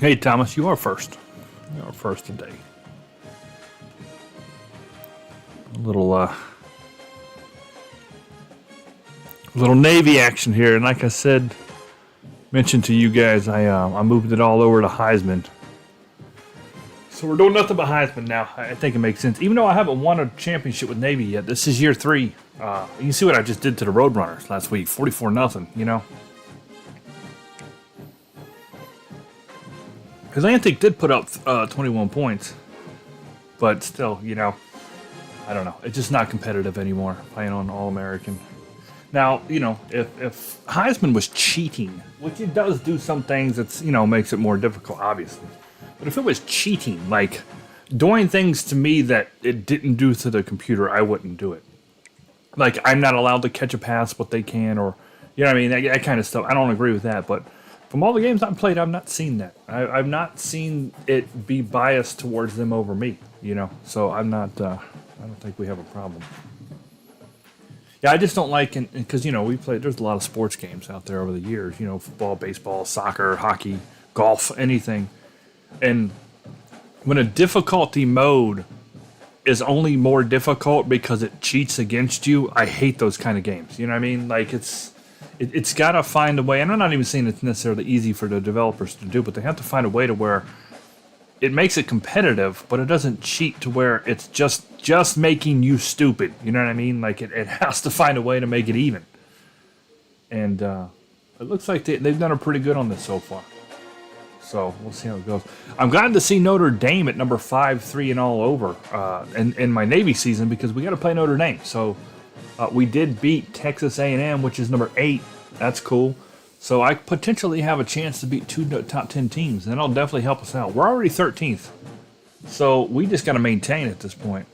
Hey, Thomas, you are first. You are first today. A little Navy action here, and like I said, mentioned to you guys, I moved it all over to Heisman. So we're doing nothing but Heisman now. I think it makes sense. Even though I haven't won a championship with Navy yet, this is year 3. You can see what I just did to the Roadrunners last week, 44-0. You know. Atlantic did put up 21 points, but still, you know, I don't know. It's just not competitive anymore, playing on All-American. Now, you know, if Heisman was cheating, which it does do some things that's, you know, makes it more difficult, obviously. But if it was cheating, like doing things to me that it didn't do to the computer, I wouldn't do it. Like, I'm not allowed to catch a pass, but they can, or, you know what I mean, that kind of stuff. I don't agree with that, but from all the games I've played, I've not seen that. I've not seen it be biased towards them over me, you know. So I'm not, I don't think we have a problem. Yeah, I just don't like, because, you know, there's a lot of sports games out there over the years, you know, football, baseball, soccer, hockey, golf, anything. And when a difficulty mode is only more difficult because it cheats against you, I hate those kind of games. You know what I mean? Like, it's got to find a way, and I'm not even saying it's necessarily easy for the developers to do, but they have to find a way to where it makes it competitive, but it doesn't cheat to where it's just making you stupid. You know what I mean? Like, it has to find a way to make it even. And it looks like they've done a pretty good on this so far. So we'll see how it goes. I'm glad to see Notre Dame at number 5, 3 and all over in my Navy season, because we got to play Notre Dame. So we did beat Texas A&M, which is number 8. That's cool. So I potentially have a chance to beat 2 top 10 teams, and that'll definitely help us out. We're already 13th, so we just got to maintain at this point.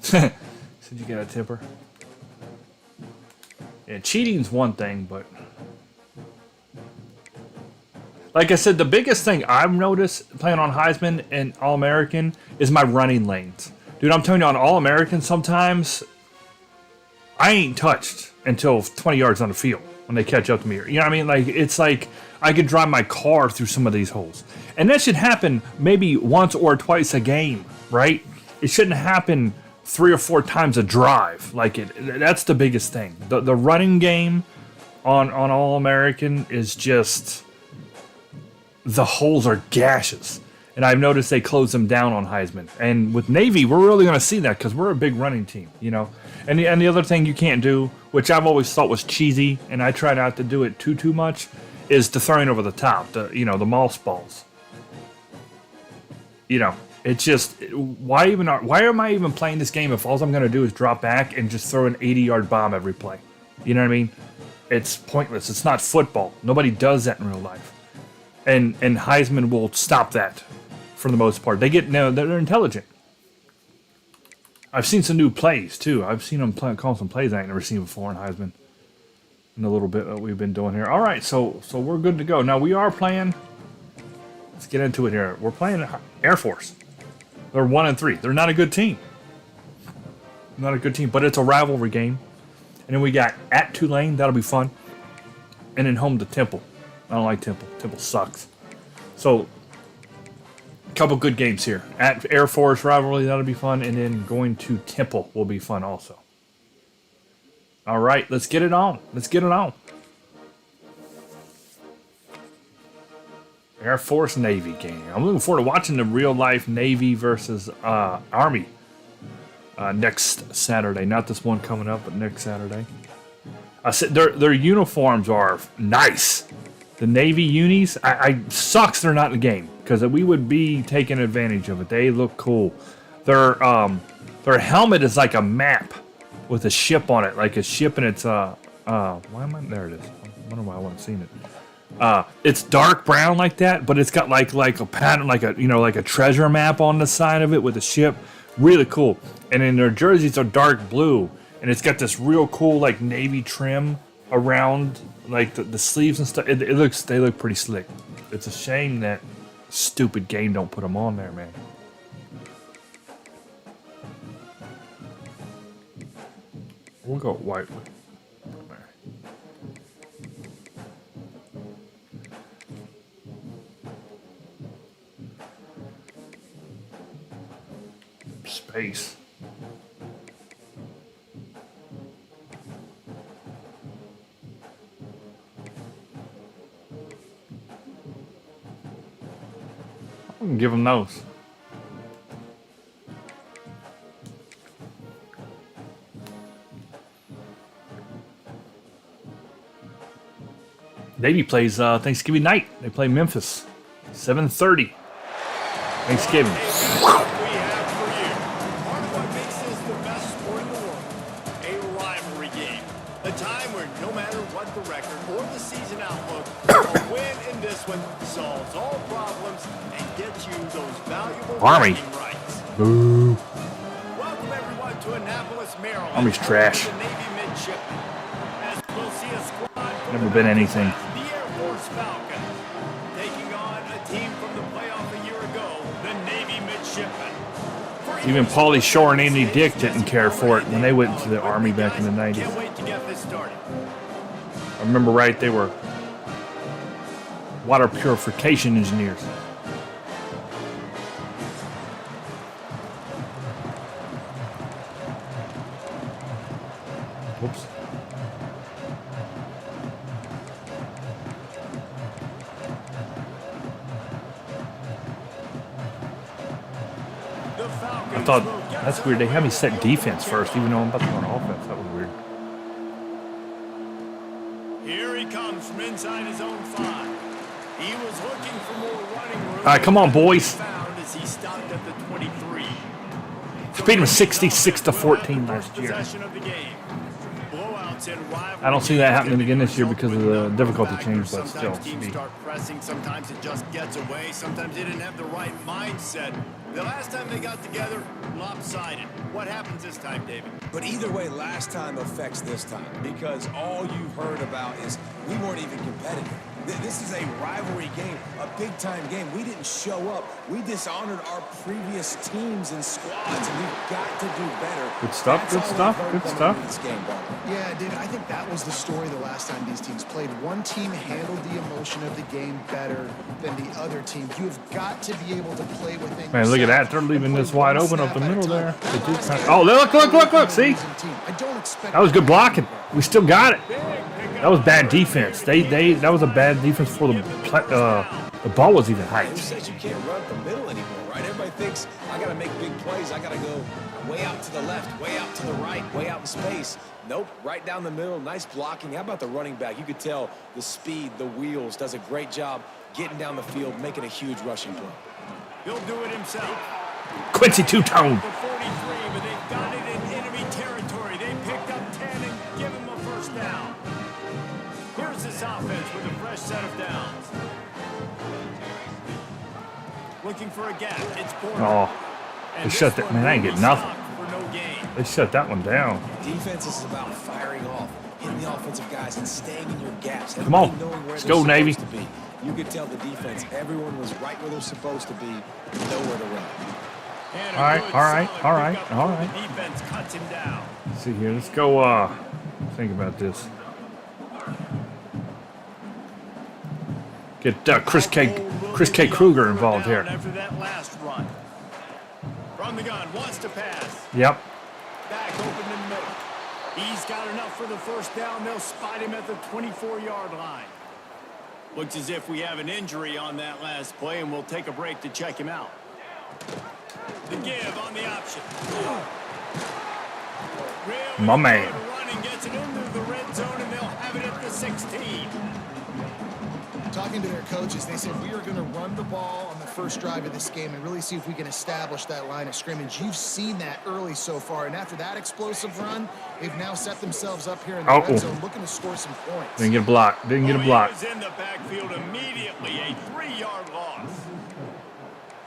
Said you got a tipper. Yeah, cheating's one thing, but like I said, the biggest thing I've noticed playing on Heisman and All-American is my running lanes. Dude, I'm telling you, on All-American sometimes I ain't touched until 20 yards on the field when they catch up to me. You know what I mean? Like, it's like I could drive my car through some of these holes. And that should happen maybe once or twice a game, right? It shouldn't happen 3 or 4 times a drive. Like, that's the biggest thing. The running game on All-American is just, the holes are gashes. And I've noticed they close them down on Heisman. And with Navy, we're really going to see that because we're a big running team, you know. And the other thing you can't do, which I've always thought was cheesy, and I try not to do it too much, is the throwing over the top, the mouse balls. You know, it's just, why am I even playing this game if all I'm going to do is drop back and just throw an 80-yard bomb every play? You know what I mean? It's pointless. It's not football. Nobody does that in real life. And Heisman will stop that for the most part. They're intelligent. I've seen some new plays too. I've seen them call some plays I ain't never seen before in Heisman. In the little bit that we've been doing here. All right, so we're good to go. Now we are playing. Let's get into it here. We're playing Air Force. They're 1-3. They're not a good team. Not a good team, but it's a rivalry game. And then we got at Tulane. That'll be fun. And then home to Temple. I don't like Temple. Temple sucks. So, a couple good games here. At Air Force rivalry, that'll be fun. And then going to Temple will be fun also. All right, let's get it on. Let's get it on. Air Force Navy game. I'm looking forward to watching the real life Navy versus Army next Saturday. Not this one coming up, but next Saturday. I said their uniforms are nice. The Navy unis, I sucks they're not in the game because we would be taking advantage of it. They look cool. Their helmet is like a map with a ship on it, like a ship, and it's why am I there? It is. I wonder why I wasn't seeing it. It's dark brown like that, but it's got like a pattern, like a treasure map on the side of it with a ship. Really cool. And then their jerseys are dark blue, and it's got this real cool like navy trim around like the sleeves and stuff. They look pretty slick. It's a shame that stupid game don't put them on there, man. We'll go white. Space. I can give them those. Navy plays Thanksgiving night. They play Memphis, 7:30. Thanksgiving. Solves all problems and gets you those valuable Army. rights. Boo. Welcome everyone to Annapolis, Maryland. Army's trash. The Navy midshipmen. As we'll see a squad from Never been anything. The Air Force Falcons taking on a team from the playoff a year ago, the Navy midshipmen. Even Pauly Shore and Andy Dick didn't care for it when they went to the Army back in the 90s. Can't wait to get this started. I remember right, they were water purification engineers. Whoops. I thought, that's weird. They had me set defense first, even though I'm about to go on offense. That was weird. Here he comes from inside his own 5. He was looking for more running room. All right, come on, boys. Found as he stopped at the 23. Beat them 66-14 last year. I don't see that happening again this year because of the difficulty change, but still. Sometimes teams start pressing, sometimes it just gets away, sometimes they didn't have the right mindset. The last time they got together, lopsided. What happens this time, David? But either way, last time affects this time because all you've heard about is we weren't even competitive. This is a rivalry game, a big-time game. We didn't show up. We dishonored our previous teams and squads, and we've got to do better. Good stuff, good stuff, good stuff. This game, yeah, David, I think that was the story the last time these teams played. One team handled the emotion of the game better than the other team. You've got to be able to play within. Man, look at that. They're leaving this wide open up the middle there. Oh, look, see? That was good blocking. We still got it. That was bad defense. That was a bad defense before the ball was even hyped. Who says you can't run the middle anymore, right? Everybody thinks I got to make big plays. I got to go way out to the left, way out to the right, way out in space. Nope, right down the middle. Nice blocking. How about the running back? You could tell the speed, the wheels, does a great job getting down the field, making a huge rushing play. He'll do it himself. Quincy Two-Tone. For 43, but they've got it in enemy territory. They picked up 10 and give him a first down. Here's this offense with a fresh set of downs. Looking for a gap. It's Porter. Oh, they shut that. Man, I ain't getting nothing. For no gain. They shut that one down. Defense is about firing off, hitting the offensive guys, and staying in your gaps. Come on. Let's go, Navy. You could tell the defense, everyone was right where they're supposed to be, nowhere to run. All right. Defense cuts him down. Let's see here. Let's go think about this. Get Chris K. Kruger involved here. After that last run. From the gun, wants to pass. Yep. Back open in the middle. He's got enough for the first down. They'll spot him at the 24-yard line. Looks as if we have an injury on that last play, and we'll take a break to check him out. The give on the option. My man. and gets it into the red zone, and they'll have it at the 16. Talking to their coaches, they said we are going to run the ball on the first drive of this game and really see if we can establish that line of scrimmage. You've seen that early so far, and after that explosive run, they've now set themselves up here in the red zone looking to score some points. Didn't get a block. Didn't get a block. He was in the backfield immediately, a 3-yard loss.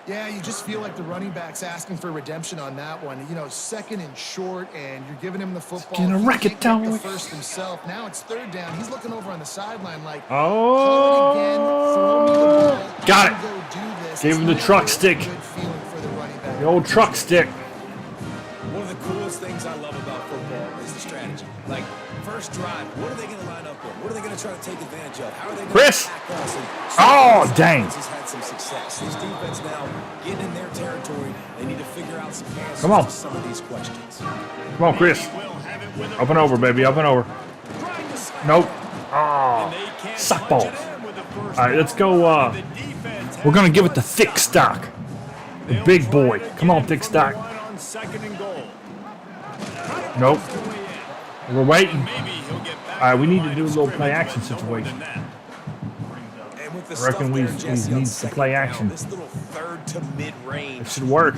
Yeah, you just feel like the running back's asking for redemption on that one. You know, second and short, and you're giving him the football. Gonna wreck it down. The first himself. Now it's third down. He's looking over on the sideline like, oh, call it again, throw me the ball. Got it. Go do this. Gave him the truck stick. Good feeling for the running back. The old truck stick. One of the coolest things I love about football is the strategy. Like, first drive, what are they going to line up with? What are they going to try to take advantage of? How are they going Chris. to attack us? Oh, dang. Has had some success. This defense now getting in their territory. They need to figure out some answers Come on. to some of these questions. Come on, Chris. Up and over, baby. Up and over. Nope. Oh, suck balls. All right, let's go. We're going to give it to Thick Stock. The big boy. Come on, Thick Stock. Nope. We're waiting. All right, we need to do a little play action situation. I reckon we need some play action. This little third to mid-range. It should work.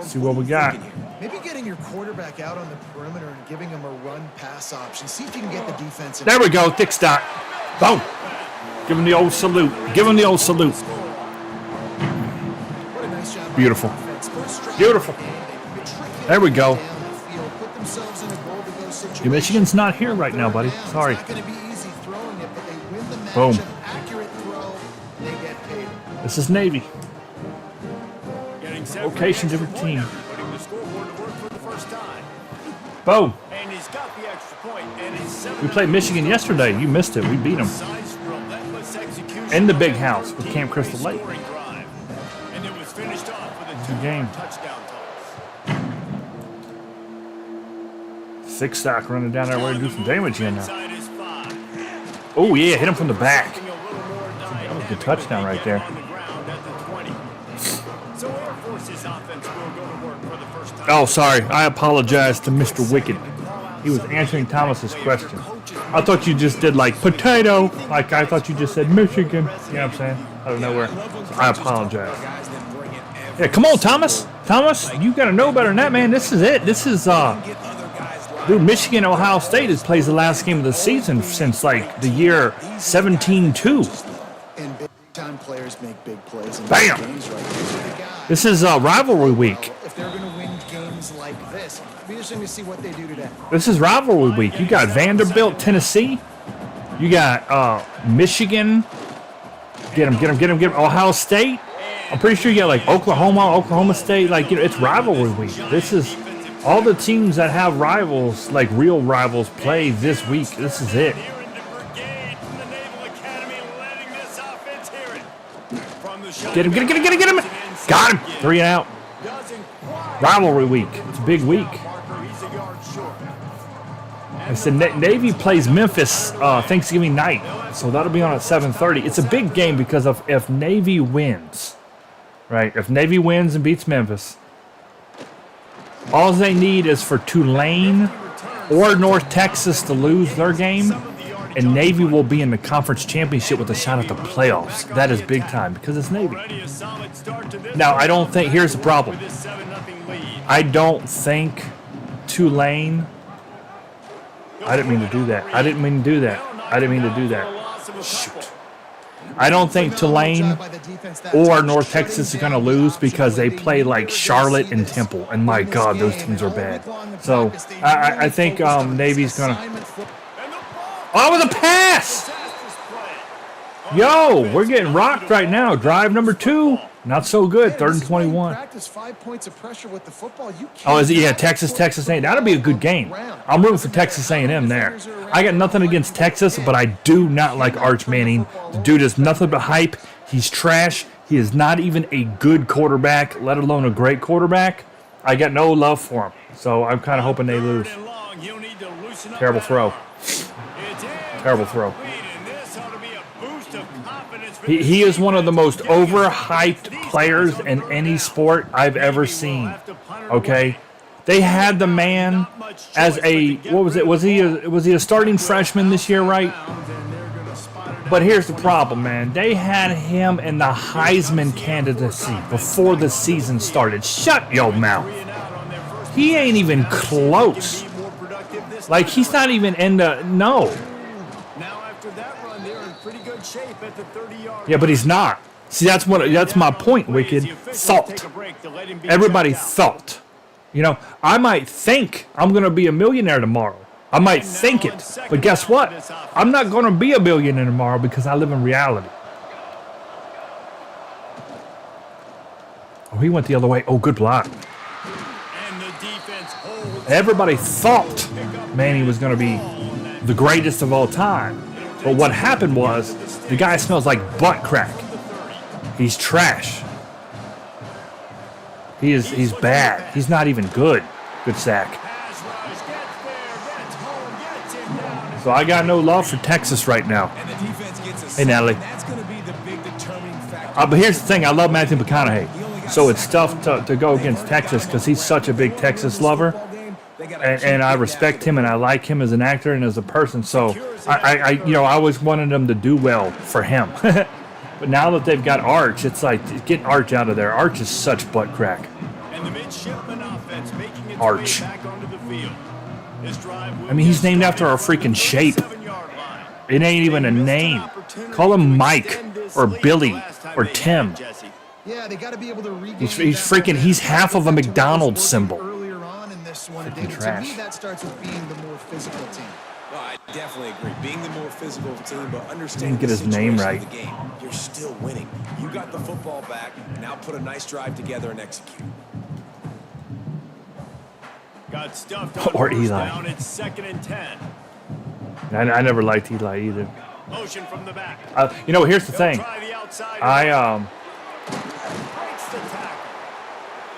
See what we got. Maybe getting your quarterback out on the perimeter and giving him a run-pass option. See if you can get the defense. There we go, Thick Stock. Boom. Give him the old salute. Give him the old salute. What a nice job. Beautiful. Beautiful. There we go. Yeah, Michigan's not here right now, buddy. Sorry. Boom. This is Navy. Location, different team. Boom. We played Michigan yesterday. You missed it. We beat them. In the big house with Camp Crystal Lake. Good game. Thick Stock running down there ready to do some damage here now. Oh, yeah. Hit him from the back. That was a good touchdown right there. Oh, sorry. I apologize to Mr. Wicked. He was answering Thomas's question. I thought you just did like potato. Like I thought you just said Michigan. You know what I'm saying? Out of nowhere. So I apologize. Yeah, come on, Thomas. Thomas, you got to know better than that, man. This is it. This is, dude, Michigan, Ohio State has plays the last game of the season since like the year 17-2. And big-time players make big plays. Bam! This is rivalry week. If they're going to win games like this, it'll be interesting to see what they do today. This is rivalry week. You got Vanderbilt, Tennessee. You got Michigan. Get him. Ohio State. I'm pretty sure you got like Oklahoma State. Like, you know, it's rivalry week. This is all the teams that have rivals, like real rivals, play this week. This is it. Get him. Got him. 3 and out. Rivalry week. It's a big week. I said Navy plays Memphis Thanksgiving night, so that'll be on at 7:30. It's a big game because of if Navy wins, right? If Navy wins and beats Memphis, all they need is for Tulane or North Texas to lose their game, and Navy will be in the conference championship with a shot at the playoffs. That is big time because it's Navy. Now, I don't think, here's the problem. I don't think Tulane, I didn't mean to do that. Shoot. I don't think Tulane or North Texas are going to lose because they play like Charlotte and Temple. And my God, those teams are bad. So I think Navy's going to. Oh, with a pass! Yo, we're getting rocked right now. Drive number 2. Not so good. 3rd and 21. Oh, is it? Yeah, Texas A&M. That'll be a good game. I'm rooting for Texas A&M there. I got nothing against Texas, but I do not like Arch Manning. The dude is nothing but hype. He's trash. He is not even a good quarterback, let alone a great quarterback. I got no love for him. So I'm kind of hoping they lose. Terrible throw. Terrible throw. He is one of the most overhyped players in any sport I've ever seen. Okay? They had the man as a, what was it? Was he a starting freshman this year, right? But here's the problem, man. They had him in the Heisman candidacy before the season started. Shut your mouth. He ain't even close. Like, he's not even in the, no. Now after that run, they're in pretty good shape at the 30-yard. Yeah, but he's not. See, that's my point, Wicked. Thought. Everybody thought. You know, I might think I'm going to be a millionaire tomorrow. I might think it. But guess what? I'm not going to be a billionaire tomorrow because I live in reality. Oh, he went the other way. Oh, good block. Everybody thought Manny was going to be the greatest of all time. But what happened was the guy smells like butt crack. He's trash. He's bad. He's not even good. Good sack. So I got no love for Texas right now. Hey, Natalie. But here's the thing. I love Matthew McConaughey. So it's tough to go against Texas because he's such a big Texas lover. And I respect him and I like him as an actor and as a person. So I always wanted them to do well for him. But now that they've got Arch, it's like getting Arch out of there. Arch is such butt crack. And the midshipman offense making its Arch. way back onto the field. This drive will I mean, he's named after our freaking shape. It ain't even a name. Call him Mike or Billy or Tim. Yeah, they got to be able to regain. He's half of a McDonald's symbol. Earlier on in this one, Freaking to trash. me, that starts with being the more physical team. No, I definitely agree. Being the more physical team, but understanding Didn't get his name right. the game. You're still winning. You got the football back. Now put a nice drive together and execute. Got stuffed Or on first Eli. down. It's 2nd and 10. I never liked Eli either. Motion from the back. Here's the thing. Try the outside. Breaks the tackle.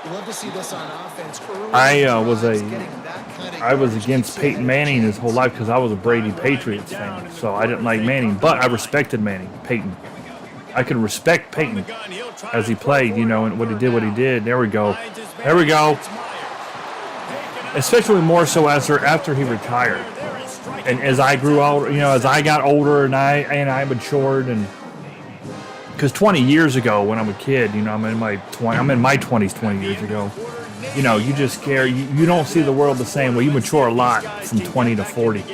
You love to see this on offense. Early I was drives, getting that kind of I was yardage against keeps Peyton you Manning his whole life because I was a Brady Driving Patriots it down fan. to So the I didn't like Manning, but I respected Peyton. I could respect From the Peyton gun, he'll try as to he throw played, for it on and what he third did, what he down. did. There we go. Finds his man. There we go. It's Myers. Taken out. Especially more so after he retired. There is striking And as I grew older, as I got older and I matured, and because 20 years ago when I'm a kid, I'm in my 20s 20 years ago. You just care. You don't see the world the same way. You mature a lot from 20 to 40.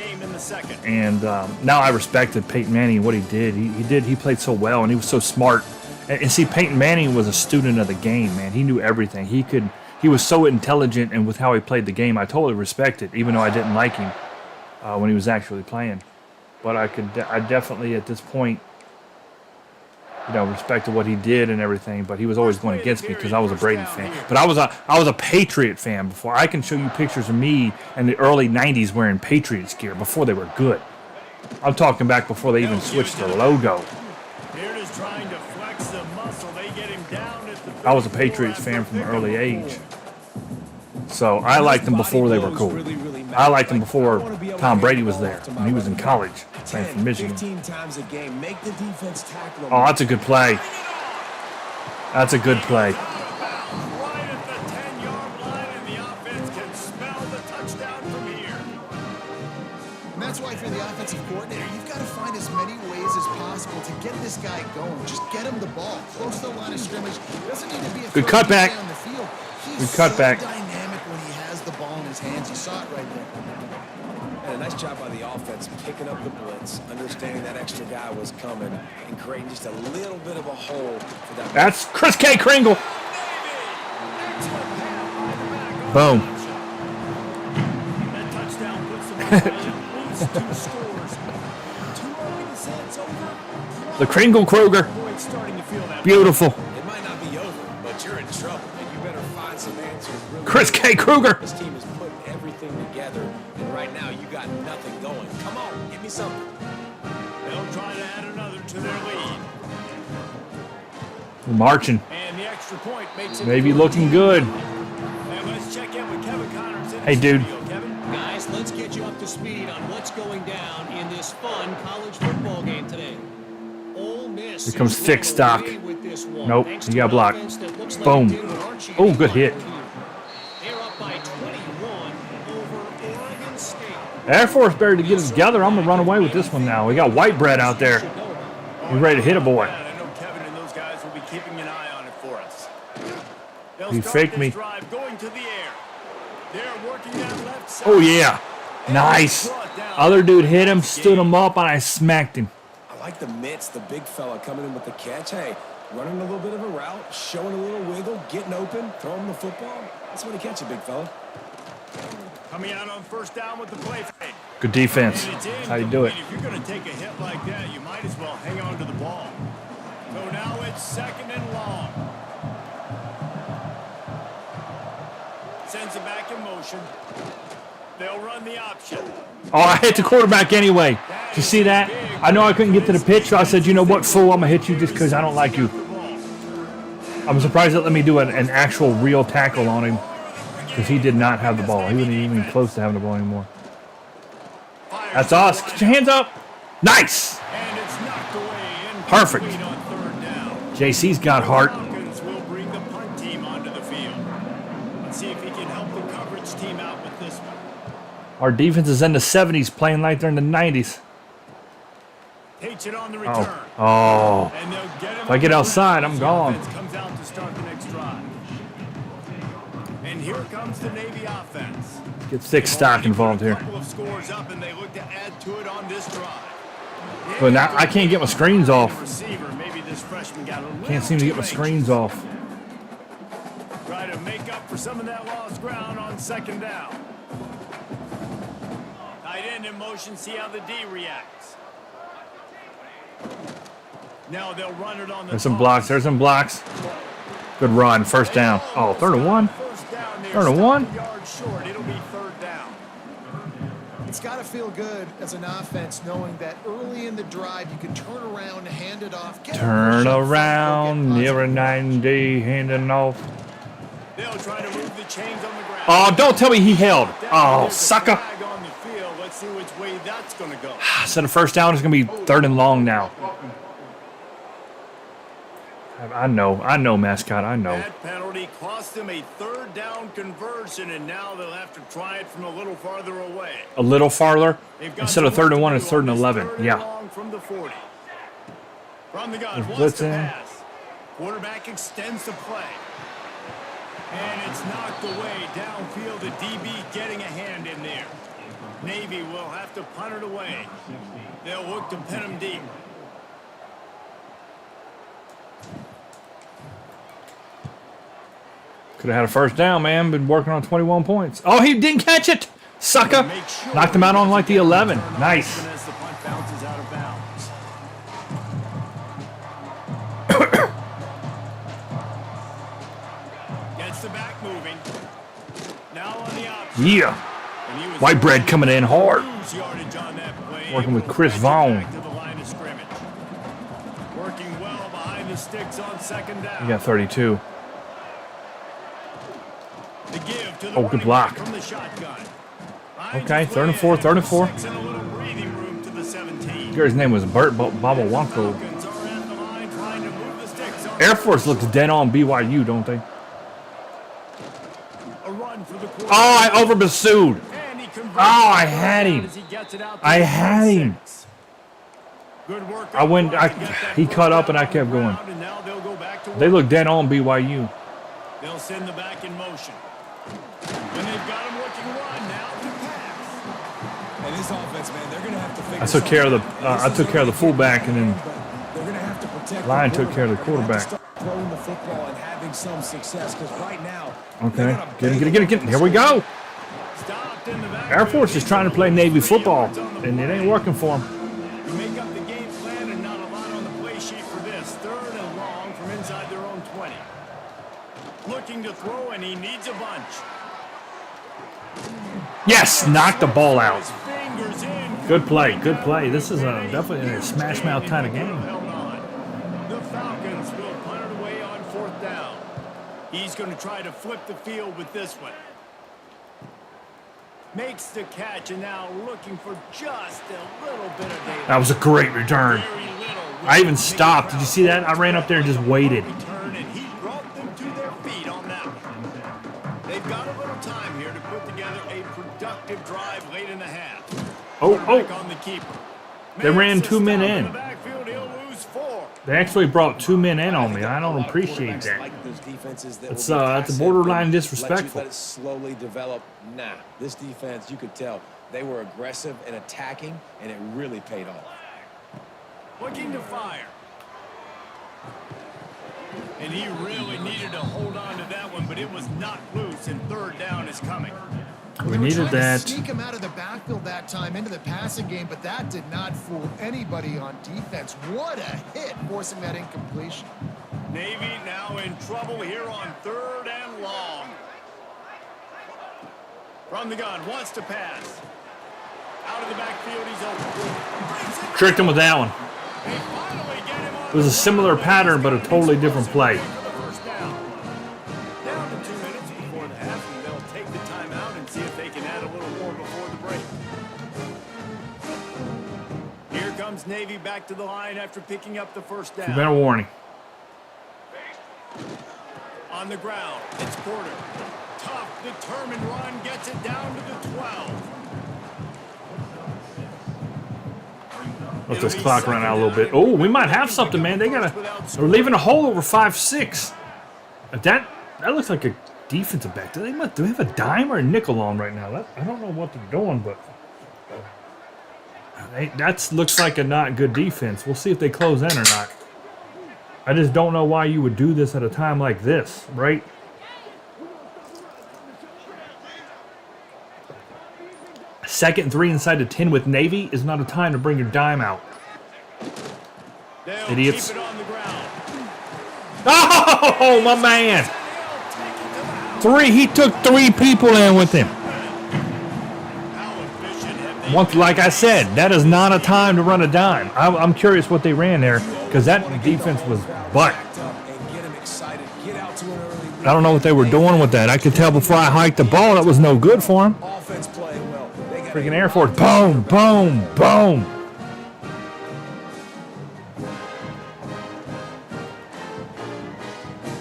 And now I respected Peyton Manning and what he did. He played so well and he was so smart. And see, Peyton Manning was a student of the game, man. He knew everything. He was so intelligent, and with how he played the game, I totally respect it, even though I didn't like him when he was actually playing. But I definitely at this point, respected what he did and everything. But he was always going against me because I was a Brady fan. But I was a Patriot fan before. I can show you pictures of me in the early '90s wearing Patriots gear before they were good. I'm talking back before they even switched their logo. Trying to flex the muscle. They get him down at the I was a Patriots fan from an early age. So I liked them before they were cool. I liked them before Tom Brady was there when he was in college playing for Michigan. 15 times a game. Make the defense tackle him. Oh, that's a good play. That's a good play. right at the 10-yard line, and the offense can smell the touchdown from here. And that's why for the offensive coordinator, you've got to find as many ways as possible to get this guy going. Just get him the ball close to the line of scrimmage. Doesn't need to be a Good throw cutback. on the field. He's Good so cutback. dynamic when he has the ball in his hands. You saw it right there. And a nice job by the offense picking up the blitz, understanding that extra guy was coming, and creating just a little bit of a hole for that. That's Chris K. Kringle. Boom. That touchdown puts them on at least 2 scores. 2 early to say it's over. The Kringle Kruger. Boy, it's starting to feel that. Beautiful. It might not be over, but you're in trouble, and you better find some answers. Really Chris K. Kruger. This team is putting everything together, and right now you got nothing going. Come on, give me something. They'll try to add another to their lead. We're marching. And the extra point makes it Maybe 14. looking good. And let's check in with Kevin Connors in Hey, the dude. studio. Kevin? Guys, let's get you up to speed on what's going down in this fun college football game today. Ole Miss Here comes is thick running stock. away with this one, Nope, thanks he to got an blocked. offense that looks like Boom. it did what Archie Oh, didn't good like hit. to do. They're up by 21 Air Force better to get it together. I'm going to run away with this one now. We got white bread out there. He's ready to hit a boy. I know Kevin and those guys will be keeping an eye on it for us. They'll He start faked this me. drive going to the air. They're working that left side. Oh, yeah. Nice. Other dude hit him, stood him up, and I smacked him. I like the mitts, the big fella coming in with the catch. Hey, running a little bit of a route, showing a little wiggle, getting open, throwing the football. That's when he catch it, big fella. Coming out on first down with the play fake. Good defense. And it's That's how you do it. incomplete. If you're going to take a hit like that, you might as well hang on to the ball. So now it's second and long. Sends it back in motion. They'll run the option. Oh, I hit the quarterback anyway. Did you see that? I know I couldn't get to the pitch, so I said, you know what, fool, I'm going to hit you just because I don't like you. I'm surprised it let me do an actual real tackle on him because he did not have the ball. He wasn't even close to having the ball anymore. That's us. Get your hands up. Nice. And it's knocked away. Perfect. Incomplete on third down. JC's got heart. Falcons will bring the punt team onto the field. Let's see if he can help the coverage team out with this one. Our defense is in the 70s playing like they're in the 90s. Takes it on the return. Oh. And they'll get him If I get outside, I'm gone. Offense comes out to start the next drive. And here comes the Navy offense. Get thick stock involved A here. couple of scores up, and they look to add to it on this drive. But now I can't get my screens off. Receiver, maybe this freshman got a little Can't seem to get my too screens anxious. off. Try to make up for some of that lost ground on second down. Tight end in motion, see how the D reacts. Now they'll run it on the There's some toss. blocks. There's some blocks. Good run. First down. Oh, third and one. First down, they're Third and one. 7 yards short. It'll be third down. It's got to feel good as an offense knowing that early in the drive you can turn around, hand it off. Get a Turn push up front, around. go get Near a positive. 90. Handing off. They'll try to move the chains on the ground. Oh, don't tell me he held. Down, Oh, there's a sucker. flag on the field. Let's see which way that's going to go. So the first down is going to be third and long now. I know, mascot, I know. That penalty cost them a third down conversion, and now they'll have to try it from a little farther away. A little farther. They've got Instead of some third and work one, to it's do third on and this 11. third and Yeah. long from the 40. From the gun, There's wants to blitzing. pass. Quarterback extends the play. And it's knocked away downfield. The DB getting a hand in there. Navy will have to punt it away. They'll look to pin him deep. Could have had a first down, man. Been working on 21 points. Oh, he didn't catch it. Sucker. Make sure Knocked him out on like the 11. turn Nice. even as the punt bounces out of bounds. Gets the back moving. Now on the option. Yeah. And he was White bread coming in hard. lose yardage on that play. Working with Able to Chris fetch it Vaughn. back to the line of scrimmage. Working well behind the sticks on second down. You got 32. The give to the Oh, good running block. back from the shotgun. Okay, third and four, third and four. Six and a little breathing room to the 17. Guy's name was Bert Bobble Wonko. Falcons are at the line trying to move the sticks on Air Force looks dead on BYU, don't they? a run for the quarterback. Oh, I over pursued. And he converts I the first had down him. as he gets it out to I the had him. 6. Good work. I went- up front I- to get that he first cut up down and I on the kept going. ground, and now they'll go back to They work. look dead on BYU. They'll send the back in motion. And they've got him looking run now to pass. And this offense, man, they're going to have to figure I took care of the something out. I took care of the fullback, and then They're going to have to protect Lion the took care of the quarterback. They're quarterback. gonna have to start throwing the football and having some success because right now. Okay, they're gonna get him. Here we go. Stopped in the back. Air Force is trying to play Navy football, and it ain't working for them. You make up the game plan and not a lot on the play sheet for this. Third and long from inside their own 20. Looking to throw, and he needs a bunch. Yes, knock the ball out. His fingers in. Good play, good play. This is definitely a smash mouth kind of game. Held on. The Falcons will punt it away on fourth down. He's going to try to flip the field with this one. Makes the catch, and now looking for just a little bit of data. That was a great return. Very little. I even stopped. Did you see that? I ran up there and just waited. Return, and he brought them to their feet on that one. They've got a little time here to put together a productive drive late in the half. Oh, Quarterback on the keeper. They ran 2 men System in. the backfield, he'll lose 4. They actually brought 2 men in on me. I don't A lot of appreciate quarterbacks that. like those defenses that That's will be that's passive borderline and disrespectful. Let it slowly develop. Nah, this defense, you could tell they were aggressive and attacking, and it really paid off. Looking to fire. And he really needed to hold on to that one, but it was not loose, and third down is coming. We They were needed trying to that. sneak him out of the backfield that time into the passing game, but that did not fool anybody on defense. What a hit, forcing that incompletion. Navy now in trouble here on 3rd and long. From the gun, wants to pass. Out of the backfield, he's open. Tricked him with that one. They finally get him on It was a similar pattern, but a totally different play. First down. Down to 2 minutes before the half, and they'll take the timeout and see if they can add a little more before the break. Here comes Navy back to the line after picking up the first down. Been a warning. On the ground, it's Porter. Tough, determined run, gets it down to the 12. Let this clock run out a little bit. Oh, we might have something, man. They're leaving a hole over 5-6. That looks like a defensive back. Do they have a dime or a nickel on right now? I don't know what they're doing, but that looks like a not good defense. We'll see if they close in or not. I just don't know why you would do this at a time like this, right? Second and 3 inside the 10 with Navy is not a time to bring your dime out. They'll Idiots. keep it on the ground. Oh, my man. 3. He took 3 people in with him. How efficient have they Once, like I said, that is not a time to run a dime. I'm curious what they ran there because that defense was butt. Backed up and get him excited. Get out to an early lead. I don't know what they were doing with that. I could tell before I hiked the ball that was no good for him. Offense playing well. They got Freaking Air Force. Boom, boom, boom.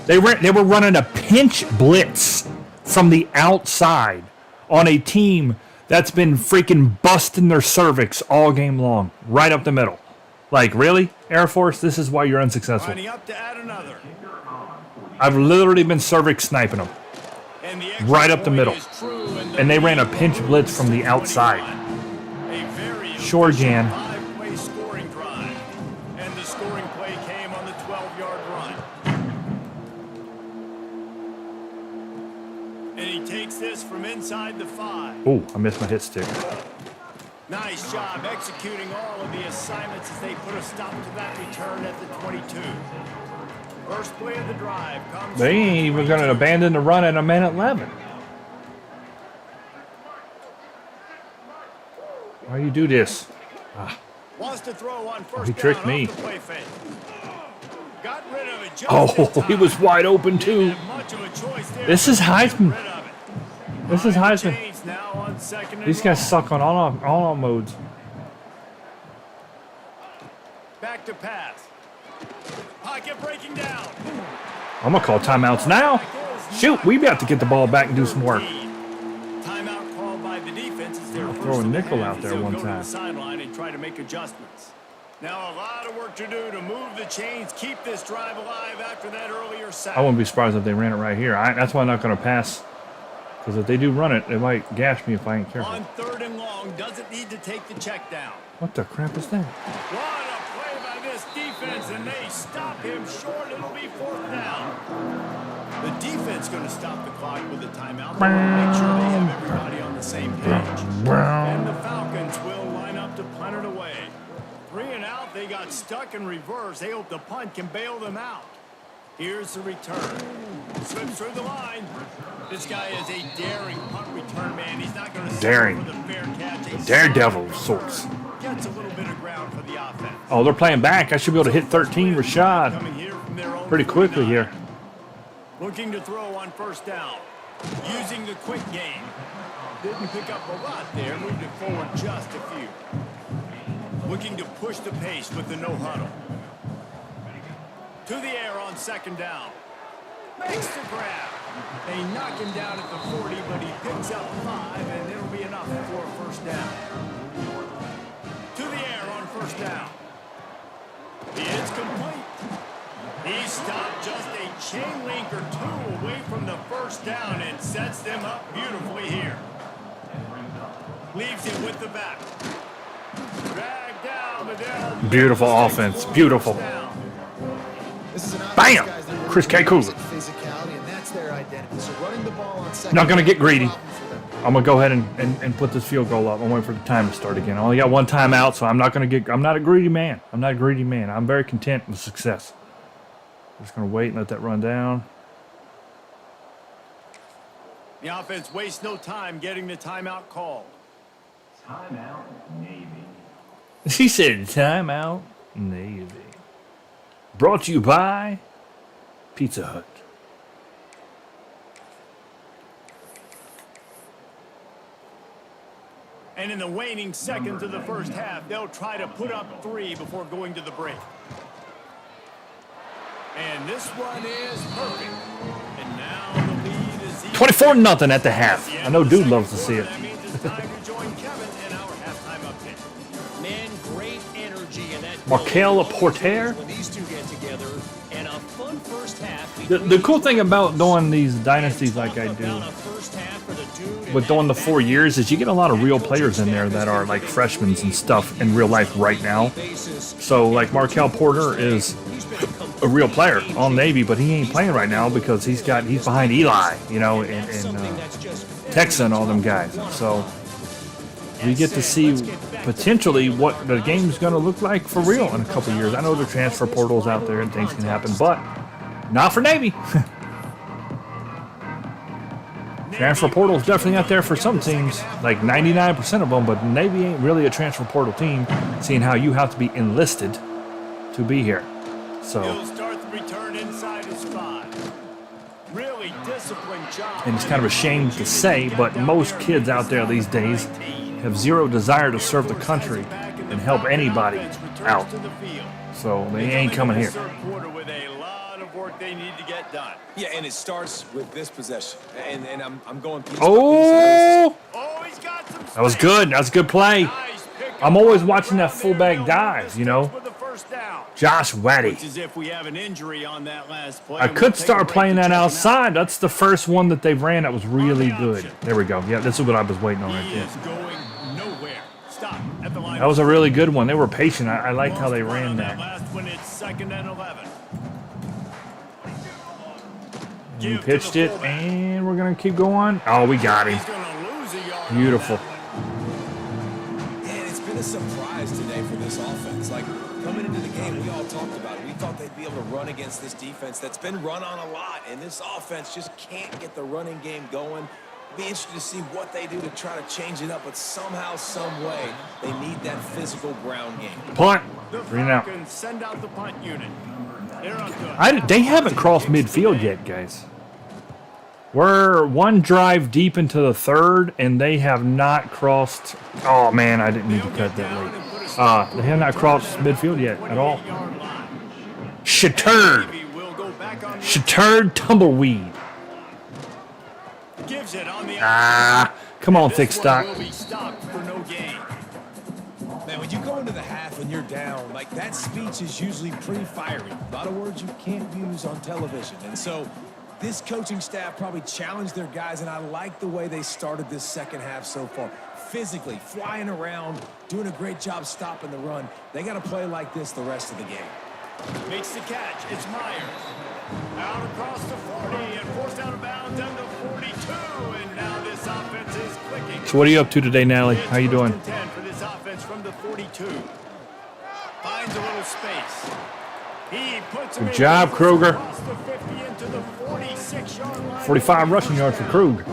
They were running a pinch blitz from the outside on a team that's been freaking busting their cervix all game long, right up the middle. Like, really, Air Force? This is why you're unsuccessful. lining up to add another. I've literally been cervix sniping them. And the extra Right up the point middle. is true, And they ran a lead pinch blitz is from the 21. outside. A very Sure, efficient Jan. 5-play scoring drive. And the scoring play came on the 12-yard run. And he takes this from inside the 5. Oh, I missed my hit stick. Nice job executing all of the assignments as they put a stop to that return at the 22. First play of the drive comes. They ain't from even going to 22. abandon the run at a minute 11. Why you do this? Wants to throw on first he tricked down me. off the play fake. Got rid of it just Oh, in he was time. wide open Didn't too. have much of a choice there, This but is he got Heisman. rid of it. This is Time Heisman. change now on second and These guys long. suck on all modes. Back to pass. Pocket breaking down. I'm going to call timeouts now. Shoot, we about to get the ball back and do some work. Timeout called by the defense as they're throw a first in the nickel half out as there they'll one go to time. the sideline and try to make adjustments. Now a lot of work to do to move the chains, keep this drive alive after that earlier sack. I wouldn't be surprised if they ran it right here. That's why I'm not going to pass. Because if they do run it, they might gash me if I ain't careful. On third and long, doesn't need to take the check down. What the crap is that? What a play by this defense, and they stop him short. It'll be fourth down. The defense going to stop the clock with a timeout. They want to make sure they have everybody on the same page. And the Falcons will line up to punt it away. 3 and out, they got stuck in reverse. They hope the punt can bail them out. Here's the return. Slips through the line. This guy is a daring punt return man. He's not going to Daring. settle for the fair catch. A Daredevil of sorts. Gets a little bit of ground for the offense. Oh, they're playing back. I should be able to hit 13 Rashad Coming here from their own pretty quickly 49. here. Looking to throw on first down. Using the quick game. Didn't pick up a lot there. Moved it forward just a few. Looking to push the pace with the no huddle. To the air on second down. Makes the grab. They knock him down at the 40, but he picks up 5, and it'll be enough for a first down. To the air on first down. He is complete. He stopped just a chain link or 2 away from the first down and sets them up beautifully here. Leaves him with the back. Drag down, but they'll Beautiful offense. Beautiful. This is an offense, Bam! guys, that Chris K. really Kugler. physicality, and that's their identity. So running the ball on second Not gonna get down is a greedy. problem for them. I'm gonna go ahead and put this field goal up. I'm waiting for the time to start again. I only got one timeout, so I'm not a greedy man. I'm not a greedy man. I'm very content with success. Just gonna wait and let that run down. The offense wastes no time getting the timeout called. Timeout, Navy. She said timeout, Navy. Brought to you by Pizza Hut. And in the waning seconds of the first half, they'll try to put up 3 before going to the break. And this one is perfect. And now the lead is 24-0 at the half. I know dude loves to see it. That means it's time to join Kevin in our halftime update. Man, great energy in that. Markel building. Porter. When these two get together, and a fun first half. The cool thing about doing these dynasties like I do, with doing the 4 years, is you get a lot of real players in there that are like freshmen and stuff in real life right now. So like Markel Porter is a real player on Navy, but he ain't playing right now because he's behind Eli, you know, and Texas and all them guys. So we get to see potentially what the game's going to look like for real in a couple years. I know there are transfer portals out there and things can happen, but not for Navy. Transfer portal's definitely out there for some teams, like 99% of them, but Navy ain't really a transfer portal team, seeing how you have to be enlisted to be here. So, He'll start the return inside his 5. Really disciplined job. and it's kind of a shame to say, but most kids out there these days have zero desire to serve the country and help anybody out. So they ain't coming here. With a lot of work they need to get done. Yeah, and it starts with this possession. And I'm going piece by Oh, Oh, he's got some that was space. good. That was a good play. Nice pick I'm up always on watching the that ground fullback there. dive, you know. With the first down. Josh Waddy. It's as if we have an injury on that last play. I We'll could take a start break playing to that check him out. outside. That's the first one that they ran that was really good. There we go. Yeah, this is what I was waiting on right He there. is going nowhere. Stop at the line. That was a really good one. They were patient. I liked how they Lost one ran on that. Last one, it's 2nd and 11. We Give to pitched the it, fullback. and we're going to keep going. Oh, we got him. He's going to lose a yard. Beautiful. And it's been a surprise today for this offense. Like, coming into the game, we all talked about it. We thought they'd be able to run against this defense that's been run on a lot, and this offense just can't get the running game going. Be interested to see what they do to try to change it up, but somehow, some way, they need that physical ground game. Punt. The 3 and out. Falcons send out the punt unit. They're up to They haven't crossed midfield yet, guys. We're one drive deep into the 3rd, and they have not crossed. Oh, man, I didn't need to cut that late. They have not crossed midfield yet at all. Shattered. Shattered tumbleweed. Gives it on the Come on, This thick one stock. will be stopped for no gain. Man, when you go into the half and you're down, like, that speech is usually pretty fiery. A lot of words you can't use on television. And so this coaching staff probably challenged their guys, and I like the way they started this second half so far. Physically, flying around, doing a great job stopping the run. They got to play like this the rest of the game. Makes the catch. It's Myers. Out across the 40 and forced out of bounds down to 42. And now this offense is clicking. So what are you up to today, Natalie? How you doing? It's 1st and 10 for this offense from the 42. Finds a little space. He puts him Good in job, business Kruger. across the 50 into the 46-yard line. 45 rushing yards for Krug.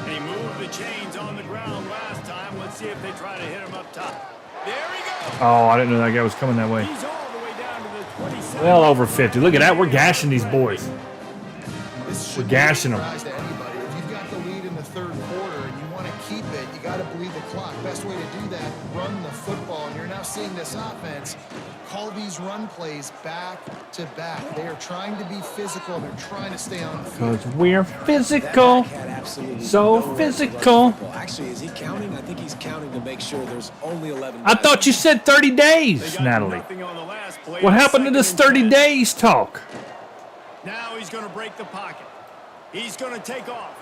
He moved the chains on the ground last time. Let's see if they try to hit him up top. There he goes. Oh, I didn't know that guy was coming that way. He's all the way down to the 27. Well over 50. Look at that. We're gashing these boys. This We're should gashing be a them. surprise to anybody. If you've got the lead in the 3rd quarter and you want to keep it, you got to bleed the clock. Best way to do that, run the football. And you're now seeing this offense call these run plays back to back. They are trying to be physical. They're trying to stay on the field. Because we're physical. That back had absolutely So no physical. football. Actually, is he counting? I think he's counting to make sure there's only 11. I thought you said 30 They days, got Natalie. nothing on the last play. What It's happened to this 2nd and 30 10. days talk? Now he's going to break the pocket. He's going to take off.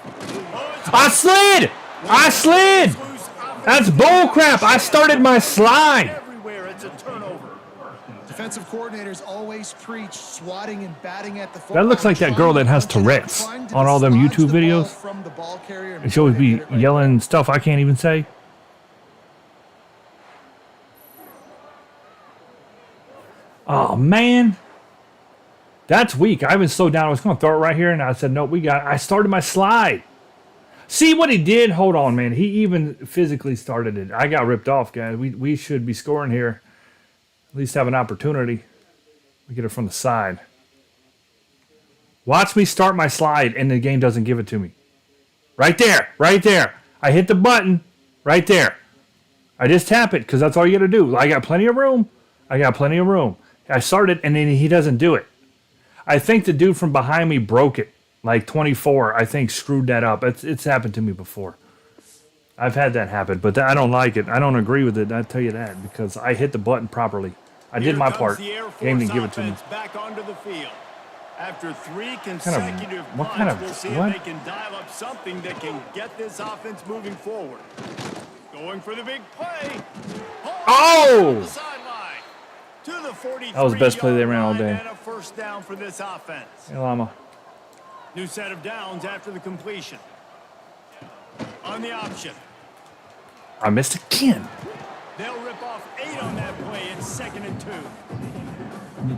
I slid! I slid! That's bull crap. I started my slide. Everywhere it's a turnover. Defensive coordinators always preach swatting and batting at the football. That looks like that girl that has Tourette's on all them YouTube videos. From the ball carrier And she always be yelling stuff I can't even say. Oh, man. That's weak. I even slowed down. I was going to throw it right here, and I said, nope, I started my slide. See what he did? Hold on, man. He even physically started it. I got ripped off, guys. We should be scoring here. At least have an opportunity. We get it from the side. Watch me start my slide, and the game doesn't give it to me. Right there. Right there. I hit the button. Right there. I just tap it, because that's all you got to do. I got plenty of room. I started, and then he doesn't do it. I think the dude from behind me broke it. Like 24, I think, screwed that up. It's happened to me before. I've had that happen, but I don't like it. I don't agree with it. I'll tell you that, because I hit the button properly. I did my part. Game didn't give it to me. Back onto the field. After 3 what consecutive kind of- punts, we'll see what? if they can dial up something that can get this offense moving forward. Going for the big play. Oh! To the sideline. To the 43 That was the best play they ran all day. And a first down for this offense. Hey, Llama. New set of downs after the completion. On the option. I missed again. They'll rip off 8 on that play. It's 2nd and 2.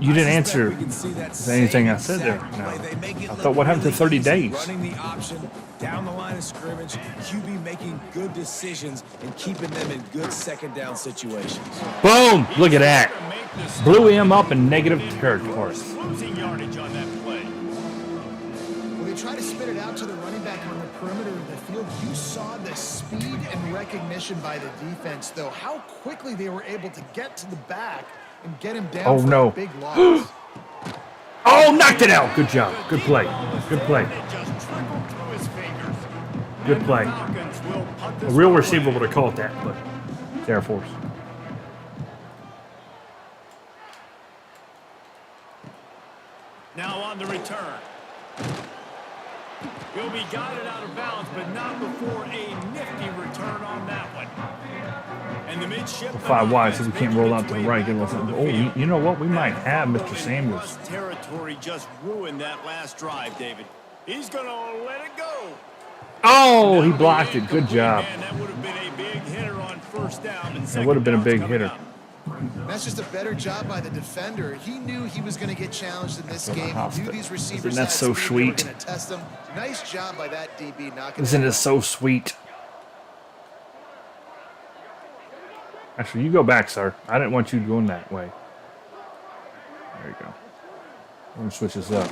You didn't answer We can see that anything I same said there. exact No. play. They make it I look thought, what happened to really 30 easy, days? Running the option down the line of scrimmage, QB making good decisions and keeping them in good second down situations. Boom! Look at that. To make this Blew him up in negative territory. losing yardage on that play. When they try to spit it out to the running back on the perimeter of the field, you saw the speed and recognition by the defense, though. How quickly they were able to get to the back and get him down Oh, for no. a big loss. Oh, knocked it out. Good job. Good play. Good play. It just trickled through his fingers. Good And the play. Falcons will punt A this real one receiver away. would have called that, but it's Air Force. Now on the return. He'll be guided out of bounds, but not before a nifty return on that one. And the midshipman 5 wide, so we offense can't making roll out its to the way right. back Get a little onto something. the Oh, field. you know what? We might That have fumble Mr. in Samuels. Rust territory just ruined that last drive, David. He's going to let it go. Oh, he That'll be blocked it. Good incomplete, job. Man, that would have been a big hitter on first down. And That would have been a second big down's hitter. coming up. That's just a better job by the defender. He knew he was going to get challenged in this game. He knew hospital. these receivers Isn't that had so speed. They were sweet? going to test him. Nice job by that DB knocking Isn't him it out. so sweet? Actually, you go back, sir. I didn't want you going that way. There you go. We're going to switch this up.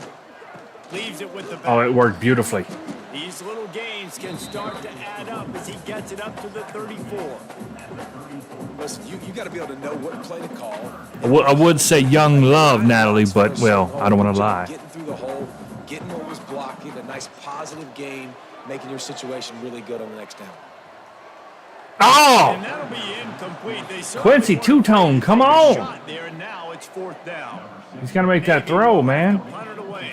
Leaves it with the Oh, back. it worked beautifully. These little gains can start to add up as he gets it up to the 34. Listen, you got to be able to know what play to call. I would say young love, Natalie, but, well, I don't want to lie. Getting through the hole, getting what was blocking, a nice positive gain, making your situation really good on the next down. And Oh! that'll be incomplete. They certainly Quincy weren't Two-Tone, come taking a on! shot there, and now it's 4th down. He's got to make that Maybe throw, we'll man. have to punt it away.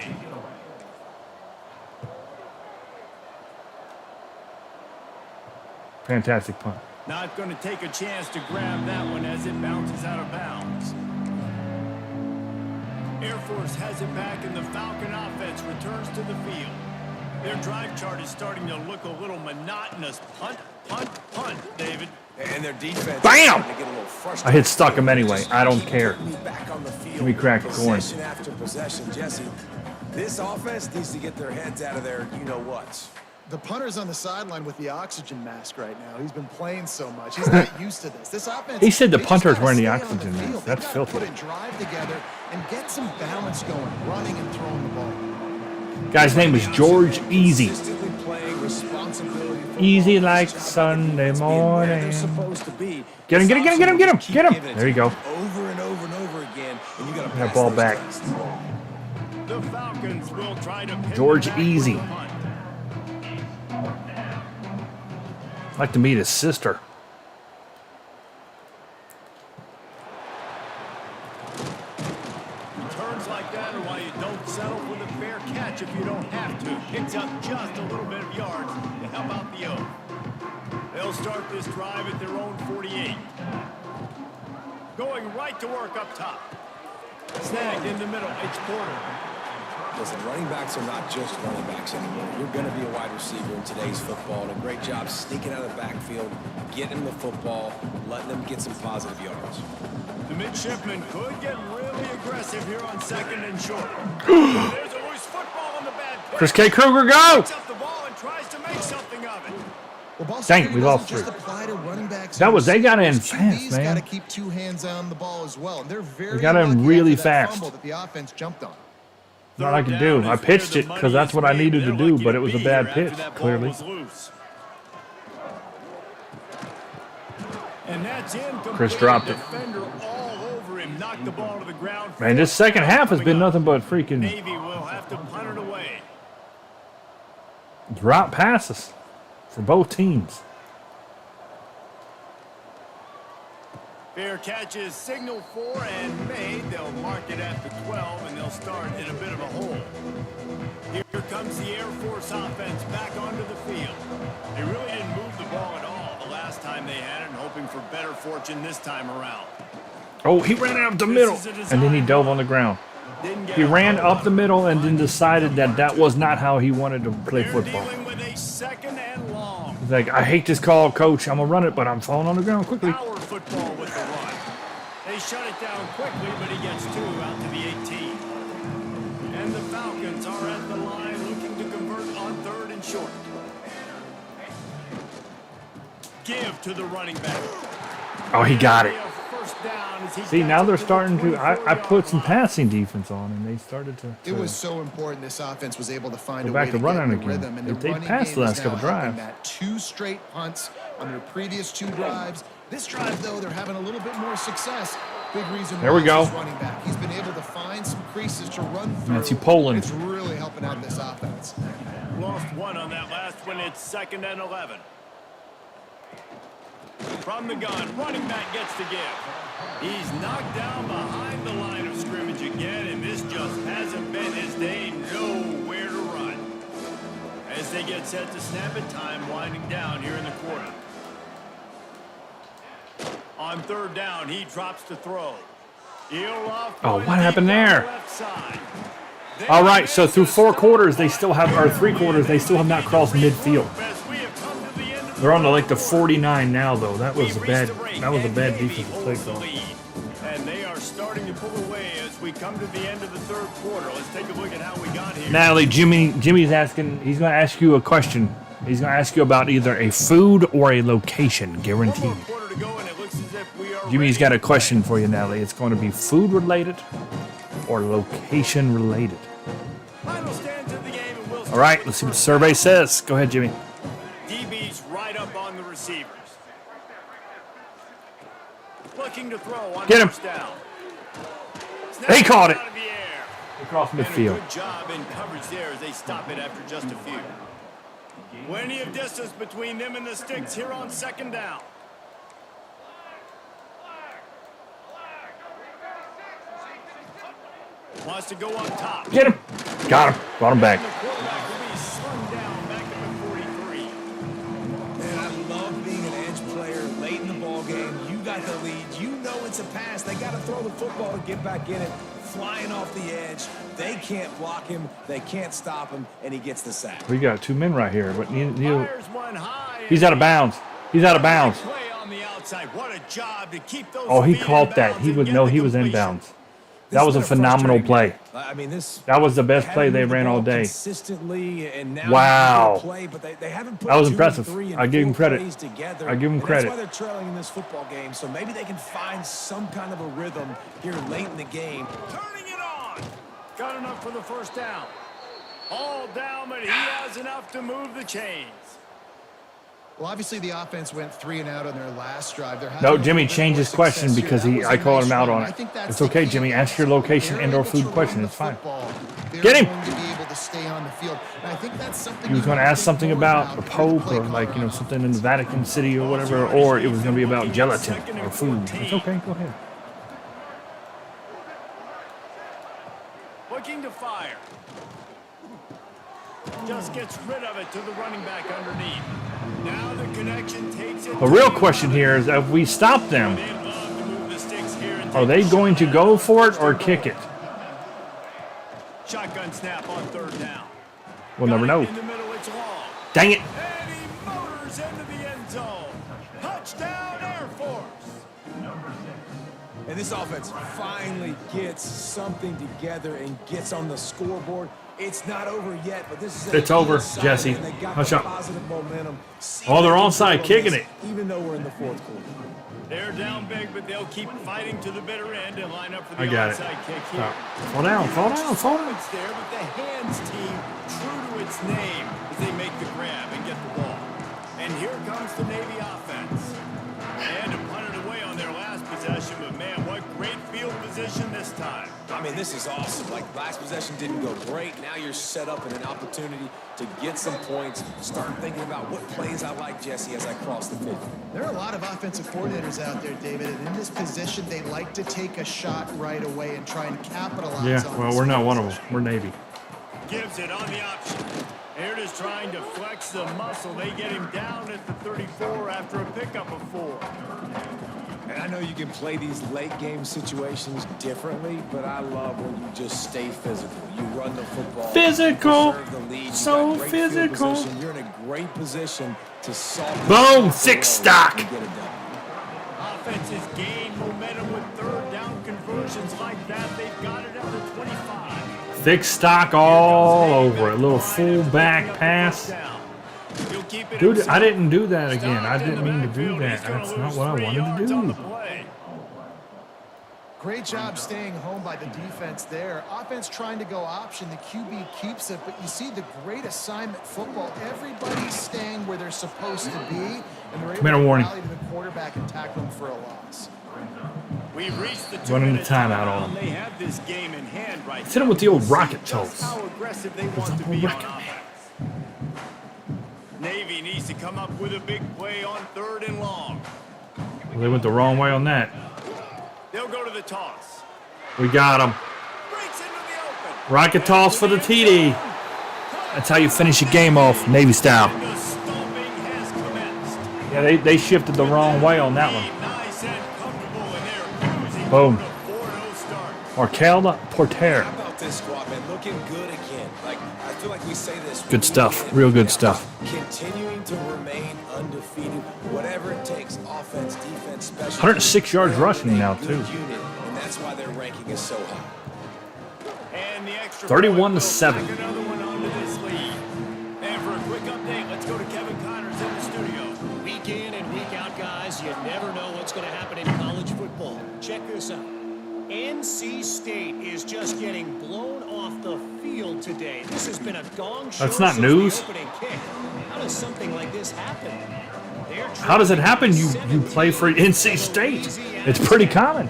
Fantastic punt. Not going to take a chance to grab that one as it bounces out of bounds. Air Force has it back, and the Falcon offense returns to the field. Their drive chart is starting to look a little monotonous. Punt, punt, punt, David. And their defense. Bam! is starting to get a little I frustrated. hit stuck him anyway. I don't Keep care. putting me back on the field. Let me crack a corn. Possession after possession, Jesse. This offense needs to get their heads out of their you-know-whats. The punter's on the sideline with the oxygen mask right now. He's been playing so much. He's not used to this. This offense. He said the they just punter's gotta wearing the stay on oxygen mask. field. That's They've filthy. gotta put a drive together and get some balance going, running and throwing the ball. Guy's name is George Easy. Consistently playing responsibility football. Easy like Just gotta Sunday being where they're morning. supposed to be. Get him, get him, get him, get him, Keep get him. giving it There you to go. them Over and over and over again. That ball back. The Falcons will try to pin George them back Easy. with a punt. I'd like to meet his sister. Returns like that are why you don't settle with a fair catch if you don't have to. Picks up just a little bit of yards to help out the O. They'll start this drive at their own 48. Going right to work up top. Snagged in the middle. It's Porter. Listen, running backs are not just running backs anymore. You're going to be a wide receiver in today's football, and a great job sneaking out of the backfield, getting them the football, letting them get some positive yards. The midshipman could get really aggressive here on 2nd and short. There's a loose football on the bad pitch. Chris K. Kruger, go! Picks up the ball and tries to make something of it. Well, ball Dang, security we lost doesn't three. just apply to running backs That and was- they got in receivers. fast, QBs man. got to keep two hands on the ball as well. And they're very They got in lucky really after that fast. fumble that the offense jumped on. What I could do. I pitched it because that's what I needed to do, but it was a bad pitch, clearly. And that's incomplete. Chris dropped it. Defender all over him, knocked the ball to the ground. Man, this second half has been nothing but freaking Navy will have to punt it away. drop passes for both teams. Fair catch is signaled for and made. They'll mark it at the 12, and they'll start in a bit of a hole. Here comes the Air Force offense back onto the field. They really didn't move the ball at all the last time they had it, and hoping for better fortune this time around. Oh, he ran out the middle, and then he dove on the ground. Didn't get He a ran hold up the middle and then decided that that was not how he wanted to play They're football. dealing with a 2nd and long. He's like, I hate this call, coach. I'm going to run it, but I'm falling on the ground quickly. Power football with the run. They shut it down quickly, but he gets 2 out to the 18. And the Falcons are at the line looking to convert on 3rd and short. Give to the running back. Oh, he got it. A first down as he See, gets now it they're to the starting to. I 24-yard put some line. passing defense on, and they started to. It was so important this offense was able to find Go a back way to to running get in the again. rhythm. And They the running passed the game last is couple now helping drives. that 2 straight punts on their previous 2 drives. This drive, though, they're having a little bit more success. Big reason There why we go. is running back. He's been able to find some creases to run through. Nancy Poland. It's really helping out this offense. Lost 1 on that last one. It's 2nd and 11. From the gun, running back gets to give. He's knocked down behind the line of scrimmage again, and this just hasn't been his day. Nowhere to run. As they get set to snap it, time winding down here in the quarter. On 3rd down, he drops to throw. Oh, what happened there? All right, so through 4 quarters, they still have, or 3 quarters, they still have not crossed midfield. They're on to like the 49 now, though. That was a bad defensive play call. And they are starting to pull away as we come to the end of the 3rd quarter. Let's take a look at how we got here. Natalie, Jimmy's asking. He's going to ask you a question. He's going to ask you about either a food or a location, guaranteed. 1 more quarter to go, and it looks as if we are Jimmy's ready got a to question play. for you, Natalie. It's going to be food related or location related. Final stands of the game, and we'll All right, let's see what the survey says. Go ahead, Jimmy. DB's right up on the receivers. Looking to throw on Get him. 1st down. He caught it. Out of the air. Across And a midfield. good job in coverage there as they stop it after just a few. Plenty of distance between them and the sticks here on 2nd down. Wants to go up top. Get him. Got him. Brought him back. The quarterback will be slung down back at the 43. Man, I love being an edge player late in the ball game. You got the lead. You know it's a pass. They got to throw the football to get back in it. Flying off the edge. They can't block him. They can't stop him, and he gets the sack. We got 2 men right here, but Fires one high. he's out of bounds. He's out of bounds. Play on the outside. What a job to keep those Oh, he feet in caught that. bounds He and would get know the he was in completion. bounds. That was a phenomenal play. I mean, this. That was the best play they haven't moved the ran all ball day. Consistently, and now Wow. play, but they haven't put That was 2 and impressive. 3 and I give him 4 credit. plays together, I give him and credit. That's why they're trailing in this football game. So maybe they can find some kind of a rhythm here late in the game. Turning it on. Got enough for the 1st down. All down, but he has enough to move the chains. Well, obviously the offense went 3 and out on their last drive. No, Jimmy changed his question because I called him out on it. It's okay, Jimmy. Ask your location and/or food question. It's fine. Get him. He was going to ask something about the Pope or something in the Vatican City or whatever, or it was going to be about gelatin or food. It's okay. Go ahead. Looking to fire. Just gets rid of it to the running back underneath. Now the connection takes it. The real question here is, if we stop them, are they going to go for it or kick it? Shotgun snap on 3rd down. We'll never know. In the middle, it's long. Dang it. And he motors into the end zone. Touchdown, Air Force. And this offense finally gets something together and gets on the scoreboard. It's not over yet, but this is It's over, Jesse. Hush up. Oh, they're onside, kicking it. Even though we're in the 4th quarter. They're down big, but they'll keep fighting to the bitter end and line up for the I got it. onside kick here. Fall down. It's there, but the hands team, true to its name, as they make the grab and get the ball. And here comes the Navy offense. And to punt it away on their last possession, but man, what great field position this time. I mean, this is awesome. Like, last possession didn't go great. Now you're set up in an opportunity to get some points. Start thinking about what plays I like, Jesse, as I cross the field. There are a lot of offensive coordinators out there, David, and in this position, they like to take a shot right away and try and capitalize on Yeah, well, we're not one of them. We're Navy. Gives it on the option. Here it is trying to flex the muscle. They get him down at the 34 after a pickup of 4. And I know you can play these late game situations differently, but I love when you just stay physical. You run the football. Physical. Serve the lead. So physical. You're in a great position to solve. Boom, 6 stock. Offenses gain momentum with 3rd down conversions like that. They've got it at the 25. Thick stock all over it. Little full back pass. Dude, I didn't do that again. I didn't mean to do that. That's not what I wanted to do. Great job staying home by the defense there. Offense trying to go option. The QB keeps it, but you see the great assignment football. Everybody's staying where they're supposed to be, and they're able to rally to the quarterback and tackle him for a loss. We've reached the running the timeout on them. They have this game in hand right Hit him with the old rocket toss. how aggressive they want to be on offense. Navy needs to come up with a big play on 3rd and long. Well, they went the wrong way on that. They'll go to the toss. We got him. Breaks into the open. Rocket toss for the TD. That's how you finish a game off, Navy style. The stomping has commenced. Yeah, they shifted the wrong way on that one. Nice and comfortable, and they're cruising Boom. for a 4-0 start. Markel Porter. How about this squad, man? Looking good again. Like, I feel like we say this. Good stuff. Real good stuff. Continuing to remain undefeated, whatever it takes. Offense, defense, special. 106 yards rushing now, Good too. unit, and that's why their ranking is so high. And the extra 31-7. point will tack another one onto this lead. And for a quick update, let's go to Kevin Connors in the studio. Week in and week out, guys, you never know what's going to happen in college football. Check this out. NC State is just getting blown off the field today. This has been a gong show. That's not since news. the opening kick. How does something like this happen? How does it happen? You play for NC State. It's pretty common.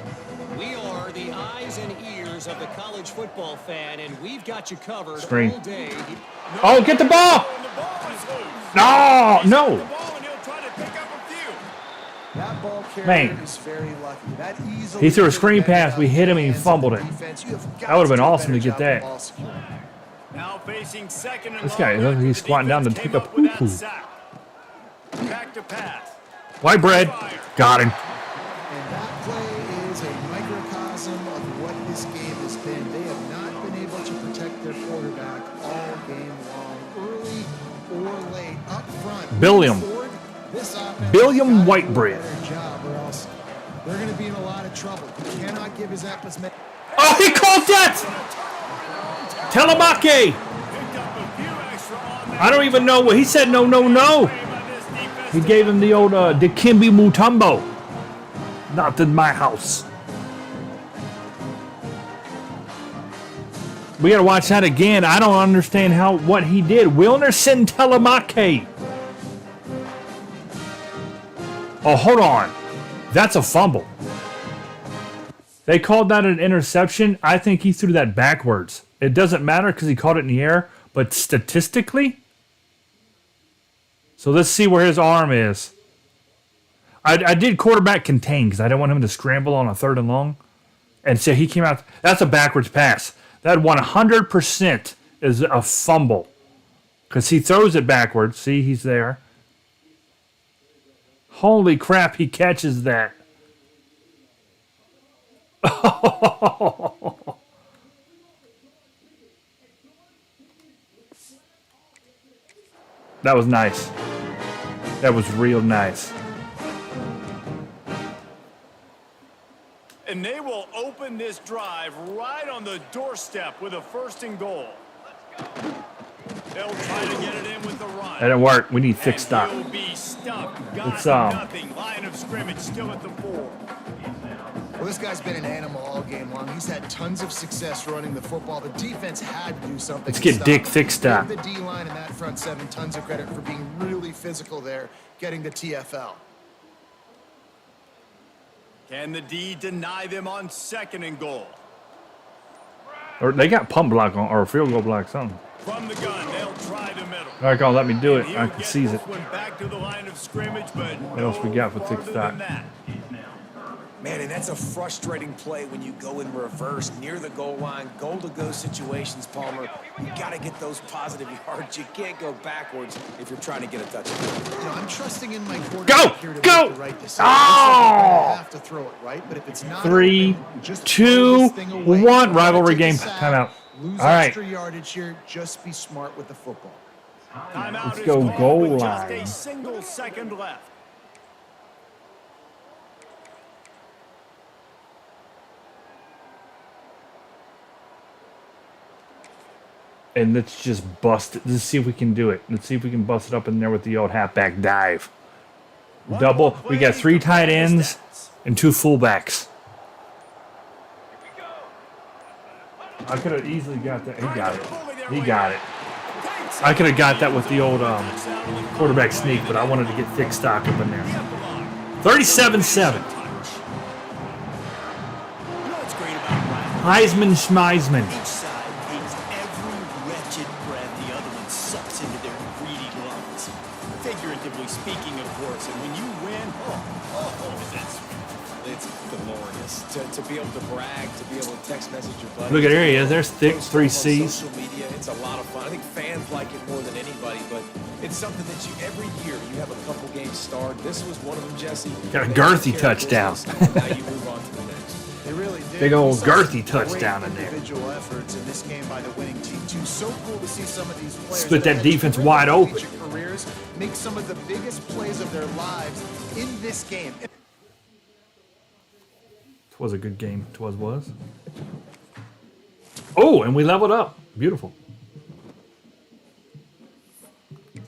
We are the eyes and ears of the college football fan, and we've got you covered Screen. all day. Oh, get the ball! And the ball is loose. No, The no. ball, and he'll try to pick up a few. That ball carrier Man. is very lucky. That easily He threw a could have screen been pass. out We hit him and he hands of fumbled the it. defense. You have got That would have been to do a awesome to better get job that. of ball security. Now facing 2nd and This guy, long look, after he's the squatting down to defense take came a up with that poo-poo. sack. Back to pass. White bread. Got him. And that play is a microcosm of what this game has been. They have not been able to protect their quarterback all game long, early or late, up front. Billiam. Forward, this offense Billiam has gotta White do a bread. better job, or else they're going to be in a lot of trouble. You cannot give his efforts. Oh, he called that! Telemake! Picked up a few extra on that. I don't even know what he said. No, no, no. He gave him the old Dikembe Mutombo. Not in my house. We gotta watch that again. I don't understand what he did. Wilnerson Telemake. Oh, hold on. That's a fumble. They called that an interception. I think he threw that backwards. It doesn't matter because he caught it in the air, but statistically. So let's see where his arm is. I did quarterback contain because I didn't want him to scramble on a 3rd and long. And so he came out. That's a backwards pass. That 100% is a fumble because he throws it backwards. See, he's there. Holy crap, he catches that. That was nice. That was real nice. And they will open this drive right on the doorstep with a 1st and goal. They'll try to get it in with the run. That didn't work. We need thick stop. He'll be stuck. It's, Nothing. Line of scrimmage still at the 4. Well, this guy's been an animal all game long. He's had tons of success running the football. The defense had to do something. Let's to get stop Dick him. thick stop. Give the D-line and that front 7 tons of credit for being really physical there, getting the TFL. Can the D deny them on 2nd and goal? Or they got pump block on or field goal block something. From the gun, they'll try the middle. All right, let me do it. And I he'll can get seize this it. one back to the line of scrimmage, but What else we got for thick farther stop? than that. Man, and that's a frustrating play when you go in reverse near the goal line. Goal-to-go situations, Palmer. You got to get those positive yards. You can't go backwards if you're trying to get a touchdown. You know, I'm trusting in my quarterback Go! here to Go! make the right decision. Oh! I have to throw it right, but if it's not 3, open, just 2, throw this thing away. 1. Don't Rivalry take a game. sack, Timeout. Lose All right. extra yardage here. Just be smart with the football. Timeout Let's is go called goal with line. Just a single second left. And let's just bust it. Let's see if we can do it. Let's see if we can bust it up in there with the old halfback dive. Double. We got 3 tight ends and 2 fullbacks. I could have easily got that. He got it. He got it. I could have got that with the old quarterback sneak, but I wanted to get thick stock up in there. 37-7. Heisman Schmeisman. Each side takes every wretched breath the other one sucks into their greedy lungs. Figuratively speaking, of course. And when you win, It's glorious to be able to brag, to be able to text message your buddy. Look at here he is. There's thick Post 3 on C's. Social media, it's a lot of fun. I think fans like it more than anybody, but it's something that you every year you have a couple games starred. This was one of them, Jesse. Got a girthy touchdown. Now you move on to the next. They really did. Big old We saw girthy some great touchdown in there. Individual efforts in this game by the winning team too. So cool to see some of these players Split that had defense terrific wide open. collegiate careers make some of the biggest plays of their lives in this game. Was a good game. Was. Oh, and we leveled up. Beautiful.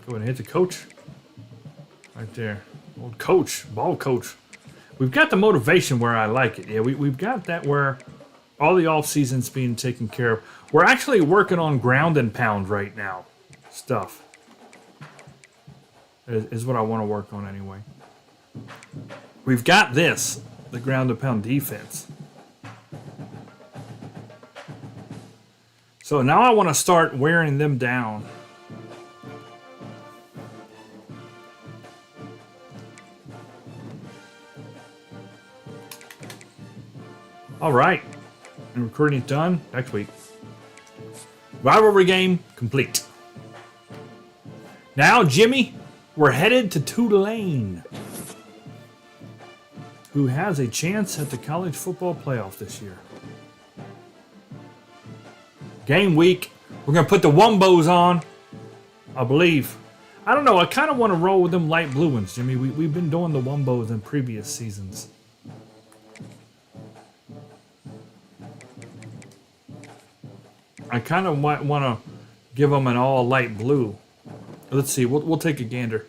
Go ahead and hit the coach. Right there. Old coach. Ball coach. We've got the motivation where I like it. Yeah, we've got that where all the off season's being taken care of. We're actually working on ground and pound right now. Stuff. Is what I want to work on anyway. We've got this. The ground and pound defense. So now I want to start wearing them down. All right. And recruiting done next week. Rivalry game complete. Now, Jimmy, we're headed to Tulane, who has a chance at the college football playoff this year. Game week. We're going to put the Wumbos on, I believe. I don't know. I kind of want to roll with them light blue ones, Jimmy. We've been doing the Wumbos in previous seasons. I kind of want to give them an all light blue. Let's see. We'll take a gander.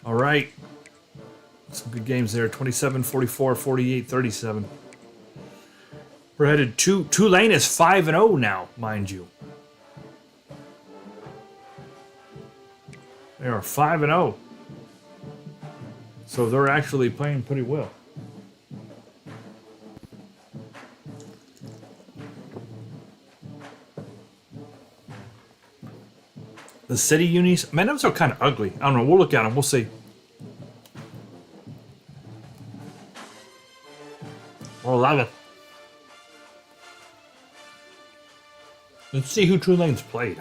All right. Some good games there. 27, 44, 48, 37. We're headed to Tulane is 5-0 now, mind you. They are 5-0. So they're actually playing pretty well. The city unis, man, those are kind of ugly. I don't know. We'll look at them. We'll see. Or 11. Let's see who Tulane's played.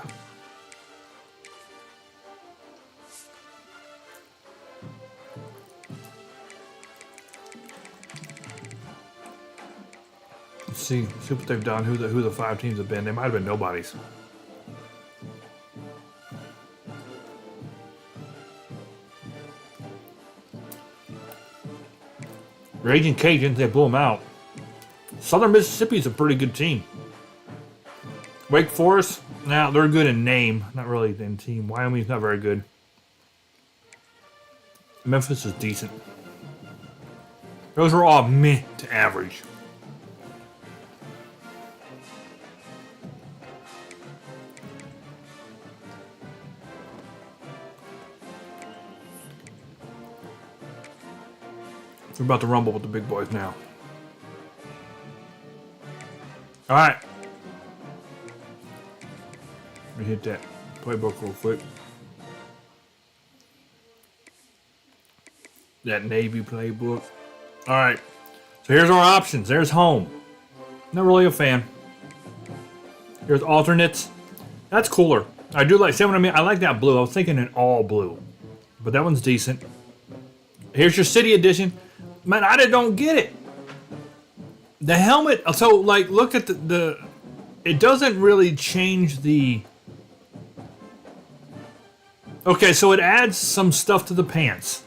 Let's see what they've done. Who the 5 teams have been. They might have been nobodies. Raging Cajuns, they blew them out. Southern Mississippi's a pretty good team. Wake Forest, now they're good in name, not really in team. Wyoming's not very good. Memphis is decent. Those are all meh to average. We're about to rumble with the big boys now. All right. Let me hit that playbook real quick. That Navy playbook. All right. So here's our options. There's home. Not really a fan. Here's alternates. That's cooler. I do like, see what I mean? I like that blue. I was thinking an all blue. But that one's decent. Here's your city edition. Man, I don't get it. The helmet, so like, look at the it doesn't really change the, okay, so it adds some stuff to the pants,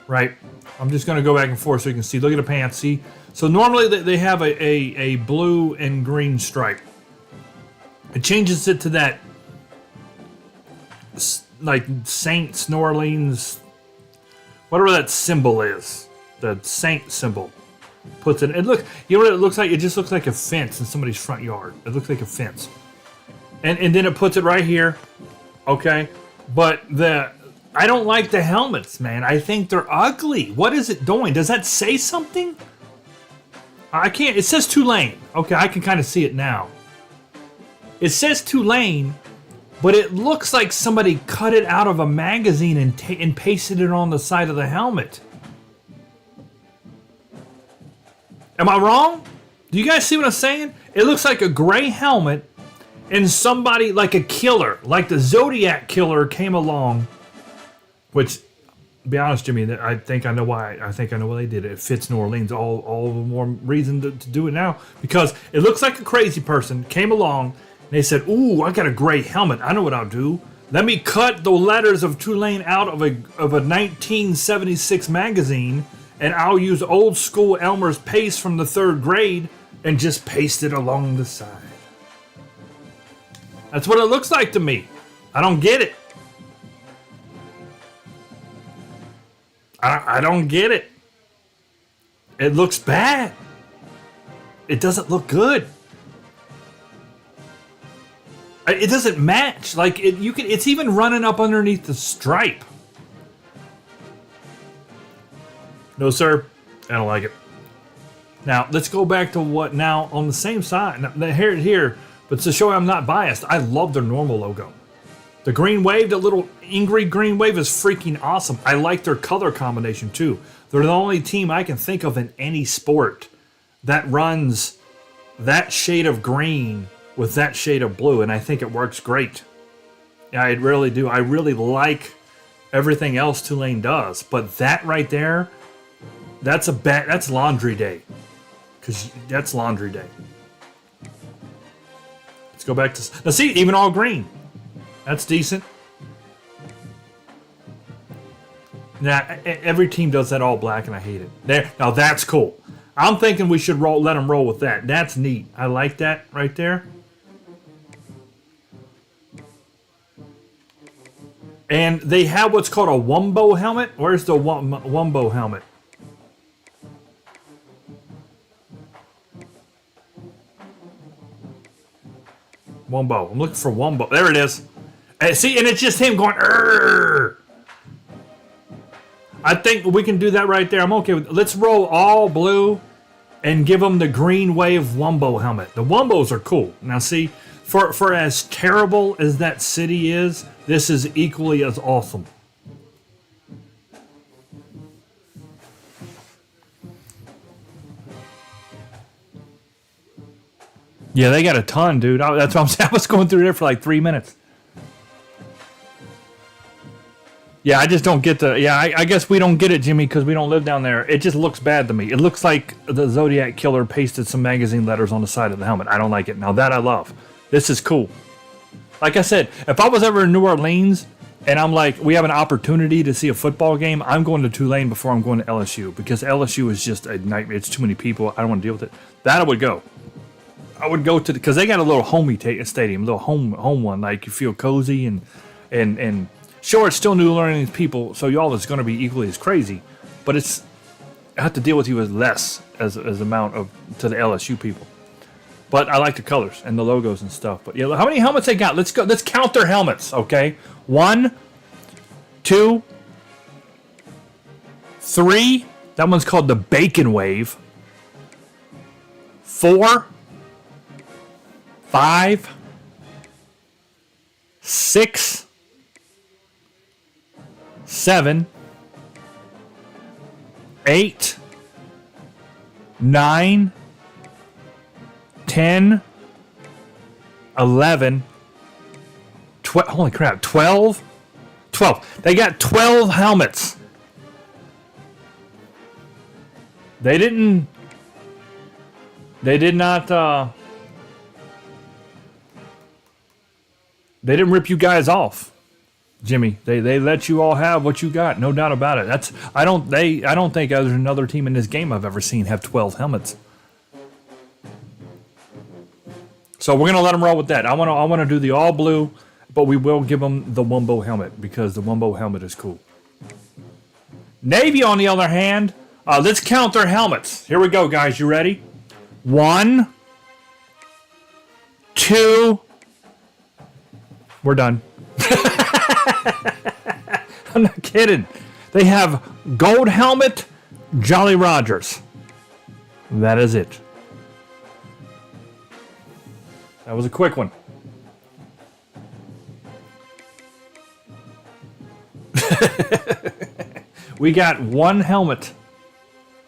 right? I'm just gonna go back and forth so you can see, look at the pants, see? So normally they have a blue and green stripe. It changes it to that, like Saints, New Orleans, whatever that symbol is. The Saint symbol puts it. Look, you know what it looks like? It just looks like a fence in somebody's front yard. It looks like a fence, and then it puts it right here. Okay, but I don't like the helmets, man. I think they're ugly. What is it doing? Does that say something? I can't. It says Tulane. Okay, I can kind of see it now. It says Tulane, but it looks like somebody cut it out of a magazine and pasted it on the side of the helmet. Am I wrong? Do you guys see what I'm saying? It looks like a gray helmet and somebody, like a killer, like the Zodiac killer came along, which, to be honest, Jimmy, I think I know why. I think I know why they did it. It fits New Orleans. All the more reason to do it now, because it looks like a crazy person came along and they said, ooh, I got a gray helmet. I know what I'll do. Let me cut the letters of Tulane out of a 1976 magazine, and I'll use old school Elmer's paste from the 3rd grade and just paste it along the side. That's what it looks like to me. I don't get it. I don't get it. It looks bad. It doesn't look good. It doesn't match. Like it's even running up underneath the stripe. No, sir. I don't like it. Now, let's go back to what now on the same side. Now, here, but to show I'm not biased, I love their normal logo. The green wave, the little angry green wave is freaking awesome. I like their color combination too. They're the only team I can think of in any sport that runs that shade of green with that shade of blue, and I think it works great. Yeah, I really do. I really like everything else Tulane does, but that right there, that's laundry day. Because that's laundry day. Let's go back to... Now see, even all green. That's decent. Now, every team does that all black, and I hate it. There, now that's cool. I'm thinking we should let them roll with that. That's neat. I like that right there. And they have what's called a Wumbo helmet. Where's the Wumbo helmet? Wumbo. I'm looking for Wumbo. There it is. And see, and it's just him going, "Arr!" I think we can do that right there. I'm okay with it. Let's roll all blue and give him the Green Wave Wumbo helmet. The Wumbos are cool. Now, see, for as terrible as that city is, this is equally as awesome. Yeah, they got a ton, dude. That's what I'm saying. I was going through there for like 3 minutes. Yeah, I just don't get the... Yeah, I guess we don't get it, Jimmy, because we don't live down there. It just looks bad to me. It looks like the Zodiac Killer pasted some magazine letters on the side of the helmet. I don't like it. Now, that I love. This is cool. Like I said, if I was ever in New Orleans and I'm like, we have an opportunity to see a football game, I'm going to Tulane before I'm going to LSU, because LSU is just a nightmare. It's too many people. I don't want to deal with it. That I would go. I would go to... Because they got a little homey stadium, a little home one. Like, you feel cozy and sure, it's still New Orleans people, so y'all is going to be equally as crazy, but it's... I have to deal with you as less as amount of to the LSU people. But I like the colors and the logos and stuff. But yeah, how many helmets they got? Let's go. Let's count their helmets, okay? 1, 2, 3. That one's called the Bacon Wave. 4, 5, 6, 7, 8, 9, 10, 11, 12. Holy crap, 12? 12. They got 12 helmets. They did not, they didn't rip you guys off, Jimmy. They let you all have what you got, no doubt about it. I don't think there's another team in this game I've ever seen have 12 helmets. So we're gonna let them roll with that. I want to do the all blue, but we will give them the Wumbo helmet because the Wumbo helmet is cool. Navy, on the other hand, let's count their helmets. Here we go, guys. You ready? 1, 2. We're done. I'm not kidding. They have gold helmet, Jolly Rogers. That is it. That was a quick one. We got one helmet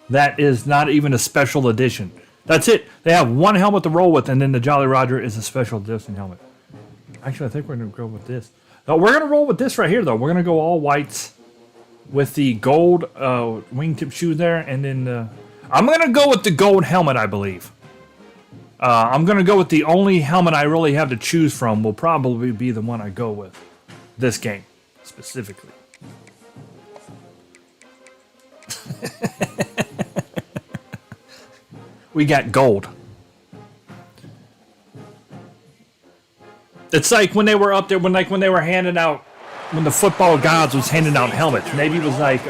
that is not even a special edition. That's it. They have one helmet to roll with, and then the Jolly Roger is a special edition helmet. Actually, I think we're going to go with this. No, we're going to roll with this right here, though. We're going to go all whites with the gold wingtip shoes there, and then I'm going to go with the gold helmet, I believe. I'm going to go with the only helmet I really have to choose from will probably be the one I go with. This game, specifically. We got gold. It's like when they were up there, when they were handing out, when the football gods was handing out helmets. Navy was like,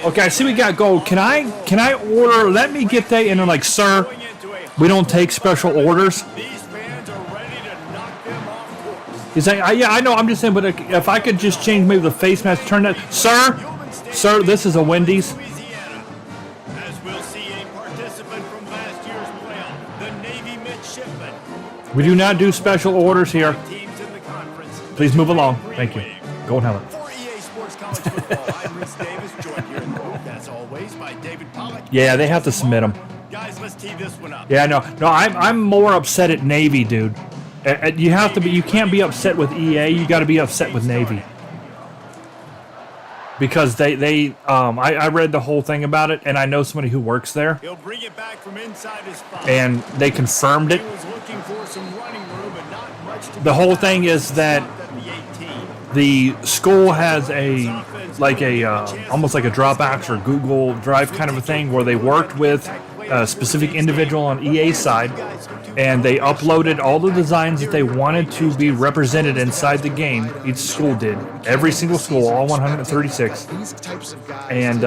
okay, I see we got gold. Can I order, let me get that? And they're like, sir, we don't take special orders. He's like, yeah, I know, I'm just saying, but if I could just change maybe the face mask, turn that. Sir, this is a Wendy's. We do not do special orders here. Please move along. Thank you. Gold helmet. Yeah, they have to submit them. Guys, let's tee this one up. Yeah, no, I'm more upset at Navy, dude. You have to be. You can't be upset with EA. You got to be upset with Navy. Because I read the whole thing about it, and I know somebody who works there. He'll bring it back from inside his spot. And they confirmed it. He was looking for some running room, but not much to The whole thing is that the school has almost like a Dropbox or Google Drive kind of a thing where they worked with a specific individual on EA's side, and they uploaded all the designs that they wanted to be represented inside the game. Each school did. Every single school, all 136. And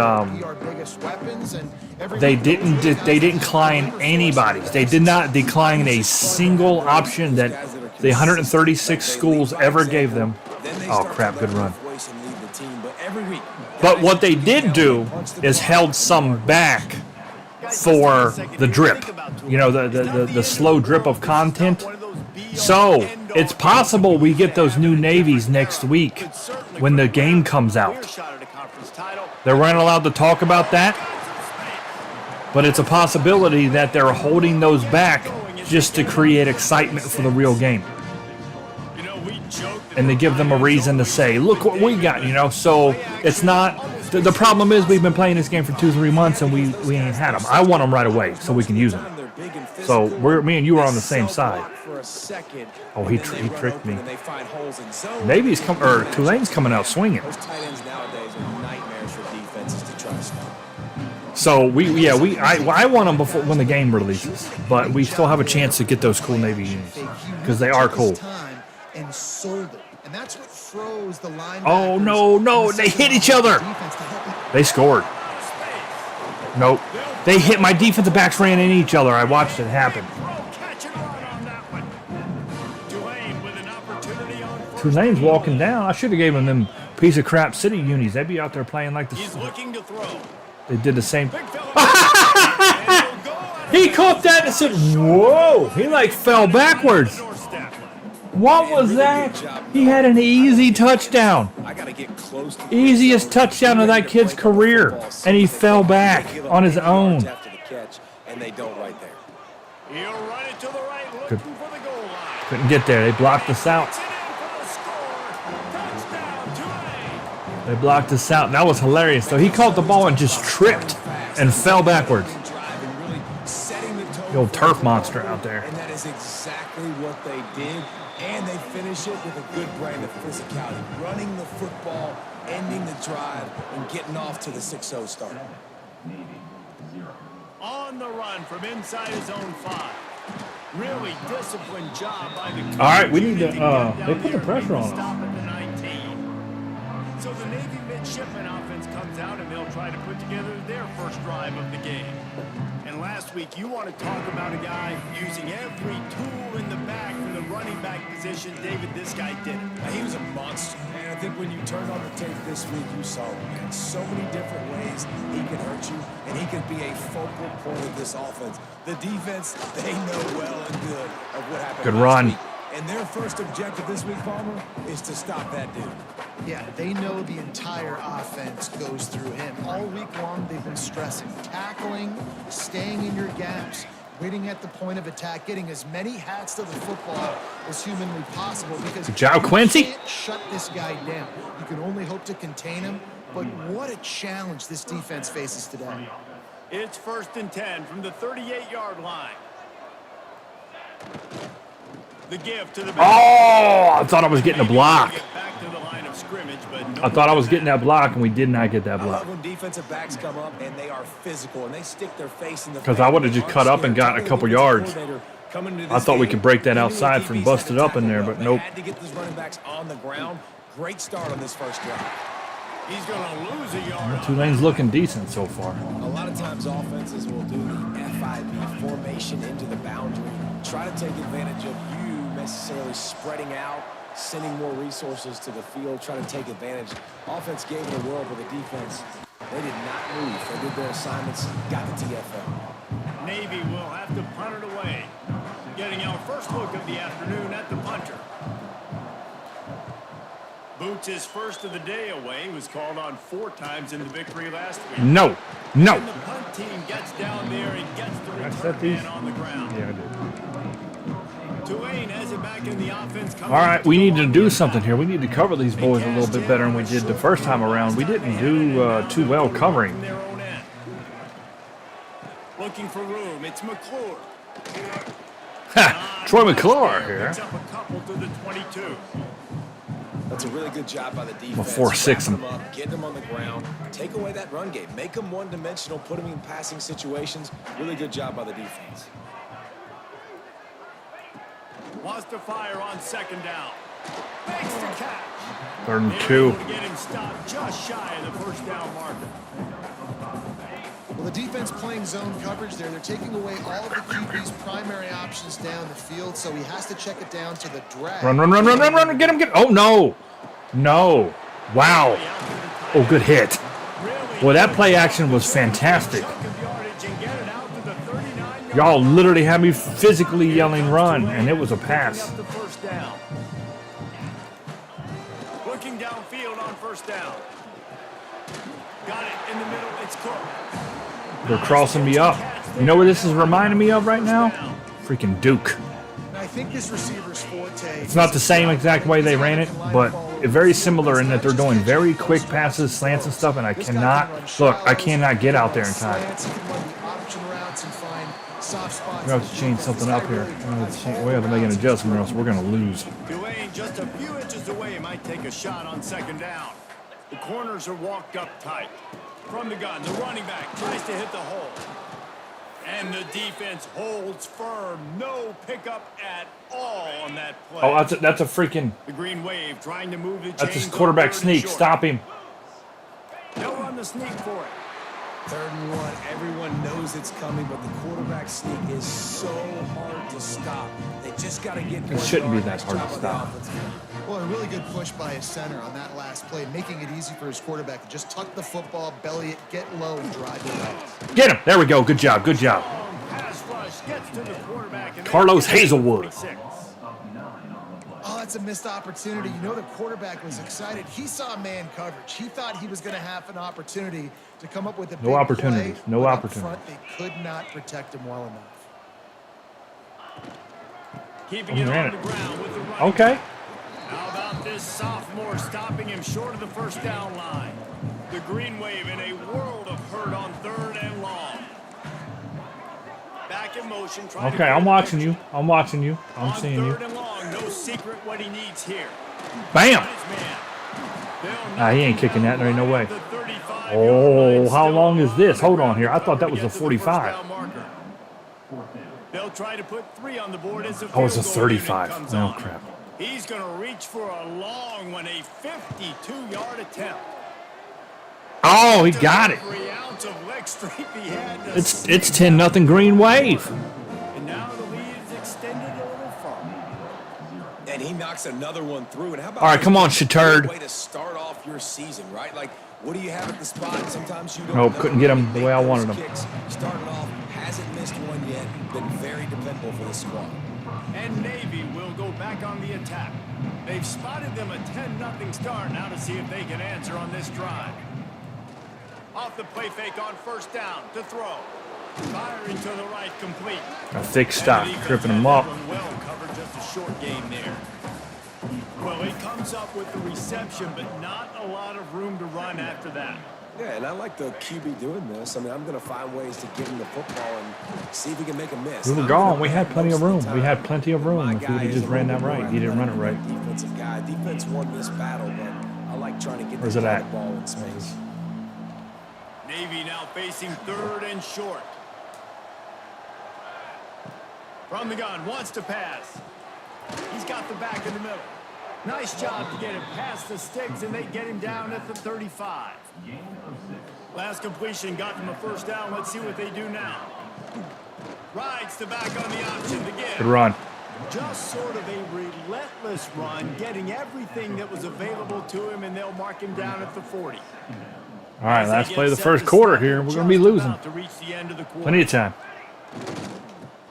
they didn't decline anybody's. They did not decline a single option that the 136 schools ever gave them. Then they Oh, start to crap, good level run. their voice and lead the team, but every week, But guys what they get did down do there, punch the is clock, held and some hard. back for the drip. You know, the slow drip of content. So it's possible we get those new navies next week when the game comes out. They weren't allowed to talk about that, but it's a possibility that they're holding those back just to create excitement for the real game. And to give them a reason to say, look what we got, you know. So it's not, the problem is we've been playing this game for 2-3 months and we ain't had them. I want them right away so we can use them. So me and you are on the same side. Oh, he tricked me. Tulane's coming out swinging. Those tight ends nowadays are nightmares for defenses to trust. So I want them before when the game releases, but we still have a chance to get those cool Navy unis because they are cool. And sold it. And that's what froze the line. Oh no, they hit each other. They scored. Nope. They hit, my defensive backs ran in each other. I watched it happen. Tulane's walking down. I should have gave them piece of crap city unis. They'd be out there playing like the. He's looking to throw. They did the same. He caught that and said, "Whoa!" He like fell backwards. What was that? He had an easy touchdown. Easiest touchdown of that kid's career. And he fell back on his own. And they don't right there. He'll run it to the right, looking for the goal line. Couldn't get there. They blocked us out. They blocked us out. That was hilarious, though. He caught the ball and just tripped and fell backwards. The old turf monster out there. And that is exactly what they did. And they finish it with a good brand of physicality. Running the football, ending the drive, and getting off to the 6-0 start. On the run from inside his own 5. Really disciplined job by the All right, we need to, they put the pressure on Stop us. at the 19. So the Navy midshipman offense comes out and they'll try to put together their first drive of the game. And last week, you want to talk about a guy using every tool in the bag from the running back position. David, this guy did it. He was a monster. And I think when you turned on the tape this week, you saw in so many different ways he can hurt you, and he can be a focal point of this offense. The defense, they know well and good of what happened. Good last run. week. And their first objective this week, Palmer, is to stop that dude. Yeah, they know the entire offense goes through him. All week long, they've been stressing, tackling, staying in your gaps, waiting at the point of attack, getting as many hats to the football as humanly possible because Good job, you Quincy. can't shut this guy down. You can only hope to contain him, but what a challenge this defense faces today. It's 1st and 10 from the 38-yard line. The give to the Oh, I thought I was getting a block. Get back to the line of scrimmage, but I thought I was getting that block, and we did not get that I block. love when defensive backs come up and they are physical and they stick their face in the 'Cause I would've just cut up and got a couple yards. I thought we could break that outside from busted up in there, but nope. Had to get those running backs on the ground. Great start on this first drive. he's going to lose a yard. Tulane's looking decent so far. A lot of times offenses will do the FIB formation into the boundary, try to take advantage of you necessarily spreading out, sending more resources to the field, trying to take advantage. Offense gave it a whirl, but the defense, they did not move. They did their assignments, got the TFL. Navy will have to punt it away. Getting our first look of the afternoon at the punter. Boots his first of the day away. Was called on 4 times in the victory last week. No. And the punt team gets down there and gets the I set return these? man on the ground. Yeah, I did. Tulane has it back in the offense. All right, we need to do something here. We need to cover these boys a little bit better than we did the first time around. We didn't do too well covering. Their own end. Looking for room. It's McClure. Troy McClure here. Picks up a couple to the 22. That's a really good job by the defense. Before 6 Wrap them up, getting them on the ground, take away that run game, make them one-dimensional, put them in passing situations. Really good job by the defense. Wants to fire on 2nd down. Makes the catch. 3rd and They're 2. able to get him stopped just shy of the 1st down marker. Well, the defense playing zone coverage there. They're taking away all of the QB's primary options down the field, so he has to check it down to the drag. Run, run, run, run, run, run. Get him, get him. Oh, no. No. Wow. Oh, good hit. Boy, that play action was fantastic. Y'all literally had me physically yelling run, and it was a pass. Looking downfield on first down. Got it in the middle. It's Cook. They're crossing me up. You know what this is reminding me of right now? Freaking Duke. I think this receiver's forte. It's not the same exact way they ran it, but very similar in that they're doing very quick passes, slants and stuff, and I cannot get out there in time. We're going to have to change something up here. We have to make an adjustment or else we're going to lose. Tulane just a few inches away might take a shot on second down. The corners are walked up tight. From the gun, the running back tries to hit the hole. And the defense holds firm. No pickup at all on that play. Oh, that's a freaking... The green wave trying to move the chains. That's his quarterback sneak. Stop him. They'll run the sneak for it. 3rd and 1. Everyone knows it's coming, but the quarterback sneak is so hard to stop. They just got to get. It shouldn't be that hard to stop. Well, a really good push by his center on that last play, making it easy for his quarterback to just tuck the football, belly it, get low, and drive it out. Get him. There we go. Good job. Good job. Pass rush gets to the quarterback. Carlos Hazelwood. Oh, that's a missed opportunity. You know the quarterback was excited. He saw man coverage. He thought he was going to have an opportunity to come up with a big opportunities. play, No but up opportunities. front, they could not protect him well enough. Keeping it on the ground with the running. Okay. How about this sophomore stopping him short of the first down line? The green wave in a world of hurt on 3rd and long. Back in motion. Okay, I'm watching you. I'm watching you. I'm on seeing you. 3rd and long, no secret what he needs here. Bam! He He ain't kicking that. There ain't no way. Oh, how long is this? Hold on here. I thought that was a 45. They'll try to put 3 on the board as a Oh, it's a field goal unit 35. comes Oh, on. crap. He's going to reach for a long one, a 52-yard attempt. Oh, he got it. Every ounce of leg strength he had to It's 10-0 Green Wave. And now the lead is extended a little further. And he knocks another one through. And how about All right, come on, this? Shatard. Way to start off your season, right? Like, what do you have at the spot? Sometimes you don't. Nope, know. couldn't get him the way I wanted him. Kicks. Started off, hasn't missed one yet. Been very dependable for the squad. And Navy will go back on the attack. They've spotted them a 10-0 start. Now to see if they can answer on this drive. Off the play fake on first down to throw. Firing to the right, complete. A thick stop, tripping him up. Well covered, just a short game there. Well, he comes up with the reception, but not a lot of room to run after that. Yeah, and I like the QB doing this. I mean, I'm going to find ways to give him the football and see if he can make a miss. We were gone. We had plenty of room. We had plenty of room if we would have just ran that right. He didn't run it right. Defensive guy. Defense won this battle, but I like trying to get Where's the it at? ball in space. Navy now facing 3rd and short. From the gun, wants to pass. He's got the back in the middle. Nice job to get him past the sticks, and they get him down at the 35. Last completion got them a first down. Let's see what they do now. Rides the back on the option to give. Good run. Just sort of a relentless run, getting everything that was available to him, and they'll mark him down at the 40. All right, let's play the first quarter here. We're going to be losing. Plenty of time.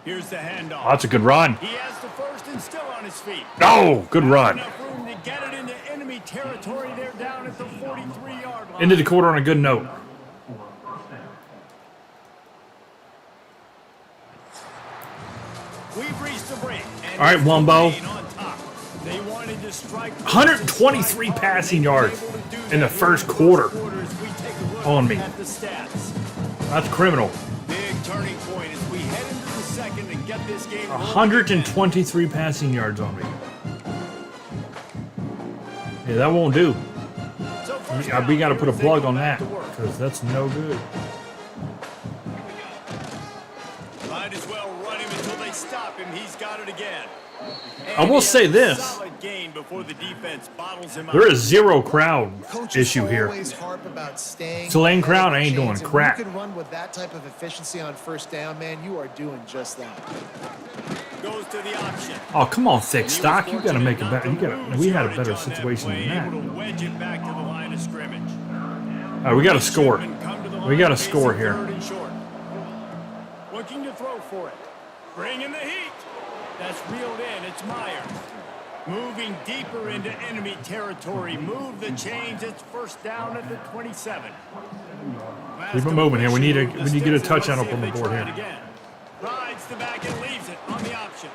Here's the handoff. Oh, that's a good run. He has the first and still on his feet. Oh, good run. Enough room to get it into enemy territory. They're down at the 43-yard line. Into the quarter on a good note. We've reached the break. All right, Wumbo. 123 passing yards in the first quarter on me. That's criminal. Big turning point as we head into the second and get this game. 123 passing yards on me. Yeah, that won't do. We got to put a plug on that because that's no good. Might as well run him until they stop him. He's got it again. I will say this. gain before the defense bottles him out. There is zero crowd Coaches issue here. always harp about staying Tulane ahead crowd of the ain't doing chains, and crap. when you can run with that type of efficiency on first down, man, you are doing just that. Goes to the option. Oh, come on, thick He was stock. You got to fortunate make it not better. to You got. lose We had a yardage better on that situation play, than able that. to wedge it back to the line of scrimmage. All right, we got to score. Shipman come to the We line, got to facing score here. third and short. Looking to throw for it. Bringing the heat. That's reeled in. It's Myers. Moving deeper into enemy territory. Move the chains. It's first down at the 27. Keep it moving here. We need to get a touchdown up on the board here. Again. Rides the back and leaves it on the option.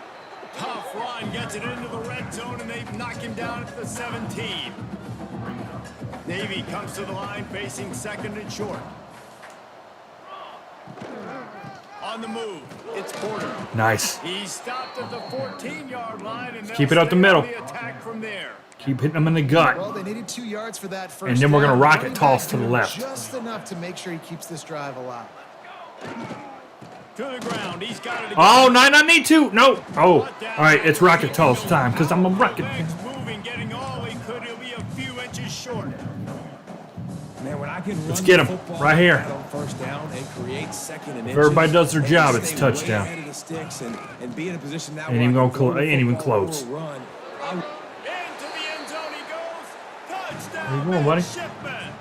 Tough run, gets it into the red zone, and they knock him down at the 17. Navy comes to the line, facing second and short. On the move, it's Porter. Nice. He's stopped at the 14-yard line, and Keep it up the middle. The attack from there. Keep hitting them in the gut. Well, they needed 2 yards for that first And then we're gonna down. rocket Running toss back to the did left. Just enough to make sure he keeps this drive alive. To the ground, he's got it. Oh, no, I need to. No. Oh, all right. It's rocket toss time because I'm a rocket. Legs moving, getting all he could. He'll be a few inches short. Man, when I can Let's run get the him football right here. on first down and create second and If everybody inches, does their and job, stay it's way touchdown. ahead of the sticks and be in a position now Ain't where even I gonna can throw the ain't even football close. or run. I- Into the end zone he goes. Touchdown. Where you going, buddy? Shipman.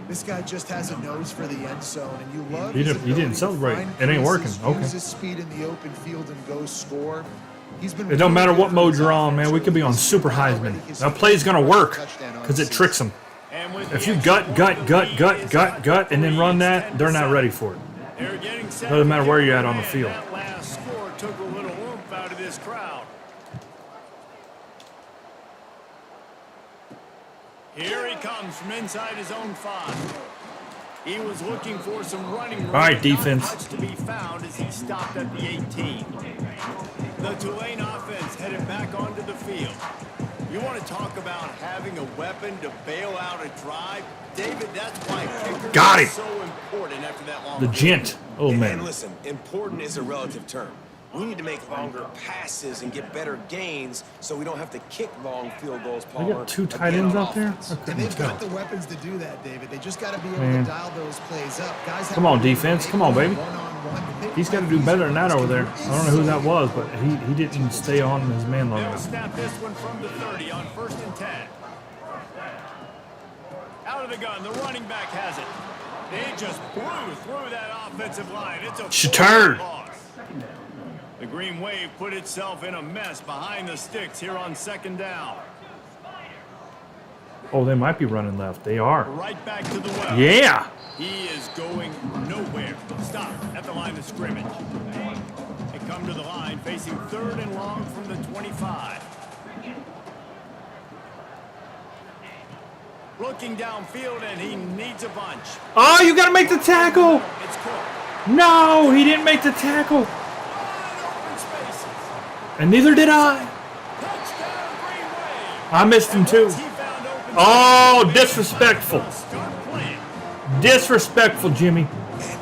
This guy just has a nose for the end zone, and you love He his didn't ability to celebrate. find It ain't creases, working. Okay. Use his speed in the open field and go score. He's been It don't matter really what good mode for you're his on, man. We offense. could be on He's super already Heisman. his That play's gonna first work touchdown on because the it tricks season. them. And with If the you extra gut, point, gut, the gut, lead gut, is gut, cut gut, to and then run 3, that, they're not 10-7. ready for it. They're getting set Doesn't to matter where get you're at one on the in. field. That last score took a little oomph out of this crowd. Here he comes from inside his own 5. He was looking for some running room. All right, not defense. much to be found as he stopped at the 18. The Tulane offense headed back onto the field. You want to talk about having a weapon to bail out a drive? David, that's why kickers Got are it. so important after that long The field. gent. Oh, And man. listen, important is a relative term. We need to make longer passes and get better gains so we don't have to kick long field goals, We Palmer. got two tight again ends on out there? offense. I And couldn't they've got tell. the weapons to do that, David. They just got to be able Man. to dial those plays up. Guys have Come on, to be defense. able Come on, to baby. one-on-one to make He's got to plays do better than that easy. over there. I don't know who that was, but he didn't stay on his man long They'll enough. snap this one from the 30 on 1st and 10. Out of the gun, the running back has it. They just blew through that offensive line. It's a Shattered. loss. The Green Wave put itself in a mess behind the sticks here on 2nd down. Oh, they might be running left. They are. Right back to the well. Yeah. He is going nowhere. Stop at the line of scrimmage. They come to the line facing 3rd and long from the 25. Looking downfield, and he needs a bunch. Oh, you got to make the tackle. It's Cook. No, he didn't make the tackle. Wide open spaces. And neither did I. Touchdown, Green Wave. I missed him too. Once he found open Oh, spaces, disrespectful. start playing. Disrespectful, Jimmy.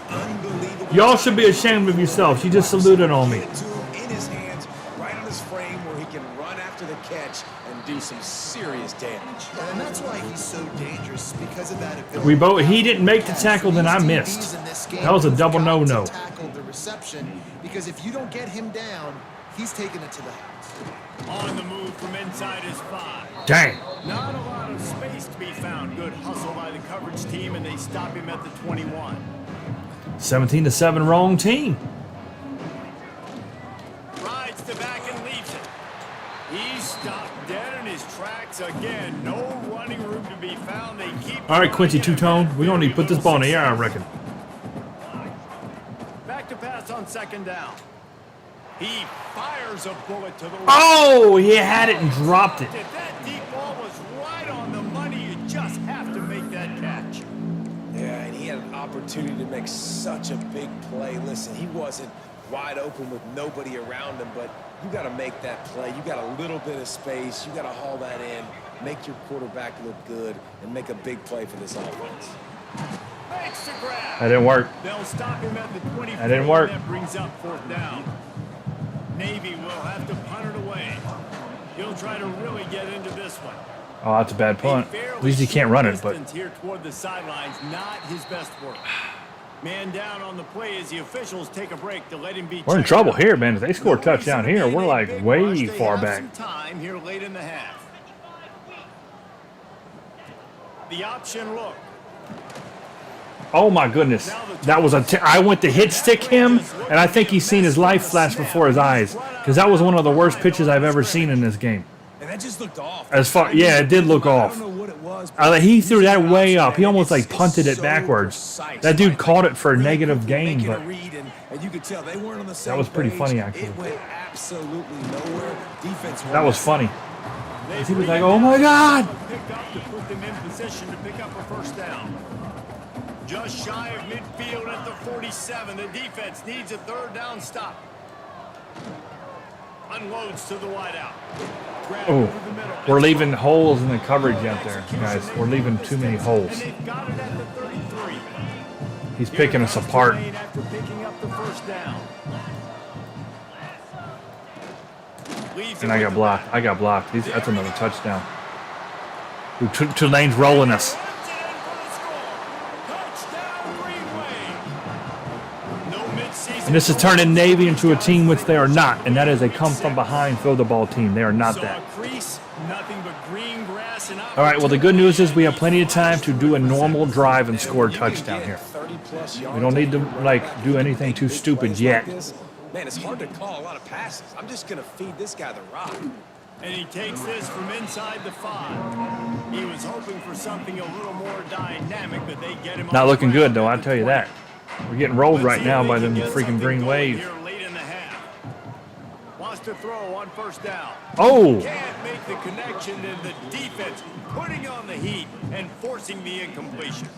Unbelievable. Y'all should be ashamed of yourselves. You just saluted on me. Get it to him in his hands, right on his frame where he can run after the catch and do some serious damage. And that's why he's so dangerous, because of that ability. He didn't make the tackle, then I missed. That was a double no-no. Tackled the reception, because if you don't get him down, he's taking it to the house. On the move from inside his 5. Dang. Not a lot of space to be found. Good hustle by the coverage team, and they stop him at the 21. 17-7, wrong team. Rides the back and leaves it. He's stopped dead in his tracks again. No running room to be found. They keep. All right, Quincy running him Two-Tone. at We're going to need to put this ball in the air, I success. reckon. Back to pass on 2nd down. He fires a bullet to the right. Oh, he had it and dropped it. That deep ball was right on the money. You just have to make that catch. Yeah, and he had an opportunity to make such a big play. Listen, he wasn't wide open with nobody around him, but you got to make that play. You got a little bit of space. You got to haul that in, make your quarterback look good, and make a big play for this offense. Makes the grab. That didn't work. They'll stop him at the 24. That didn't work. That brings up 4th down. Navy will have to punt it away. He'll try to really get into this one. Oh, that's a bad punt. At least he can't run it, but Here toward the sidelines, not his best work. Man down on the play as the officials take a break to let him be. we're in trouble here, man. If they score a touchdown here, we're like way far back. Some time here late in the half. The option look. Oh my goodness, that was I went to hit stick him, and I think he's seen his life flash before his eyes, because that was one of the worst pitches I've ever seen in this game. And that just looked off. As far, yeah, it did look off. I don't know what it was. He threw that way up. He almost like punted it backwards. That dude caught it for a negative gain, but and you could tell they weren't on the same that was pretty page. funny actually. It went absolutely nowhere. Defense. That was funny. He was like, "Oh my God!" Picked up to put them in position to pick up a first down. Just shy of midfield at the 47. The defense needs a third down stop. Unloads to the wideout. Oh, we're leaving holes in the coverage out there, guys. We're leaving too many holes. And they've got it at the 33. He's picking us apart. After picking up the first down. And I got blocked. I got blocked. That's another touchdown. Tulane's rolling us. And this is turning Navy into a team which they are not, and that is a come-from-behind throw-the-ball team. They are not that. All right, well, the good news is we have plenty of time to do a normal drive and score a touchdown here. We don't need to, like, do anything too stupid yet. Man, it's hard to call a lot of passes. I'm just going to feed this guy the rock. And he takes this from inside the 5. He was hoping for something a little more dynamic, but they get him. Not looking good, though, I'll tell you that. We're getting rolled right now by them freaking green waves. Late in the half. Wants to throw on first down. Oh! Can't make the connection, and the defense putting on the heat and forcing the incompletion.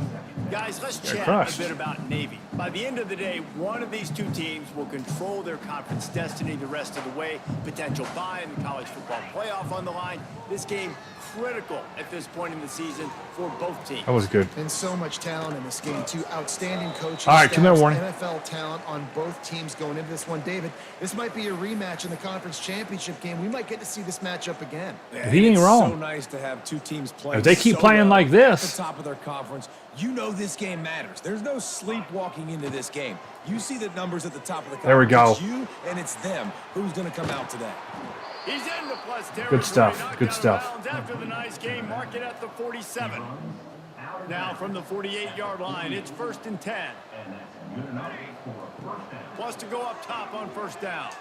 Guys, let's chat a bit about Navy. By the end of the day, one of these two teams will control their conference destiny the rest of the way. Potential bye in the college football playoff on the line. This game critical at this point in the season for both teams. That was good. And so much talent in this game, too. Outstanding coaching. All right, 2-minute warning. NFL talent on both teams going into this one. David, this might be a rematch in the conference championship game. We might get to see this matchup again. He ain't wrong. So nice to have two teams playing. If they keep so playing well like this, at the top of their conference, you know this game matters. There's no sleepwalking into this game. You see the numbers at the top of the conference. There we go. It's you and it's them. Who's going to come out today? He's in the plus territory. Good stuff. Good stuff. After the nice game, mark it at the 47. Now from the 48-yard line, it's 1st and 10. Wants to go up top on first down.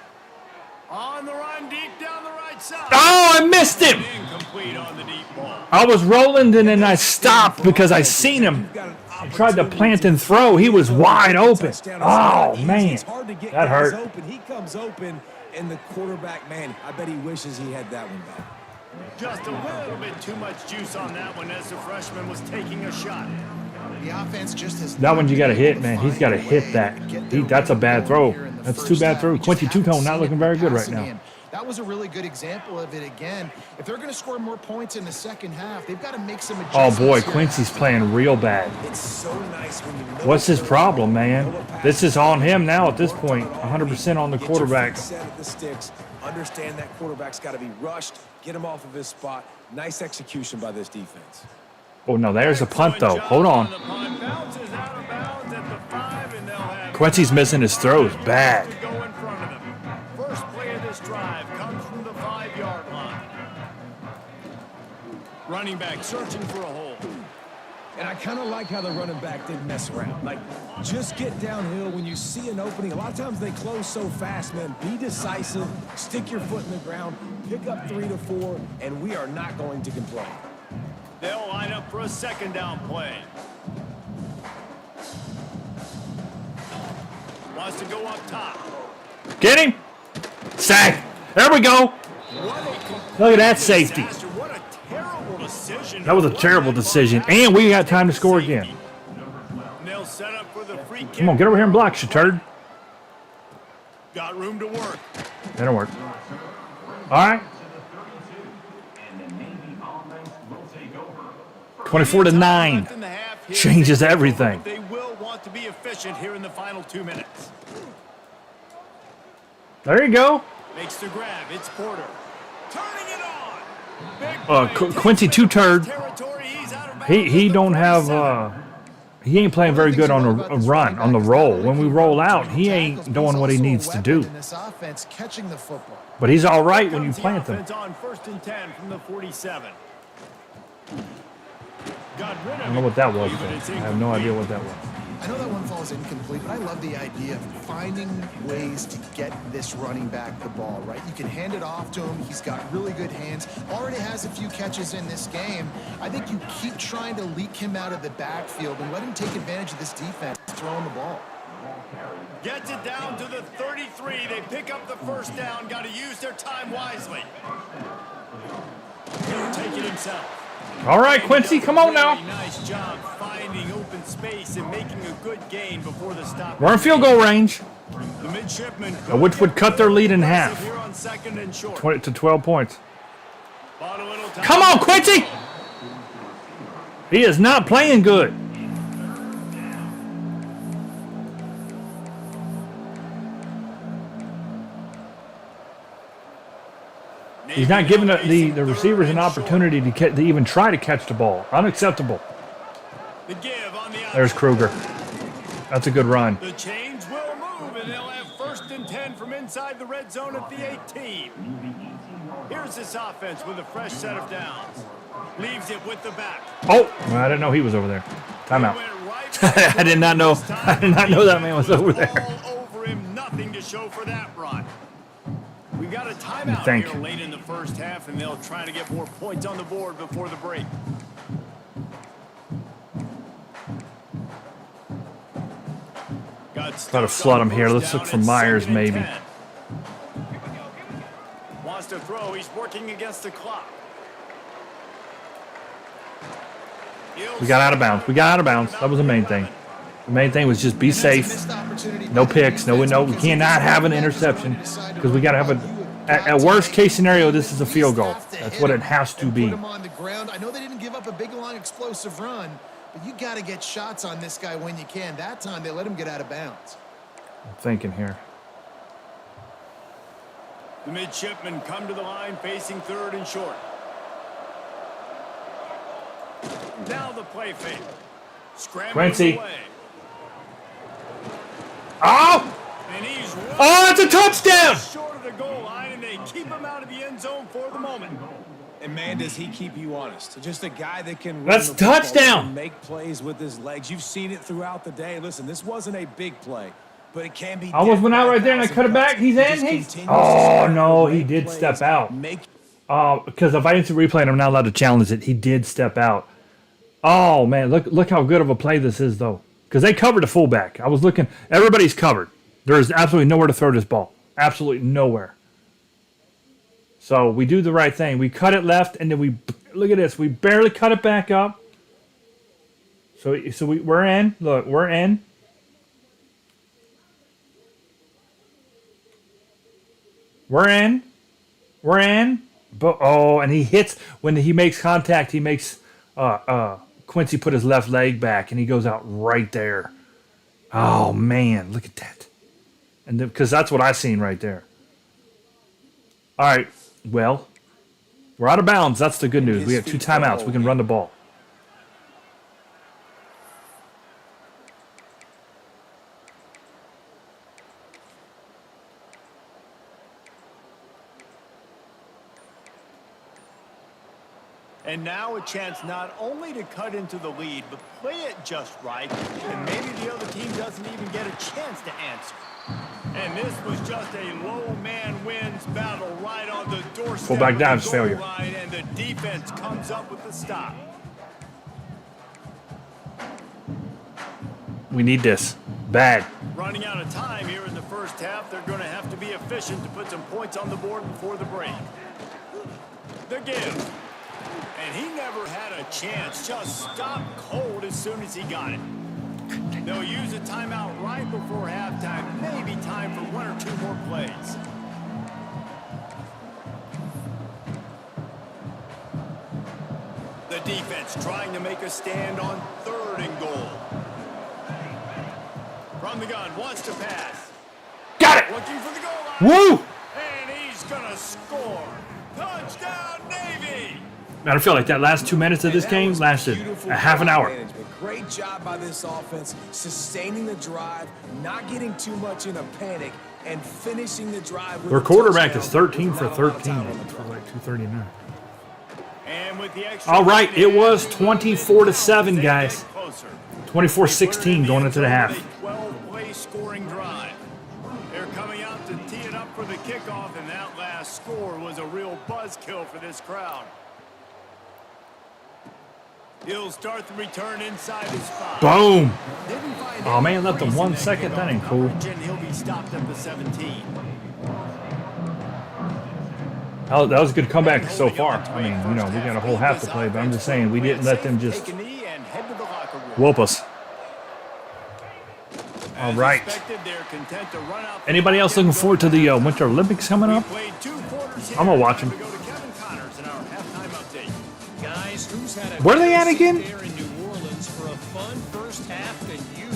On the run, deep down the right side. Oh, I missed him. Incomplete on the deep ball. I was rolling and then I stopped because I seen him. I tried to plant and throw. He was wide open. Oh, man. That hurt. He comes open, and the quarterback, man, I bet he wishes he had that one back. Just a little bit too much juice on that one as the freshman was taking a shot. The offense just has That one you got to hit, man. He's got to hit that. That's a bad throw. That's too bad throw. Quincy Two-Tone not looking very good right now. That was a really good example of it again. If they're going to score more points in the second half, they've got to make some adjustments. Oh, boy, Quincy's playing real bad. It's so nice when you know What's his problem, man? This is on him now at this point. 100% on the quarterback. Set at the sticks. Understand that quarterback's got to be rushed. Get him off of his spot. Nice execution by this defense. Oh, no, there's a punt, though. Hold on. Quincy's missing his throws. Bad. First play of this drive comes from the 5-yard line. Running back searching for a hole. And I kind of like how the running back didn't mess around. Like, just get downhill when you see an opening. A lot of times they close so fast, man. Be decisive. Stick your foot in the ground. Pick up 3 to 4, and we are not going to complain. They'll line up for a second down play. Wants to go up top. Get him. Sack. There we go. Look at that safety. What a terrible decision. That was a terrible decision. And we got time to score again. They'll set up for the free kick. Come on, get over here and block, you turd. Got room to work. That'll work. All right. 24-9. Changes everything. They will want to be efficient here in the final 2 minutes. There you go. Makes the grab. It's Porter. Turning it on. Quincy two-turd. He don't have. He ain't playing very good on a run, on the roll. When we roll out, he ain't doing what he needs to do. But he's all right when you plant them. On 1st and 10 from the 47. I don't know what that was, though. I have no idea what that was. I know that one falls incomplete, but I love the idea of finding ways to get this running back the ball, right? You can hand it off to him. He's got really good hands. Already has a few catches in this game. I think you keep trying to leak him out of the backfield and let him take advantage of this defense throwing the ball. Gets it down to the 33. They pick up the first down. Got to use their time wisely. He'll take it himself. All right, Quincy, come on now. Nice job finding open space and making a good gain before the stop. We're in field goal range, The midshipmen which would cut their lead in half, here on 2nd and short. 20 to 12 points. Bought a little time. Come on, Quincy! He is not playing good. He's not giving the receivers an opportunity to even try to catch the ball. Unacceptable. The give on the There's Kruger. That's a good run. The chains will move, and they'll have 1st and 10 from inside the red zone at the 18. Here's this offense with a fresh set of downs. Leaves it with the back. Oh, well, I didn't know he was over there. Timeout. Right I did not know. I did not know that man was over there. All over him, nothing to show for that run. We got a timeout here late in the first half, and they'll try to get more points on the board before the break. Got to flood him here. Let's look for Myers, maybe. Wants to throw. He's working against the clock. We got out of bounds. We got out of bounds. That was the main thing. The main thing was just be safe. No picks. No. We cannot have an interception because we got to have a worst case scenario. This is a field goal. That's what it has to be. I know they didn't give up a big, long, explosive run, but you got to get shots on this guy when you can. That time they let him get out of bounds. I'm thinking here. The midshipmen come to the line facing 3rd and short. Now the play fake. Scrambling Quincy. away. Oh! And he's Oh, it's a touchdown! short of the goal line, and they keep him out of the end zone for the moment. And man, does he keep you honest. Just a guy that can That's run the football touchdown. and make plays with his legs. You've seen it throughout the day. Listen, this wasn't a big play, but it can be. I almost went out right there and I cut it back. He's in. Oh, no, he did step out. Because if I didn't see replay and I'm not allowed to challenge it, he did step out. Oh, man, look how good of a play this is, though. Because they covered the fullback. I was looking. Everybody's covered. There is absolutely nowhere to throw this ball. Absolutely nowhere. So we do the right thing. We cut it left, and then we look at this. We barely cut it back up. So we're in. Look, we're in. We're in. We're in. But and he hits when he makes contact. He makes Quincy put his left leg back, and he goes out right there. Oh man, look at that. And because that's what I seen right there. All right. Well, we're out of bounds. That's the good news. We have 2 timeouts. We can run the ball. And now a chance not only to cut into the lead, but play it just right, and maybe the other team doesn't even get a chance to answer. And this was just a low man wins battle right on the doorstep. Fullback dives, of the goal failure. line, and the defense comes up with the stop. We need this. Bad. Running out of time here in the first half, they're going to have to be efficient to put some points on the board before the break. The give. And he never had a chance. Just stopped cold as soon as he got it. They'll use a timeout right before halftime. Maybe time for 1 or 2 more plays. The defense trying to make a stand on 3rd and goal. From the gun, wants to pass. Got it! Looking for the goal line. Woo! And he's going to score. Touchdown, Navy! Man, I feel like that last 2 minutes of this game lasted a half an hour. Great job by this offense, sustaining the drive, not getting too much in a panic, and finishing the drive with Their a quarterback touchdown. is 13 for Not a lot of 13. time on the For clock. like 239. And with the extra All right, it was minute, 24-7, guys. they get closer. 24-16 going into the half. 12-play scoring drive. They're coming out to tee it up for the kickoff, and that last score was a real buzzkill for this crowd. He'll start the return inside his 5. Boom. Didn't find Oh, man, any left him crease 1 in that second. That kickoff ain't cool. coverage, and he'll be stopped at the 17. That was a good comeback so far. I mean, you know, we got a whole half to play, but I'm just saying we didn't let them just Take a knee and head to the locker room. whoop us. All As right. expected, they're content to run out the Anybody else clock and looking forward to the Winter Olympics coming up? played 2 quarters here. I'm gonna watch 'em. We go to Kevin Connors in our halftime update. Guys, who's had a Where they at great again? seat there in New Orleans for a fun first half than you?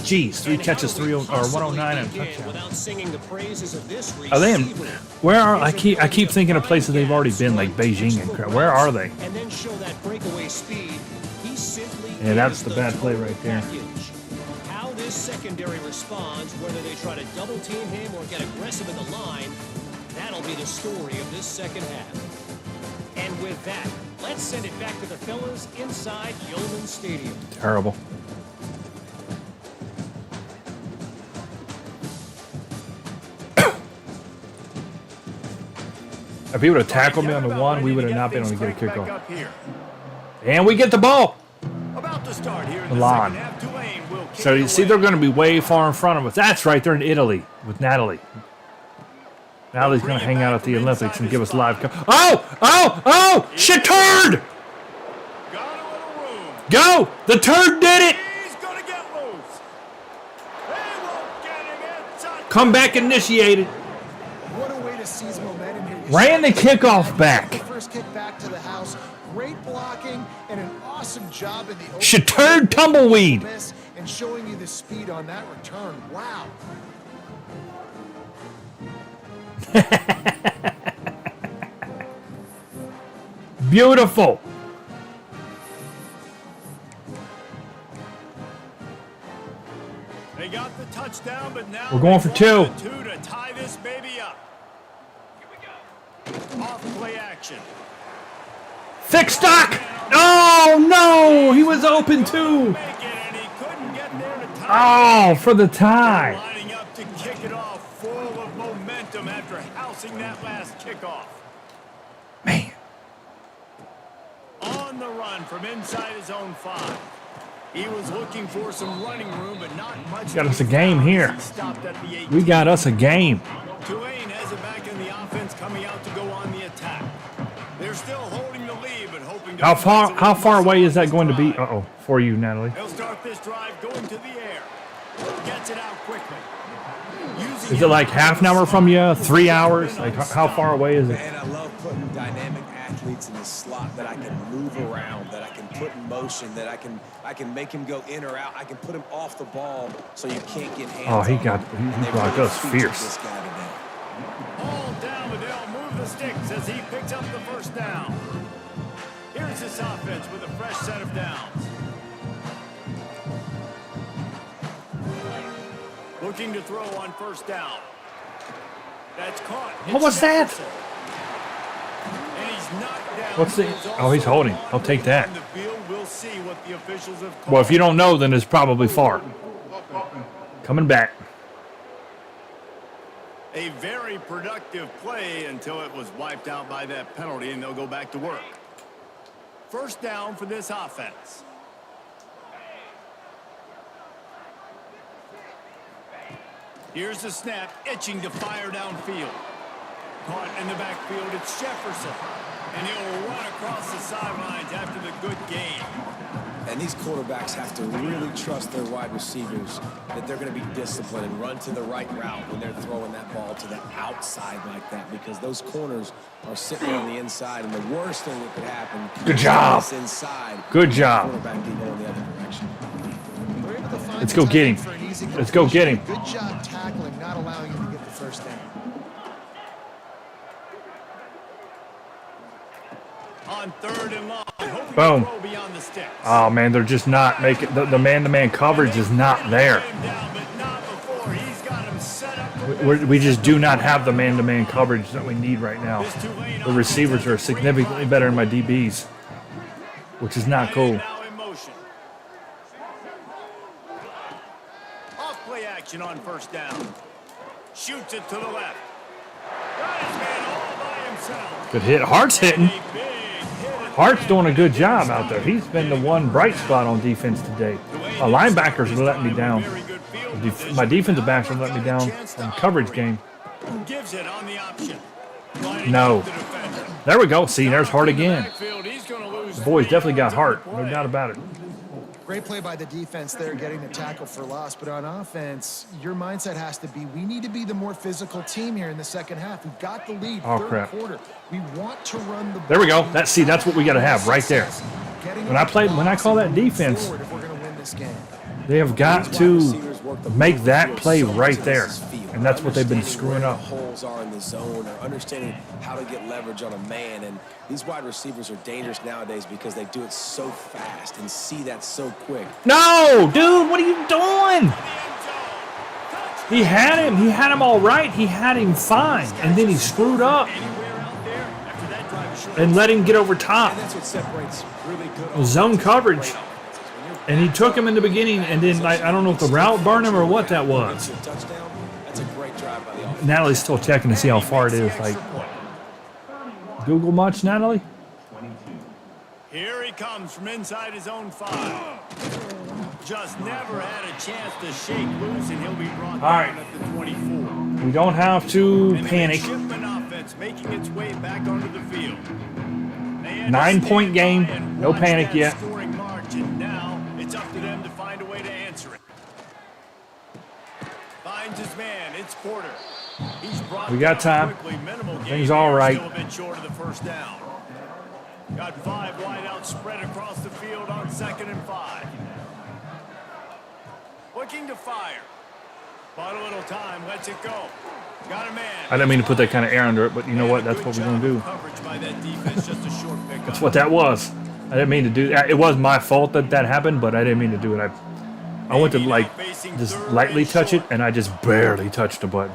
Jeez, 3 And catches, how do we 109 and a possibly begin touchdown. without singing the praises of this Are they in? receiver? Where are I keep thinking of places they've already been, like Beijing and crap. Where are they? And then show that breakaway speed. He simply Yeah, that's is the bad play right there. package. How this secondary responds, whether they try to double team him or get aggressive in the line, that'll be the story of this second half. And with that, let's send it back to the fellas inside Yeoman Stadium. Terrible. If he would have tackled me on the one, we would have not been able to get a Back kickoff. up here. And we get the ball. About to start here in the Milan. second half. Tulane will kick So it you see, away. they're going to be way far in front of us. That's right, they're in Italy with Natalie. Natalie's going to hang out at the Olympics and give us live. Oh! Shit turd! Got a little room. Go! The turd did it! He's gonna get loose. They won't get him. It's a Comeback initiated. What a way to seize momentum here. You Ran the saw kickoff back. The first kick back to the house. Great blocking and an awesome job in the open. Shattered tumbleweed. Miss and showing you the speed on that return. Wow. Beautiful. They got the touchdown, but now We're going for they 2. want the 2 to tie this baby up. Off play action. Thick stock. Oh, no. He was open too. Make it, and he couldn't get there to tie. Oh, for the They're tie. lining up to kick it off, full of momentum after housing that last kickoff. Man. On the run from inside his own 5. He was looking for some running room, but not much. Got to us a be game found here. as he stopped at the 18. We got us a game. Tulane has it back in the offense, coming out to go on the attack. They're still holding the lead, but hoping to. How far away is that going to be? Uh-oh, for you, Natalie. He'll start this drive going to the air. Gets it out quickly. Using Is it like half an hour from you? 3 hours? Like how far away is it? And I love putting dynamic athletes in the slot that I can move around, that I can put in motion, that I can make him go in or out. I can put him off the ball so you can't get hands Oh, he on got him. And he they blocked really us featured fierce. this guy today. All down, but they'll move the sticks as he picks up the first down. Here's this offense with a fresh set of downs. Looking to throw on first down. That's caught. What was that? And he's knocked down. What's the- oh, he's holding. I'll take that. On the field, we'll see what the officials have called. Well, if you don't know, then it's probably far. Coming back. A very productive play until it was wiped out by that penalty, and they'll go back to work. First down for this offense. Here's the snap, itching to fire downfield. Caught in the backfield, it's Jefferson. And he'll run across the sidelines after the good game. And these quarterbacks have to really trust their wide receivers that they're going to be disciplined and run to the right route when they're throwing that ball to the outside like that, because those corners are sitting on the inside, and the worst thing that could happen Good job. is inside. Good job. Quarterback can go in the other direction. We're able to find Let's the go tight get end him. for an easy Let's go get him. Good job tackling, not allowing him to get the first down. On 3rd and long. Hoping Boom. to throw beyond the sticks. Oh, man, they're just not making the man-to-man coverage is not there. Him down, but not before. He's got him set up for We just do not have the man-to-man coverage that we need right now. this Tulane The receivers are offense has a great significantly better than my DBs, which is not cool. Now in motion. Off play action on 1st down. Shoots it to the left. Got his man all by himself. Good hit. Hart's hitting. A big hit. Hart's doing a good job out there. He's been the one bright spot on defense today. My linebackers are letting me down. My defensive backs are letting me down on the coverage game. Gives it on the option. Lining No. up the defender. There we go. See, there's Hart again. Backfield, he's gonna lose The boys 3 definitely got yards Hart. on the No play. doubt about it. Great play by the defense there, getting the tackle for loss. But on offense, your mindset has to be, we need to be the more physical team here in the second half. We've got the lead, Oh, 3rd crap. quarter. We want to run the ball. There we go. That's what we got to have right there. Getting When I call that defense, forward if we're going to win this game. they have got to make that play right there. And that's what they've been screwing up. Holes are in the zone, or understanding how to get leverage on a man. And these wide receivers are dangerous nowadays because they do it so fast and see that so quick. No, dude, what are you doing? He had him. He had him all right. He had him fine. And then he screwed up Anywhere out there after that drive is short. and let him get over top. And that's what separates really good Zone coverage. offenses. When you're And he took him in the beginning, and then I don't know if the route burned him or what that was. a touchdown, that's a great drive by the offense. Natalie's still checking to see how far it is. Like, Google much, Natalie? Here he comes from inside his own 5. Just never had a chance to shake loose, and he'll be brought right. down at the 24. We don't have to And the panic. midshipman offense making its way back onto the field. They had to 9-point stand game. by and No watch panic that yet. Scoring march, and now it's up to them to find a way to answer it. Finds his man. It's Porter. He's brought We got down time. quickly. Minimal Things gain all there, right. Still a bit short of the 1st down. Got 5 wideouts spread across the field on 2nd and 5. Looking to fire. Bought a little time. Lets it go. Got a man. I didn't mean to put that kind of air under it, but you know what? That's what we're going to do. Coverage by that defense, just a short pickup. That's what that was. I didn't mean to do that. It was my fault that happened, but I didn't mean to do it. I went to, like, just lightly touch it, and I just barely touched the button.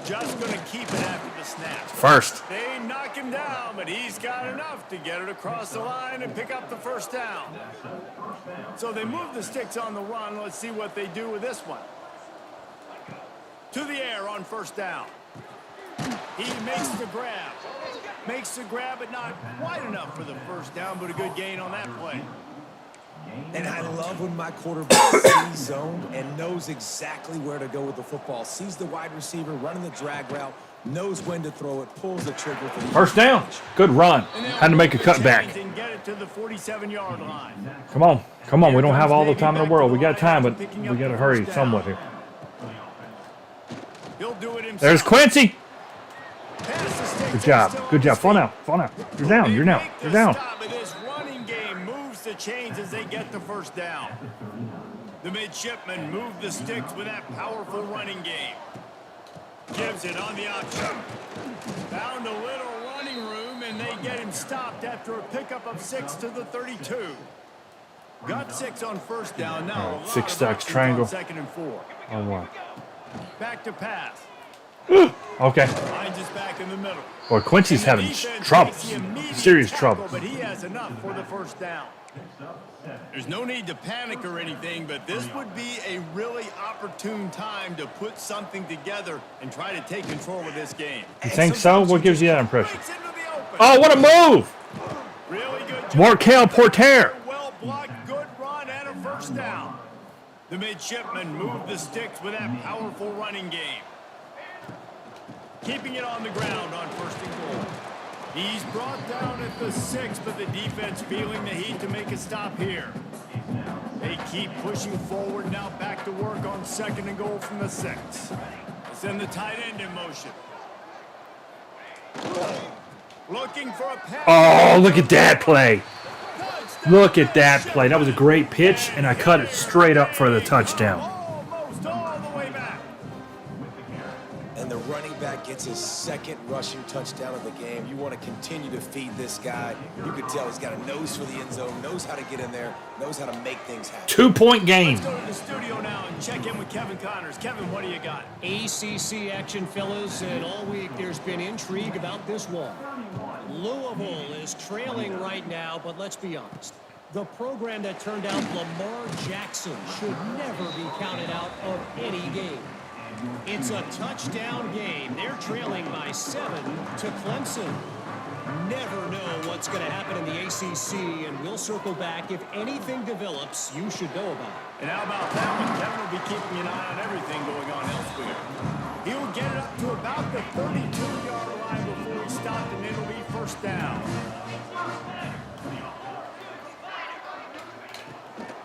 Just going to keep it after the snap. First. They knock him down, but he's got enough to get it across the line and pick up the 1st down. So they move the sticks on the run. Let's see what they do with this one. To the air on 1st down. He makes the grab. Makes the grab, but not quite enough for the 1st down, but a good gain on that play. And I love when my quarterback sees zone and knows exactly where to go with the football. Sees the wide receiver running the drag route, knows when to throw it, pulls the trigger for the 1st down. Good run. Had to make a cutback. And get it to the 47-yard line. Come on. Come on. We don't have all the time in the world. We got time, but we got to hurry somewhat here. He'll do it himself. There's Quincy. Pass the sticks. Good job. Still Good job. Fall on now. Fall now. You're down. You're down. You're down. Stop, and this running game moves the chains as they get the 1st down. The midshipmen move the sticks with that powerful running game. Gives it on the option. Found a little running room, and they get him stopped after a pickup of 6 to the 32. Got 6 on 1st down. Now a lot 6 of stacks options triangle. on 2nd and 4. Oh, wow. Back to pass. Okay. Finds us back in the middle. Boy, Quincy's having trouble. Serious trouble. But he has enough for the 1st down. There's no need to panic or anything, but this would be a really opportune time to put something together and try to take control of this game. You think so? What gives you that impression? Breaks into the open. Oh, what a move! Really good job. Markel Porter. Well blocked, good run, and a 1st down. The midshipmen move the sticks with that powerful running game. Keeping it on the ground on 1st and goal. He's brought down at the 6, but the defense feeling the heat to make a stop here. They keep pushing forward, now back to work on 2nd and goal from the 6. Send the tight end in motion. Looking for a pass. Oh, look at that play. Look at that play. That was a great pitch, and I cut it straight up for the touchdown. Almost all the way back. And the running back gets his 2nd second rushing touchdown of the game. You want to continue to feed this guy. You can tell he's got a nose for the end zone, knows how to get in there, knows how to make things happen. 2-point game. Let's go to the studio now and check in with Kevin Connors. Kevin, what do you got? ACC action, fellas, and all week there's been intrigue about this one. Louisville is trailing right now, but let's be honest. The program that turned out Lamar Jackson should never be counted out of any game. It's a touchdown game. They're trailing by 7 to Clemson. Never know what's going to happen in the ACC, and we'll circle back if anything develops you should know about. And how about that one? Kevin will be keeping an eye on everything going on elsewhere. He'll get it up to about the 32-yard line before he stopped, and it'll be first down.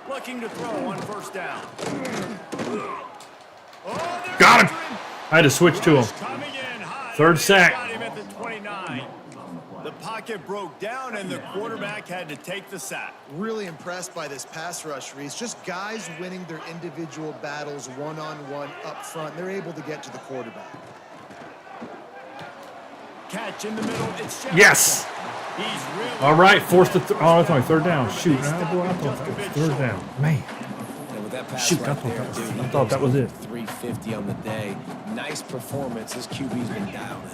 Looking to throw on first down. Oh, Got him. I had to switch to him. Third sack. Got him at the 29. The pocket broke down, and the quarterback had to take the sack. Really impressed by this pass rush, Reese. Just guys winning their individual battles one-on-one up front. They're able to get to the quarterback. Catch in the middle. It's Jefferson. Yes. He's really All right, forced to oh, that's only third down. Shoot, boy, I thought that was third down. Man, And with that pass shoot, I right thought there, that was. dude, I thought that was it. 350 on the day. Nice performance. His QB's been dialed in.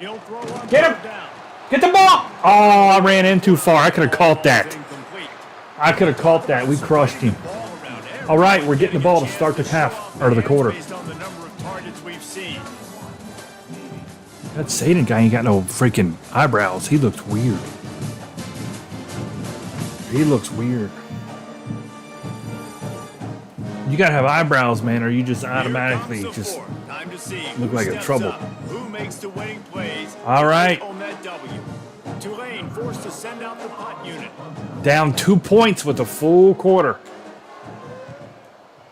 He'll throw on Get him. third down. Get the ball. Oh, I ran in too far. I could have caught that. Incomplete. I could have caught that. We crushed him. Ball around every All right, we're getting the ball to start the half or the quarter. based on the number of targets we've seen. That Saden guy ain't got no freaking eyebrows. He looks weird. He looks weird. You gotta have eyebrows, man, or you just automatically Here comes the just fourth. Time to see look who like a steps trouble. up, who makes the winning plays. All right. On that W. Tulane forced to send out the punt unit. down 2 points with a full quarter.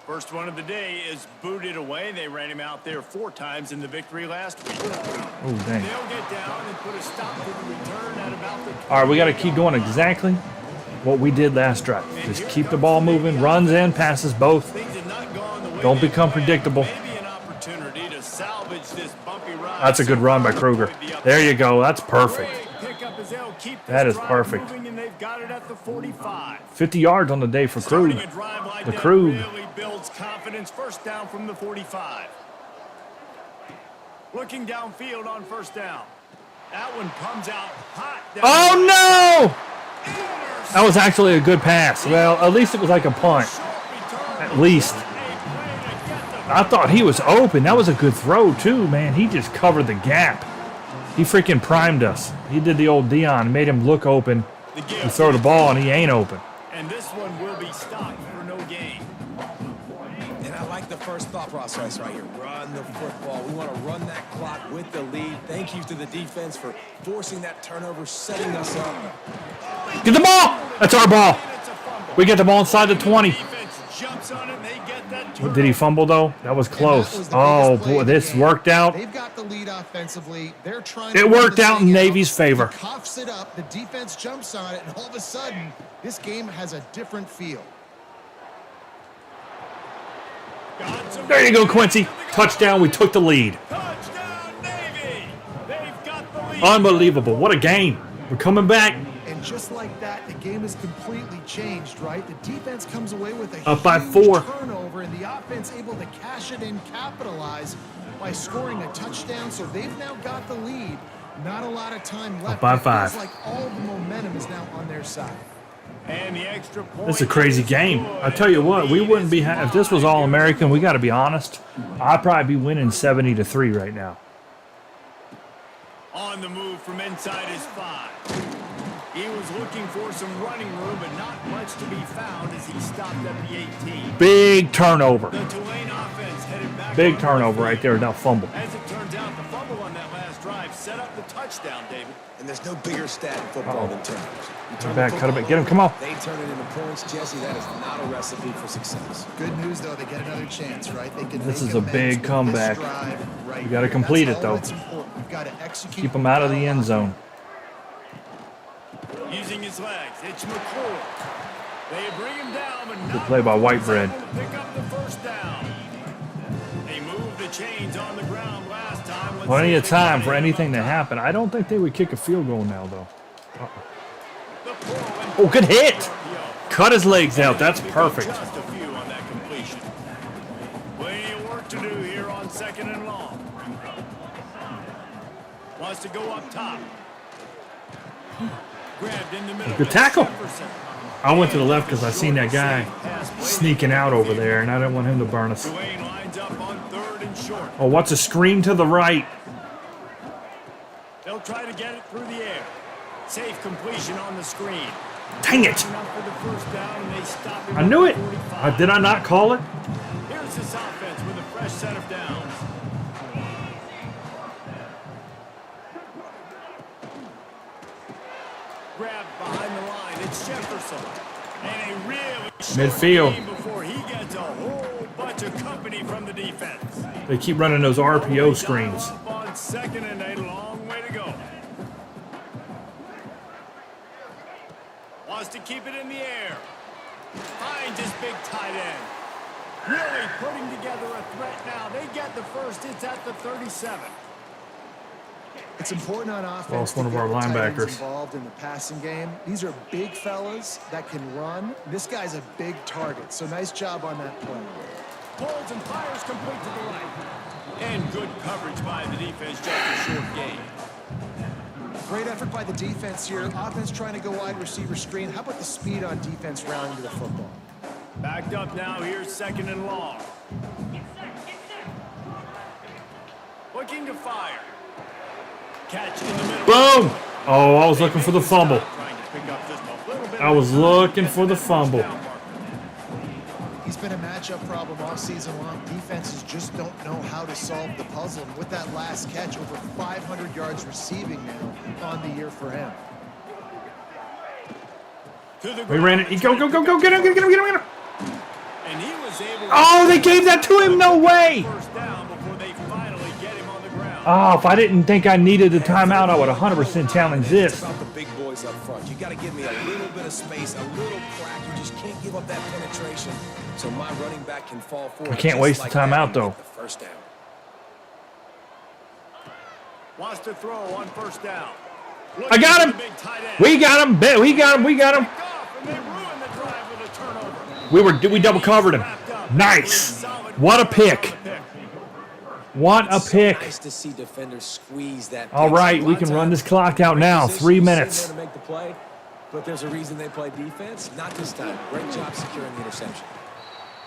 First one of the day is booted away. They ran him out there 4 times in the victory last week. Oh, dang. They'll get down and put a stop to the return at about the All right, we got to keep going exactly what we did last drive. Just keep the ball moving, runs and passes both. Things had not gone the way Don't they become planned. predictable. Maybe an opportunity to salvage this bumpy ride. That's a good run by Kruger. There you go. That's perfect. Pick up as they'll keep That this is drive perfect. moving, and they've got it at the 45. 50 yards on the day for Krug. Starting a drive like The that Krug. really builds confidence. First down from the 45. Looking downfield on first down. That one comes out hot. Down Oh, no! Intercepted. That was actually a good pass. Well, at least it was like a punt. Short return. At least. A play to get the I thought he was open. That was a good throw, too, man. He just covered the gap. He freaking primed us. He did the old Dion, made him look open. The He give. throw the ball, and he ain't open. And this one will be stopped for no gain. And I like the first thought process right here. Run the football. We want to run that clock with the lead. Thank you to the defense for forcing that turnover, setting us up. Get the ball! That's our ball. And it's a fumble. We get the ball inside the 20. Defense jumps on it, and they get that Did he fumble, though? That was close. Oh, boy, this worked out. They've got the lead offensively. They're trying It to worked run out in this thing Navy's favor. He coughs it up. The defense jumps on it, and all of a sudden, this game has a different feel. There you go, Quincy. Touchdown. We took the lead. Touchdown, Navy! They've got the lead. Unbelievable. What a game. We're coming back. And just like that, the game has completely changed, right? The defense comes away with a Up by huge 4. turnover, and the offense able to cash it in, capitalize by scoring a touchdown. So they've now got the lead. Not a lot of time left. by It feels 5. like all the momentum is now on their side. And the extra point. This is a crazy game. I tell you what, we wouldn't be if this was all American. We got to be honest. I'd probably be winning 70-3 right now. On the move from inside his 5. He was looking for some running room, but not much to be found as he stopped at the 18. Big turnover. The Tulane offense headed back. Big on turnover the right there. Now fumble. As it turns out, the fumble on that last drive set up the touchdown, David. And there's no bigger stat in football than turnovers. You turn Back, the cut it football back. Get him. Come on. They turn it into points. Jesse, that is not a recipe for success. Good news, though, they get another chance, right? They can This make is a amends big with this comeback. drive right We gotta here. complete That's it, though. all that's important. We've got to execute. Keep him out of the end zone. Using his legs, it's McCool. They bring him down, but Good play by Whitebread. Pick up the first down. They moved the chains on the ground last time. Let's Plenty see of if they time can for hit anything to them up happen. I don't think they would kick a field goal now, though. top. The pull and Oh, good hit. RPO. Cut his legs out. That's Pick up perfect. Just a few on that completion. Plenty of work to do here on 2nd and long. Wants to go up top. Grabbed in the middle. Good by tackle. Jefferson. I went to the left because I seen that guy sneaking out over there, and I didn't want him to burn us. Tulane lines up on 3rd and short. Oh, what's a screen to the right? They'll try to get it through the air. Safe completion on the screen. Dang it. Enough for the first down, and they stop him I at knew the it. 45. Did I not call it? Here's this offense with a fresh set of downs. Grabbed behind the line. It's Jefferson. And a really short Midfield. game before he gets a whole bunch of company from the defense. They keep running those RPO screens. Up on 2nd and a long way to go. Wants to keep it in the air. Finds his big tight end. Really putting together a threat now. They get the first. It's at the 37. It's important on offense Lost one to of get our the tight ends linebackers. involved in the passing game. These are big fellas that can run. This guy's a big target, so nice job on that play. Pulls and fires complete to the right. And good coverage by the defense, just a short gain. Great effort by the defense here. Offense trying to go wide receiver screen. How about the speed on defense rounding to the football? Backed up now. Here's 2nd and long. Looking to fire. Catch in the middle. Boom! Oh, I was looking for the fumble. Trying to pick up just a little bit I was looking for the fumble. He's been a matchup problem all season long. Defenses just don't know how to solve the puzzle. And with that last catch, over 500 yards receiving now on the year for him. We ran it. Go, go, go, go. Get him, get him, get him, get him, get him. And he was able Oh, they gave that to him. No way. first down before they finally get him on the ground. Oh, if I didn't think I needed a timeout, I would 100% challenge It's this. about the big boys up front. You got to give me a little bit of space, a little crack. You just can't give up that penetration, so my running back can fall forward. I can't just waste like the that timeout, and though. get the first down. Wants to throw on first down. I got him. We got him. We got him. We got him. And they ruined the drive with a turnover. We double covered him. Nice. What a pick. What a pick. Nice to see defenders squeeze that. All pick. right, A we lot of can run times, this clock out great now. position, 3 you sit minutes. there to make the play, but there's a reason they play defense. Not this time. Great job securing the interception.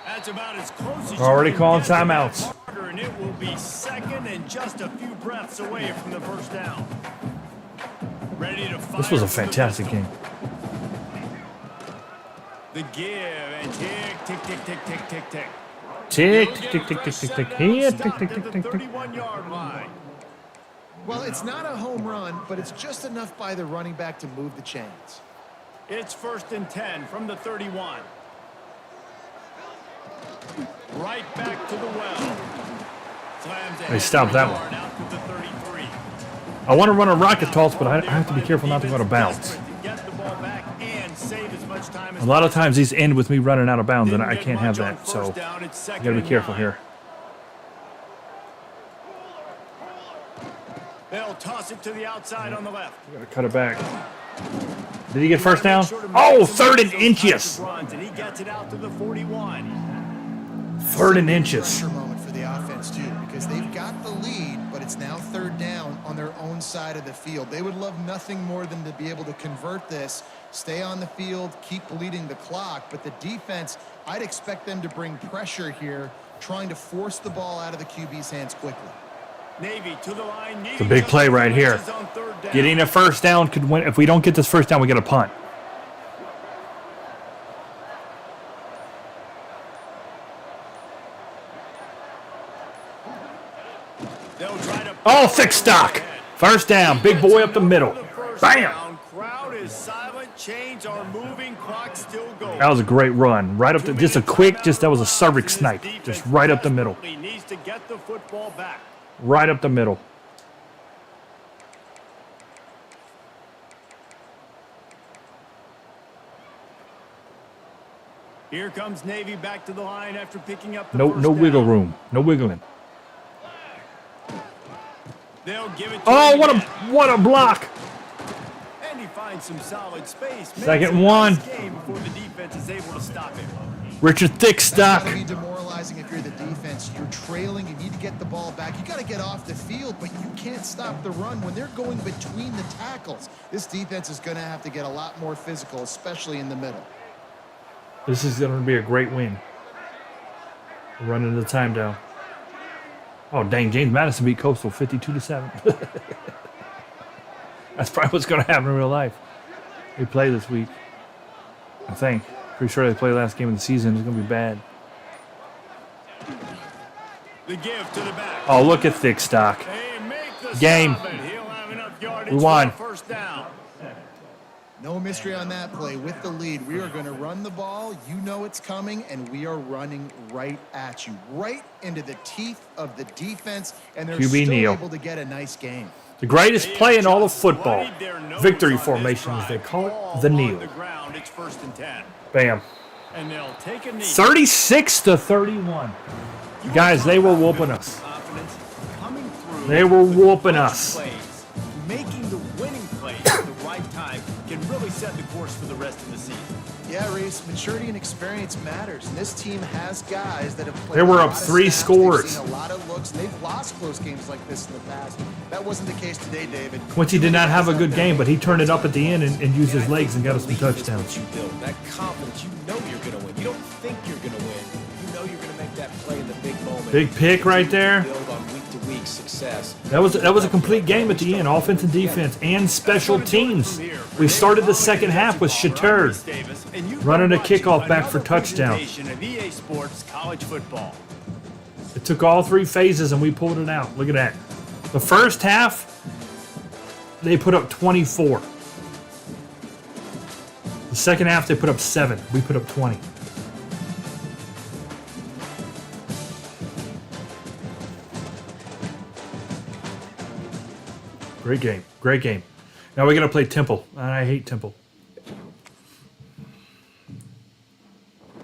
That's about as close as Already you can calling get to that timeouts. marker, and it will be 2nd and just a few breaths away from the first down. Ready to fire. This was a for the fantastic pistol. game. The give and tick, tick, tick, tick, tick, tick, tick. Tick, tick, tick, tick, tick, tick. Here, tick, tick, tick, tick, tick. 31-yard line. Well, it's not a home run, but it's just enough by the running back to move the chains. It's 1st and 10 from the 31. Right back to the well. Slams They stopped that one. out to the 33. I want to run a rocket toss, but I have to be careful not to go out of bounds. Get the ball back and save as much time as A lot of times these end with me running out of bounds, and I Didn't can't get have much on that. So first down. It's you 2nd got to be and careful 9. here. They'll toss it to the outside on the left. You got to cut it back. Did he get first down? Oh, 3rd and inches. Runs, and he gets it out to the 41. 3rd and inches. Pressure moment for the offense, too, because they've got the lead, but it's now 3rd down on their own side of the field. They would love nothing more than to be able to convert this, stay on the field, keep bleeding the clock. But the defense, I'd expect them to bring pressure here, trying to force the ball out of the QB's hands quickly. Navy to the line. It's a big play right here. Getting a first down could win. If we don't get this first down, we get a punt. Oh, thick stock. First down. Big boy up the middle. Bam. Crowd is silent. Chains are moving. Clock still going. That was a great run. Right up the, just a quick, that was a cervix snipe. Just right up the middle. He needs to get the football back. Right up the middle. Here comes Navy back to the line after picking up the No first down. wiggle room. No wiggling. They'll give it to Oh, him again. what a block! And he finds some solid space. Makes Second a one. nice game before the defense is able to stop him. Richard That's Thickstock. gotta be demoralizing if you're the defense. You're trailing, you need to get the ball back. You gotta get off the field, but you can't stop the run when they're going between the tackles. This defense is gonna have to get a lot more physical, especially in the middle. This is going to be a great win. Running the time down. Oh, dang. James Madison beat Coastal 52-7. That's probably what's going to happen in real life. They play this week. I think. Pretty sure they play the last game of the season. It's going to be bad. The give to the back. Oh, look at Thickstock. They make the Game. stop, and he'll have enough yardage We won. for a first down. No mystery on that play. With the lead, we are going to run the ball. You know it's coming, and we are running right at you, right into the teeth of the defense, and they're QB still Neal. able to get a nice game. The greatest play in all of football. Bloodied their nose Victory on this formation, as they drive. call Ball it. The on kneel. the ground. It's 1st and 10. Bam. And they'll take a knee. 36-31. Guys, they were whooping us. Confidence coming through They were with whooping clutch us. plays. Making the winning plays at the right time can really set the course for the rest of the season. Yeah, Reese, maturity and experience matters, and this team has guys that have played They were a up lot of 3 snaps. scores. They've seen a lot of looks, and they've lost close games like this in the past. That wasn't the case today, David. Quincy did not have a good game, but he turned it up at the end and used his legs and got us some touchdowns. You build that confidence. You know you're going to win. You don't think you're going to win. You know you're going to make that play in the big moment. Big pick right there. Build on week-to-week success. That was a complete game at the end, offense and defense and special teams. We started the second half with Shatter running a kickoff back for touchdown. Of EA Sports College Football. It took all 3 phases and we pulled it out. Look at that. The first half, they put up 24. The second half, they put up 7. We put up 20. Great game. Great game. Now we're going to play Temple. I hate Temple.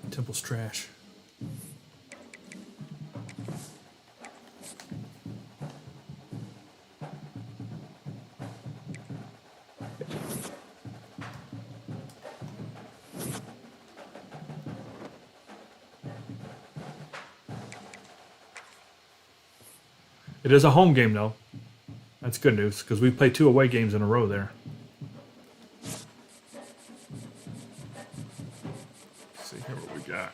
Temple's trash. It is a home game, though. That's good news, because we played 2 away games in a row there. Let's see here what we got.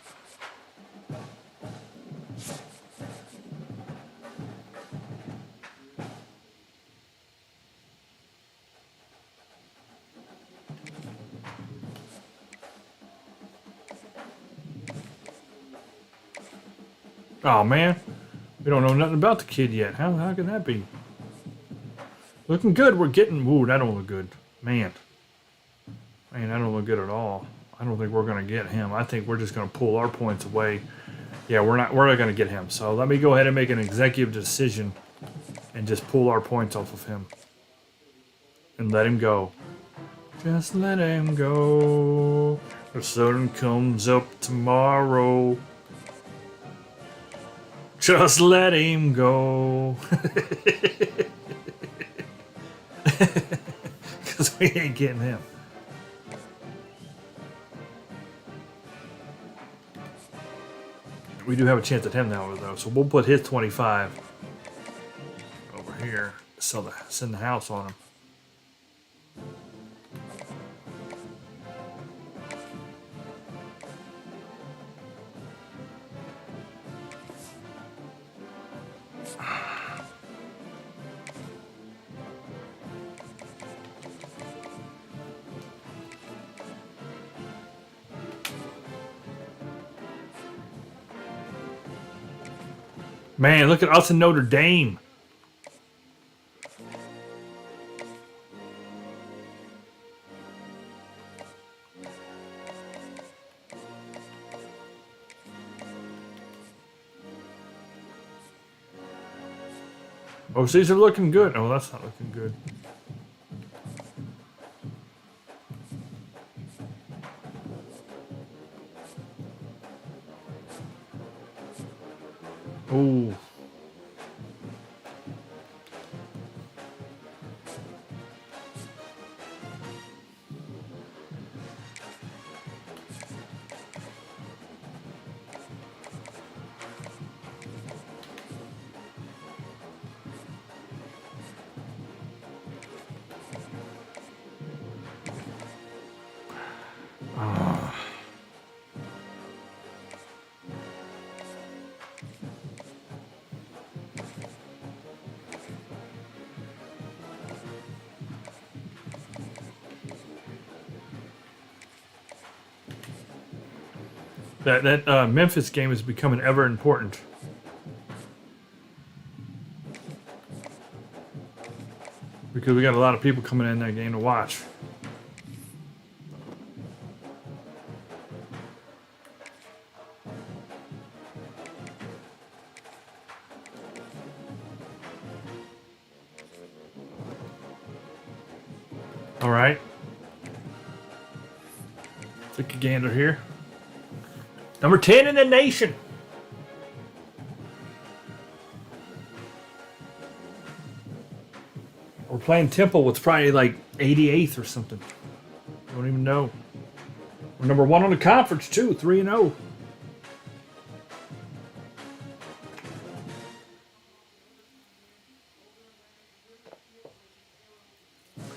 Oh, man. We don't know nothing about the kid yet. How can that be? Looking good. We're getting... Ooh, that don't look good. Man, that don't look good at all. I don't think we're going to get him. I think we're just going to pull our points away. Yeah, we're not going to get him. So let me go ahead and make an executive decision and just pull our points off of him. And let him go. Just let him go. The sun comes up tomorrow. Just let him go. Because we ain't getting him. We do have a chance at him now, though. So we'll put his 25 over here. Send the house on him. Man, look at us in Notre Dame. Oh, these are looking good. Oh, that's not looking good. Ooh. That Memphis game is becoming ever important. Because we got a lot of people coming in that game to watch. All right. Take a gander here. Number 10 in the nation. We're playing Temple, what's probably like 88th or something. Don't even know. We're number 1 on the conference too, 3-0.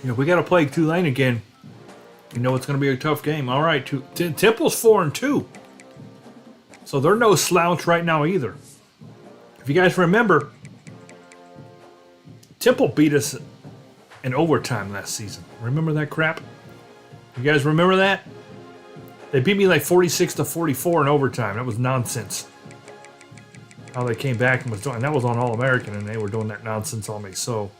You know, we got to play Tulane again. You know it's going to be a tough game. All right, Temple's 4-2. So they're no slouch right now either. If you guys remember, Temple beat us in overtime last season. Remember that crap? You guys remember that? They beat me like 46-44 in overtime. That was nonsense. How they came back and was doing, and that was on All-American, and they were doing that nonsense on me. So,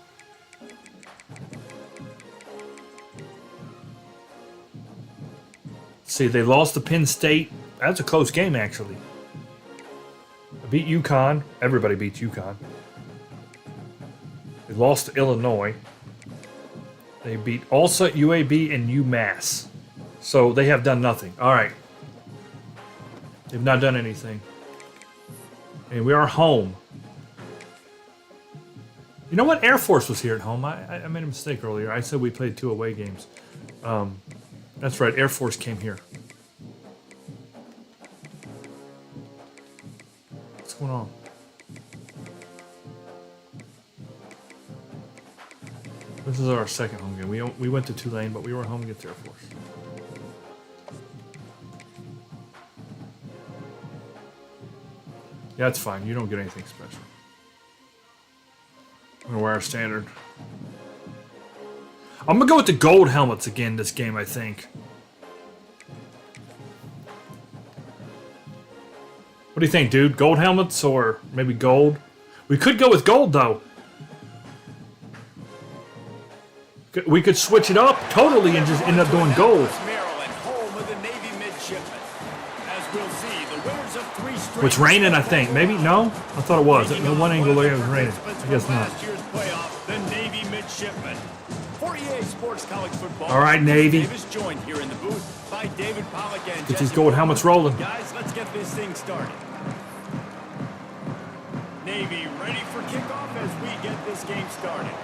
see, they lost to Penn State. That's a close game, actually. They beat UConn. Everybody beats UConn. They lost to Illinois. They beat also UAB and UMass. So they have done nothing. All right. They've not done anything. And we are home. You know what? Air Force was here at home. I made a mistake earlier. I said we played 2 away games. That's right. Air Force came here. What's going on? This is our second home game. We went to Tulane, but we were home against Air Force. Yeah, it's fine. You don't get anything special. I'm going to wear our standard. I'm going to go with the gold helmets again this game, I think. What do you think, dude? Gold helmets or maybe gold? We could go with gold, though. We could switch it up totally and just end up doing gold. It's raining, I think. Maybe? No? I thought it was. The one angle there was raining. I guess not. All right, Navy. Get these gold helmets rolling. Guys, let's get this thing started. Navy ready for kickoff as we get this game started.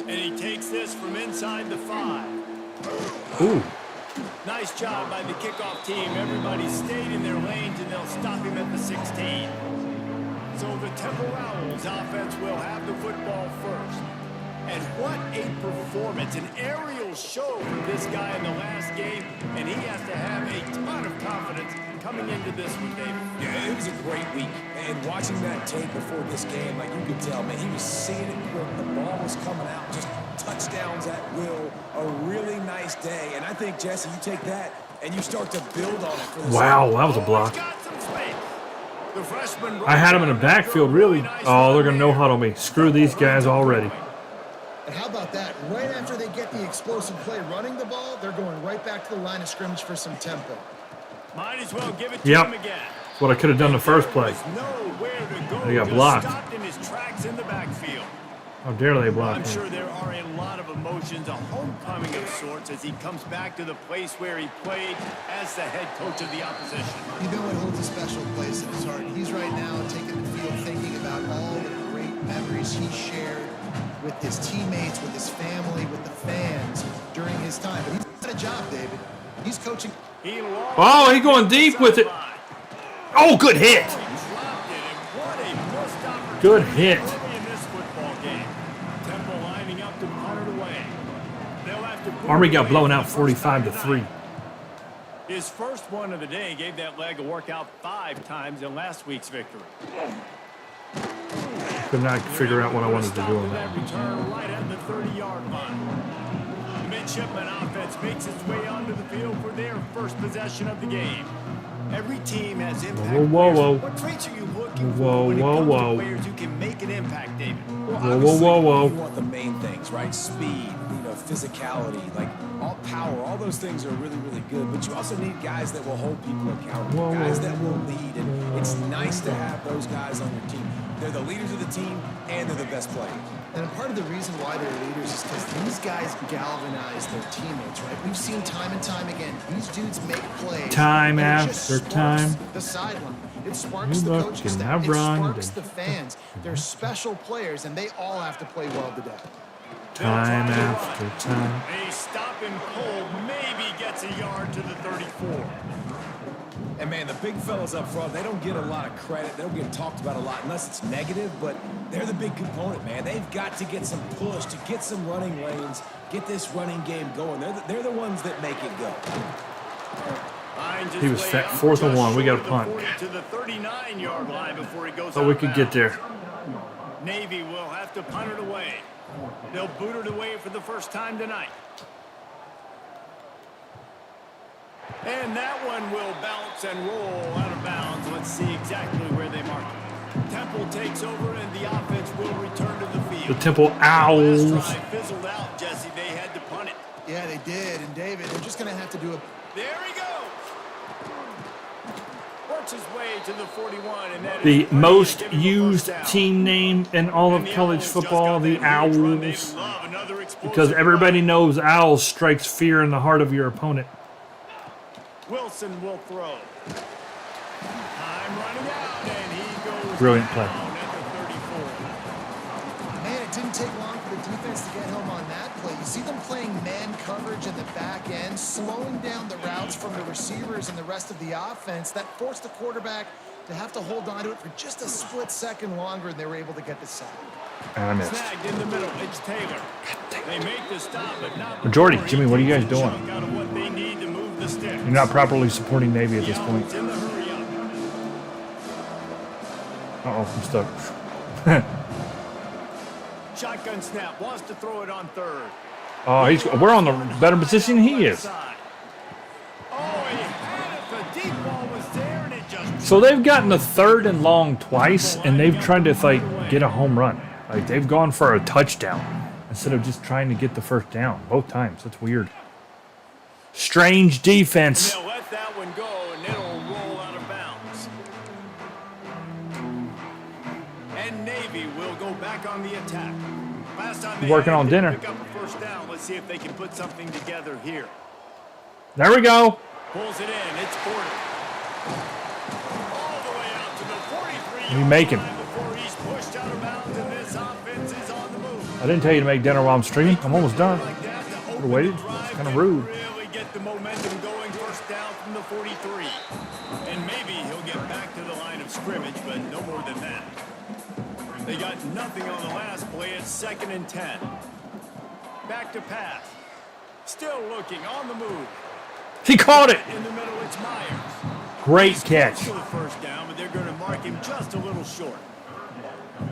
And he takes this from inside the 5. Ooh. Nice job by the kickoff team. Everybody stayed in their lanes, and they'll stop him at the 16. So the Temple Owls offense will have the football first. And what a performance, an aerial show from this guy in the last game, and he has to have a ton of confidence coming into this one, David. Yeah, it was a great week. And watching that tape before this game, like you could tell, man, he was seeing it quick. The ball was coming out, just touchdowns at will. A really nice day. And I think, Jesse, you take that and you start to build on it. For the Wow, that was a block. I had him in the backfield, really. Oh, they're going to no-huddle me. Screw these guys already. And how about that? Right after they get the explosive play running the ball, they're going right back to the line of scrimmage for some tempo. Might as well give it to him again. That's what I could have done the first play. They got blocked. Stopped in his tracks in the backfield. How dare they block I'm me? sure there are a lot of emotions, a homecoming of sorts, as he comes back to the place where he played as the head coach of the opposition. You know it holds a special place in his heart. He's right now taking the field thinking about all the great memories he shared with his teammates, with his family, with the fans during his time. But he's got a job, David. He's coaching. Oh, he's going deep with it. Oh, good hit. Good hit. Army got blown out 45-3. His first one of the day gave that leg a workout 5 times in last week's victory. Could not figure out what I wanted to do on that. Return right at the 30-yard line. midshipman offense makes its way onto the field for their first possession of the game. Every team has impact Whoa, whoa, players. whoa. What traits are you looking Whoa, for when it whoa, comes whoa. to players who can make an impact, David? Well, Whoa, obviously, whoa, whoa. you want the main things, right? Speed, physicality, like all power, all those things are really, really good. But you also need guys that will hold people accountable, Whoa, guys whoa. that will lead. And it's nice to have those guys on your team. They're the leaders of the team, and they're the best players. And part of the reason why they're leaders is because these guys galvanize their teammates, right? We've seen time and time again, these dudes make plays. Time and it just after sparks time. the sideline. It sparks You the look coaching and staff. I It run sparks and- the fans. They're special players, and they all have to play well today. Time after time. A stop and cold maybe gets a yard to the 34. And man, the big fellas up front, they don't get a lot of credit. They don't get talked about a lot unless it's negative, but they're the big component, man. They've got to get some push, to get some running lanes, get this running game going. They're the ones that make it go. He was fat, 4th and 1. We got a punt. To the 39-yard line before he goes Thought out we of could get bounds. there. Navy will have to punt it away. They'll boot it away for the first time tonight. And that one will bounce and roll out of bounds. Let's see exactly where they mark it. Temple takes over and the offense will return to the field. The Temple Owls. Last drive fizzled out, Jesse. They had to punt it. Yeah, they did. And David, they're just going to have to do a There he goes. Works his way to the 41, and that The is most giving him a used first down. team name in all of And the college Owls football, just the got that huge run. They Owls. love another explosive Because everybody run. knows Owls strikes fear in the heart of your opponent. Wilson will throw. Time running out, and he goes Brilliant play. down at the 34. Man, it didn't take long for the defense to get home on that play. You see them playing man coverage in the back end, slowing down the routes from the receivers and the rest of the offense. That forced the quarterback to have to hold on to it for just a split second longer, and they were able to get the sack. And I missed. Snagged in the middle. It's Taylor. They make the stop, but not Jordy, before Jimmy, he what are you takes guys a doing? chunk out of what they need to move the sticks. You're not properly supporting Navy at this The point. Owls in the hurry up. Uh-oh, I'm stuck. Shotgun snap. Wants to throw it on third. Oh, we're on the better position than he is. Oh, he had it. The deep ball was there, and it just So they've gotten a 3rd and long twice, and they've tried to get a home run. Like they've gone for a touchdown instead of just trying to get the first down both times. That's weird. Strange defense. they'll let that one go, and it'll roll out of bounds. And Navy will go back on the attack. Last time they Working had on to dinner. Pick up a first down. Let's see if they can put something together here. There we go. Pulls it in. It's Porter. All the way out to the 43. What are you making? Before he's pushed out of bounds, and this offense is on the move. I didn't tell you to make dinner while I'm streaming. I'm almost done. Like that to Could've open waited. the drive It's kinda and rude. Really get the momentum going. First down from the 43. And maybe he'll get back to the line of scrimmage, but no more than that. They got nothing on the last play. It's 2nd and 10. Back to pass. Still looking on the move. He caught it. In the middle, it's Myers. Great He's catch. close to the first down, but they're going to mark him just a little short.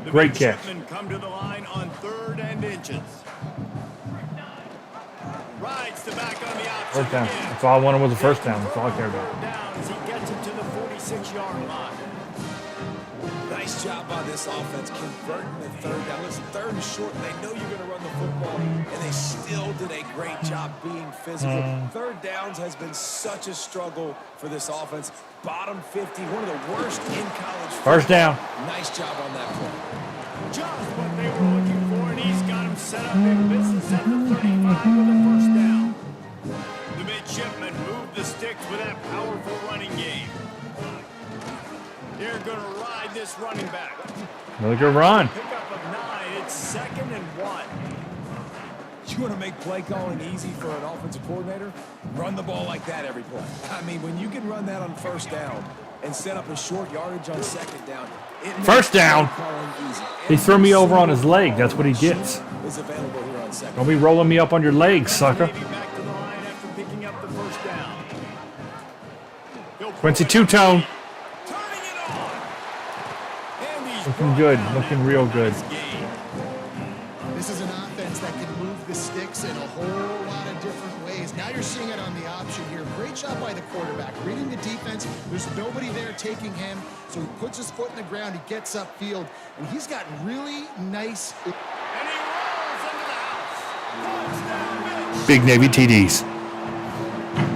The Great catch. midshipmen come to the line on 3rd and inches. Rides the back on the option First down. again. That's all I wanted was a first down. That's all I cared about. Third down as he gets it to the 46-yard line. Nice job by this offense converting the 3rd down. Listen, 3rd and short, and they know you're going to run the football, and they still did a great job being physical. 3rd downs has been such a struggle for this offense. Bottom 50, one of the worst in college football. First down. Nice job on that play. Just what they were looking for, and he's got him set up in business at the 35 with a first down. The midshipmen move the sticks with that powerful running game. They're going to ride this running back. Another good run. Pickup of 9. It's 2nd and 1. You want to make play calling easy for an offensive coordinator? Run the ball like that every play. I mean, when you can run that on first down and set up a short yardage on 2nd down, it makes First down. play calling easy. He threw me over on his leg. That's what he gets. Is available here on 2nd. Don't be rolling me up on your legs, sucker. Maybe back to the line after picking up the first down. He'll pull Quincy it two-tone. Turning it on. And he's Looking brought good. down Looking after real a good. nice gain. This is an offense that can move the sticks in a whole lot of different seeing it on the option here. Great job by the quarterback. Reading the defense. There's nobody there taking him. So he puts his foot in the ground. He gets upfield. And he's got really nice... And he rolls into the house. Touchdown, Mitch. Big Navy TDs.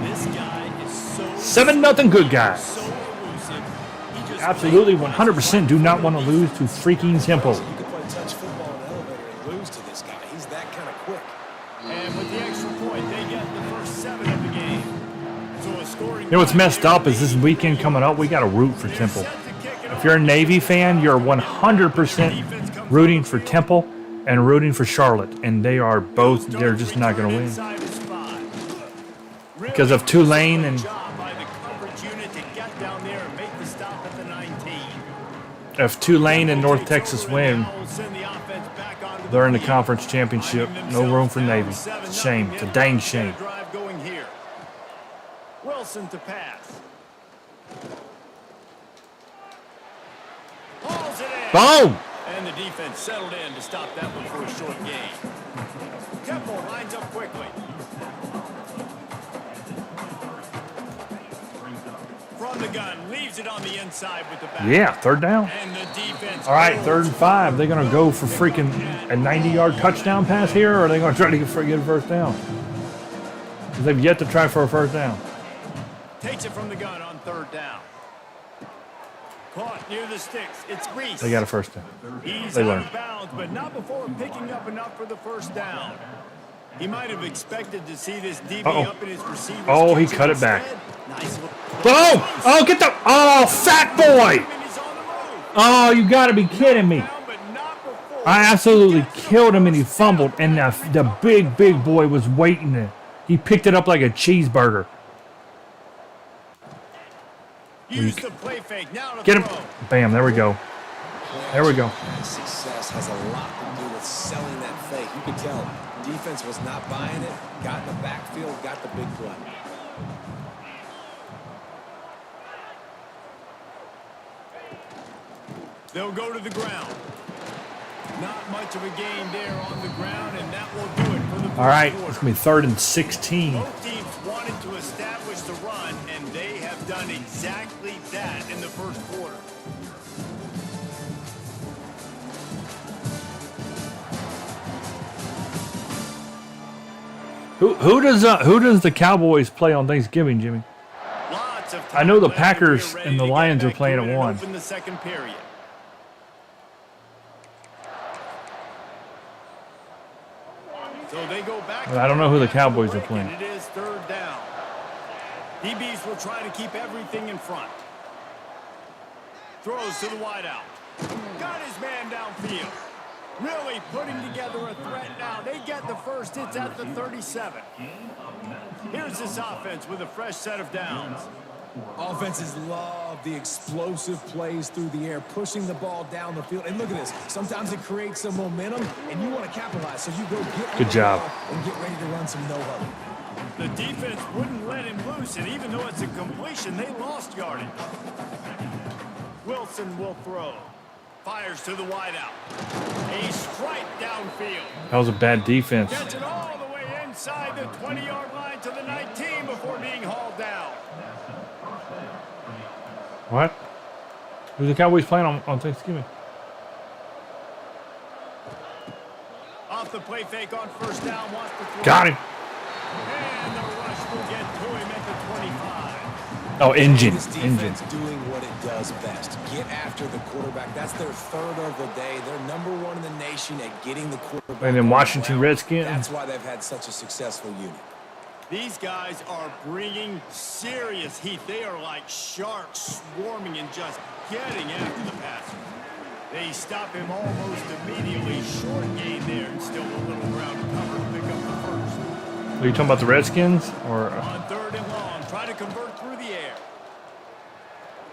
This guy is so 7-0 good guys. so elusive. He just Absolutely 100% do not want to lose to freaking Temple. You can play touch football in the elevator and lose to this guy. He's that kind of quick. And with the extra point, they get the first 7 of the game. So a scoring. You know what's messed up is this weekend coming up, we got to root for Temple. If you're a Navy fan, you're 100% rooting for Temple and rooting for Charlotte. And they are both, they're just not going to win. Because of Tulane and if Tulane and North Texas win, they're in the conference championship. No room for Navy. It's a shame. It's a dang shame. Wilson to pass. Hauls it in. Boom! And the defense settled in to stop that one for a short gain. Temple lines up quickly. From the gun, leaves it on the inside with the back. Yeah, third down. And the defense. All right, 3rd and 5. They're going to go for freaking a 90-yard touchdown pass here, or are they going to try to get a first down? 'Cause they've yet to try for a first down. Takes it from the gun on 3rd down. Caught near the sticks. It's Reese. They got a first down. He's They out learned. of bounds, but not before picking up enough for the first down. He might have expected to see this DB up in his receiver's Oh, he catch cut it back. instead. Nice little- Boom! Oh, get the... Oh, fat boy! He's on the move. Oh, you got to be kidding me. Down, but not before. I absolutely killed him, and he fumbled, and the big boy was waiting there. He picked it up like a cheeseburger. Use the play fake. Now to Get him. throw. Bam, there we go. There we go. Success has a lot to do with selling that fake. You can tell defense was not buying it. Got in the backfield, got the big play. They'll go to the ground. Not much of a gain there on the ground, and that will do it for the first All right, quarter. it's going to be 3rd and 16. Both teams wanted to establish the run, and they have done exactly that in the first quarter. Who does the Cowboys play on Thanksgiving, Jimmy? Lots of I know the time left if Packers you're ready and the to get Lions are back playing to at it and 1. open the second period. So they go back. I don't know who the Cowboys are playing. And it is 3rd down. DBs will try to keep everything in front. Throws to the wideout. Got his man downfield. Really putting together a threat now. They get the first. It's at the 37. Here's this offense with a fresh set of downs. Offenses love the explosive plays through the air, pushing the ball down the field. And look at this. Sometimes it creates some momentum, and you want to capitalize. So you go get Good job. and get ready to run some no-huddle. The defense wouldn't let him loose, and even though it's a completion, they lost yardage. Wilson will throw. Fires to the wideout. A strike downfield. That was a bad defense. Gets it all the way inside the 20-yard line to the 19 before being hauled down. What? Who's the Cowboys playing on Thanksgiving? Off the play fake on first down. Wants to throw. Got him. And the rush will get to him at the 25. Oh, engine. This defense doing what it does best. Get after the quarterback. That's their 3rd of the day. They're number 1 in the nation at getting the quarterback. And then on the Washington ground. Redskins. That's why they've had such a successful unit. These guys are bringing serious heat. They are like sharks swarming and just getting after the passer. They stop him almost immediately. Short gain there and still a little ground to cover to pick up the first. Are you talking about the Redskins? Or On 3rd and long, try to convert through the air.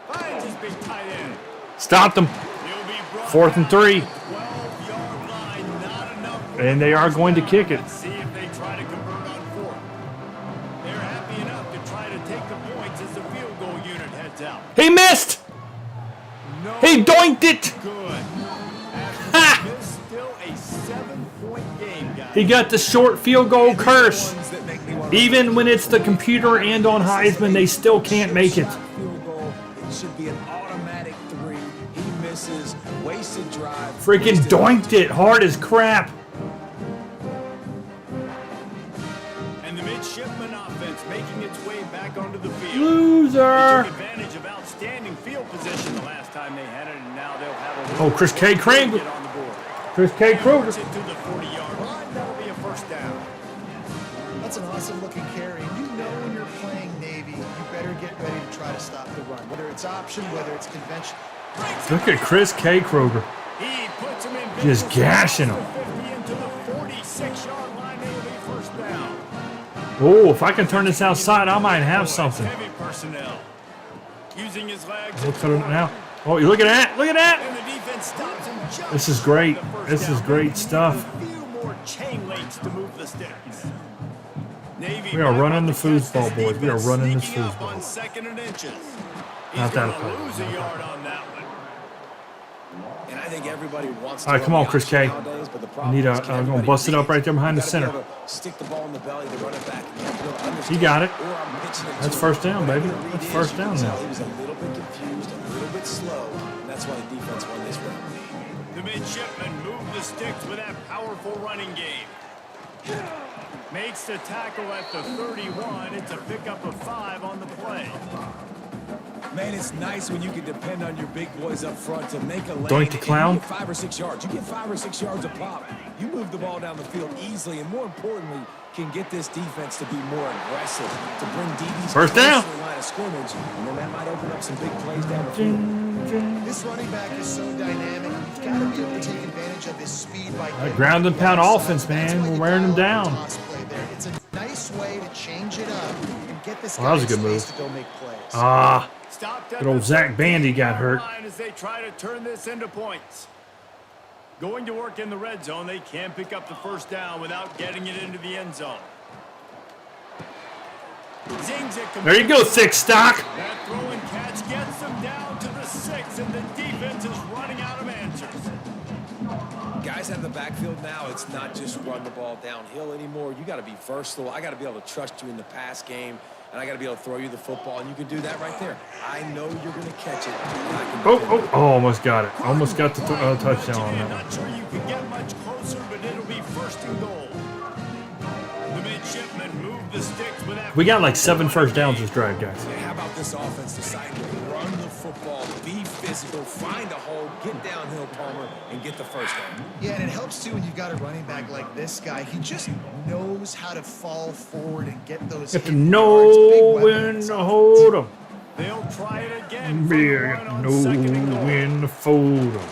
Finds his big tight end. Stop them. He'll be brought 4th and 3. down. 12-yard line, not enough. And they are going to kick it. Let's see if they try to convert on 4th. They're happy enough to try to take the points as the field goal unit heads out. He missed. No He doinked it. good. Ha! After this, still a 7-point game, guys. He got the short field goal curse. Ones that make me want Even when it's the computer and on Heisman, they still can't make it. Field goal. It should be an automatic 3. He misses. Wasted drive. Freaking wasted doinked it hard as crap. And the midshipman offense making its way back onto the field. Loser. They took advantage of outstanding field position the last time they had it, and now they'll have a Oh, Chris K. Kruger. get on the board. Chris K. Kruger. March it to the 40-yard line. That'll be a first down. That's an awesome looking carry. And you know when you're playing Navy, you better get ready to try to stop the run. Whether it's option, whether it's convention. Look at Chris K. Kruger. He puts him in Just business gashing at him. the 50 into the 46-yard line. It'll be first down. Oh, if I can turn this outside, I might have something. Heavy personnel. Using his legs. Look at it now. Oh, you look at that. Look at that. And the defense stops him just This is great. short of the first This is down. great stuff. A few more chain links to move the sticks. Navy We are back running on the catch. foosball, This boys. We are defense running this sneaking up foosball. on 2nd and inches. He's Not that gonna play. lose a yard on that one. And I think everybody wants to All right, run come on, the Chris option K. nowadays, but the I problem need is, a. can I'm gonna everybody bust it up read? right there behind the You gotta center. be able to stick the ball in the belly, the running back. You have to be able to understand, He got it. or I'm pitching it That's to first him. down, Whatever baby. the read That's is, first you can down tell now. He was a little bit confused, a little bit slow, and that's why the defense won this round. The midshipman moved the sticks with that powerful running game. Makes the tackle at the 31. It's a pickup of 5 on the play. Man, it's nice when you can depend on your big boys up front to make a lane. Doink the and clown. You get 5 or 6 yards. You get 5 or 6 yards a pop. You move the ball down the field easily, and more importantly, can get this defense to be more aggressive, to bring DBs First closer down. to the line of scrimmage, and then that might open up some big plays down the field. This running back is so dynamic. You've got to be able to take advantage of his speed by That ground and pound offense, man. We're wearing him down. It's a nice way to change it up and get this Well, that was guy a good space move. to go make plays. Ah, Stopped at Good old the Zach Bandy got 13-yard hurt. line as they try to turn this into points. Going to work in the red zone, they can pick up the first down without getting it into the end zone. Zings it. there you go, thick stock. That throw and catch gets them down to the 6, and the defense is running out of answers. Guys out of the backfield now, it's not just run the ball downhill anymore. You got to be versatile. I got to be able to trust you in the pass game, and I got to be able to throw you the football, and you can do that right there. I know you're going to catch it. And I can Oh, almost got it. Almost got the touchdown on that one. Not sure you can get much closer, but it'll be first and goal. The midshipmen move the sticks with that. We got like 7 first downs this drive, guys. Yeah, how about this offense deciding to run the football, be physical, find a hole, get downhill, Palmer, and get the first down? Yeah, and it helps too when you've got a running back like this guy. He just knows how to fall forward and get those Got to hidden know yards, big when weapons to on hold them. They'll try it again. Yeah, got to know when to fold them.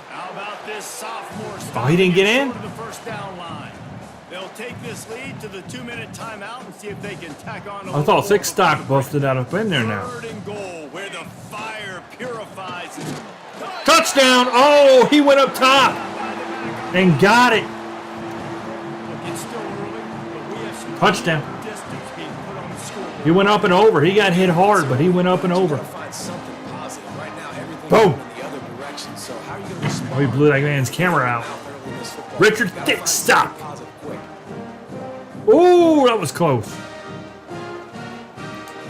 How about this sophomore? Oh, he didn't get in? To the first down line. They'll take this lead to the 2-minute timeout and see if they can tack on. I thought thick stock busted out up in there now. Third and goal, where the fire purifies. Touchdown! Oh, he went up top and got it. It's still early, but we have some Touchdown. distance being put on the scoreboard. He went up and over. He got hit hard, but he went up and You over. gotta find something positive. Right now, everything's Boom. going in the other direction. So how are you going to respond? Oh, he blew that man's camera out. early in this football Richard game? You gotta find Thickstock. something positive quick. Ooh, that was close.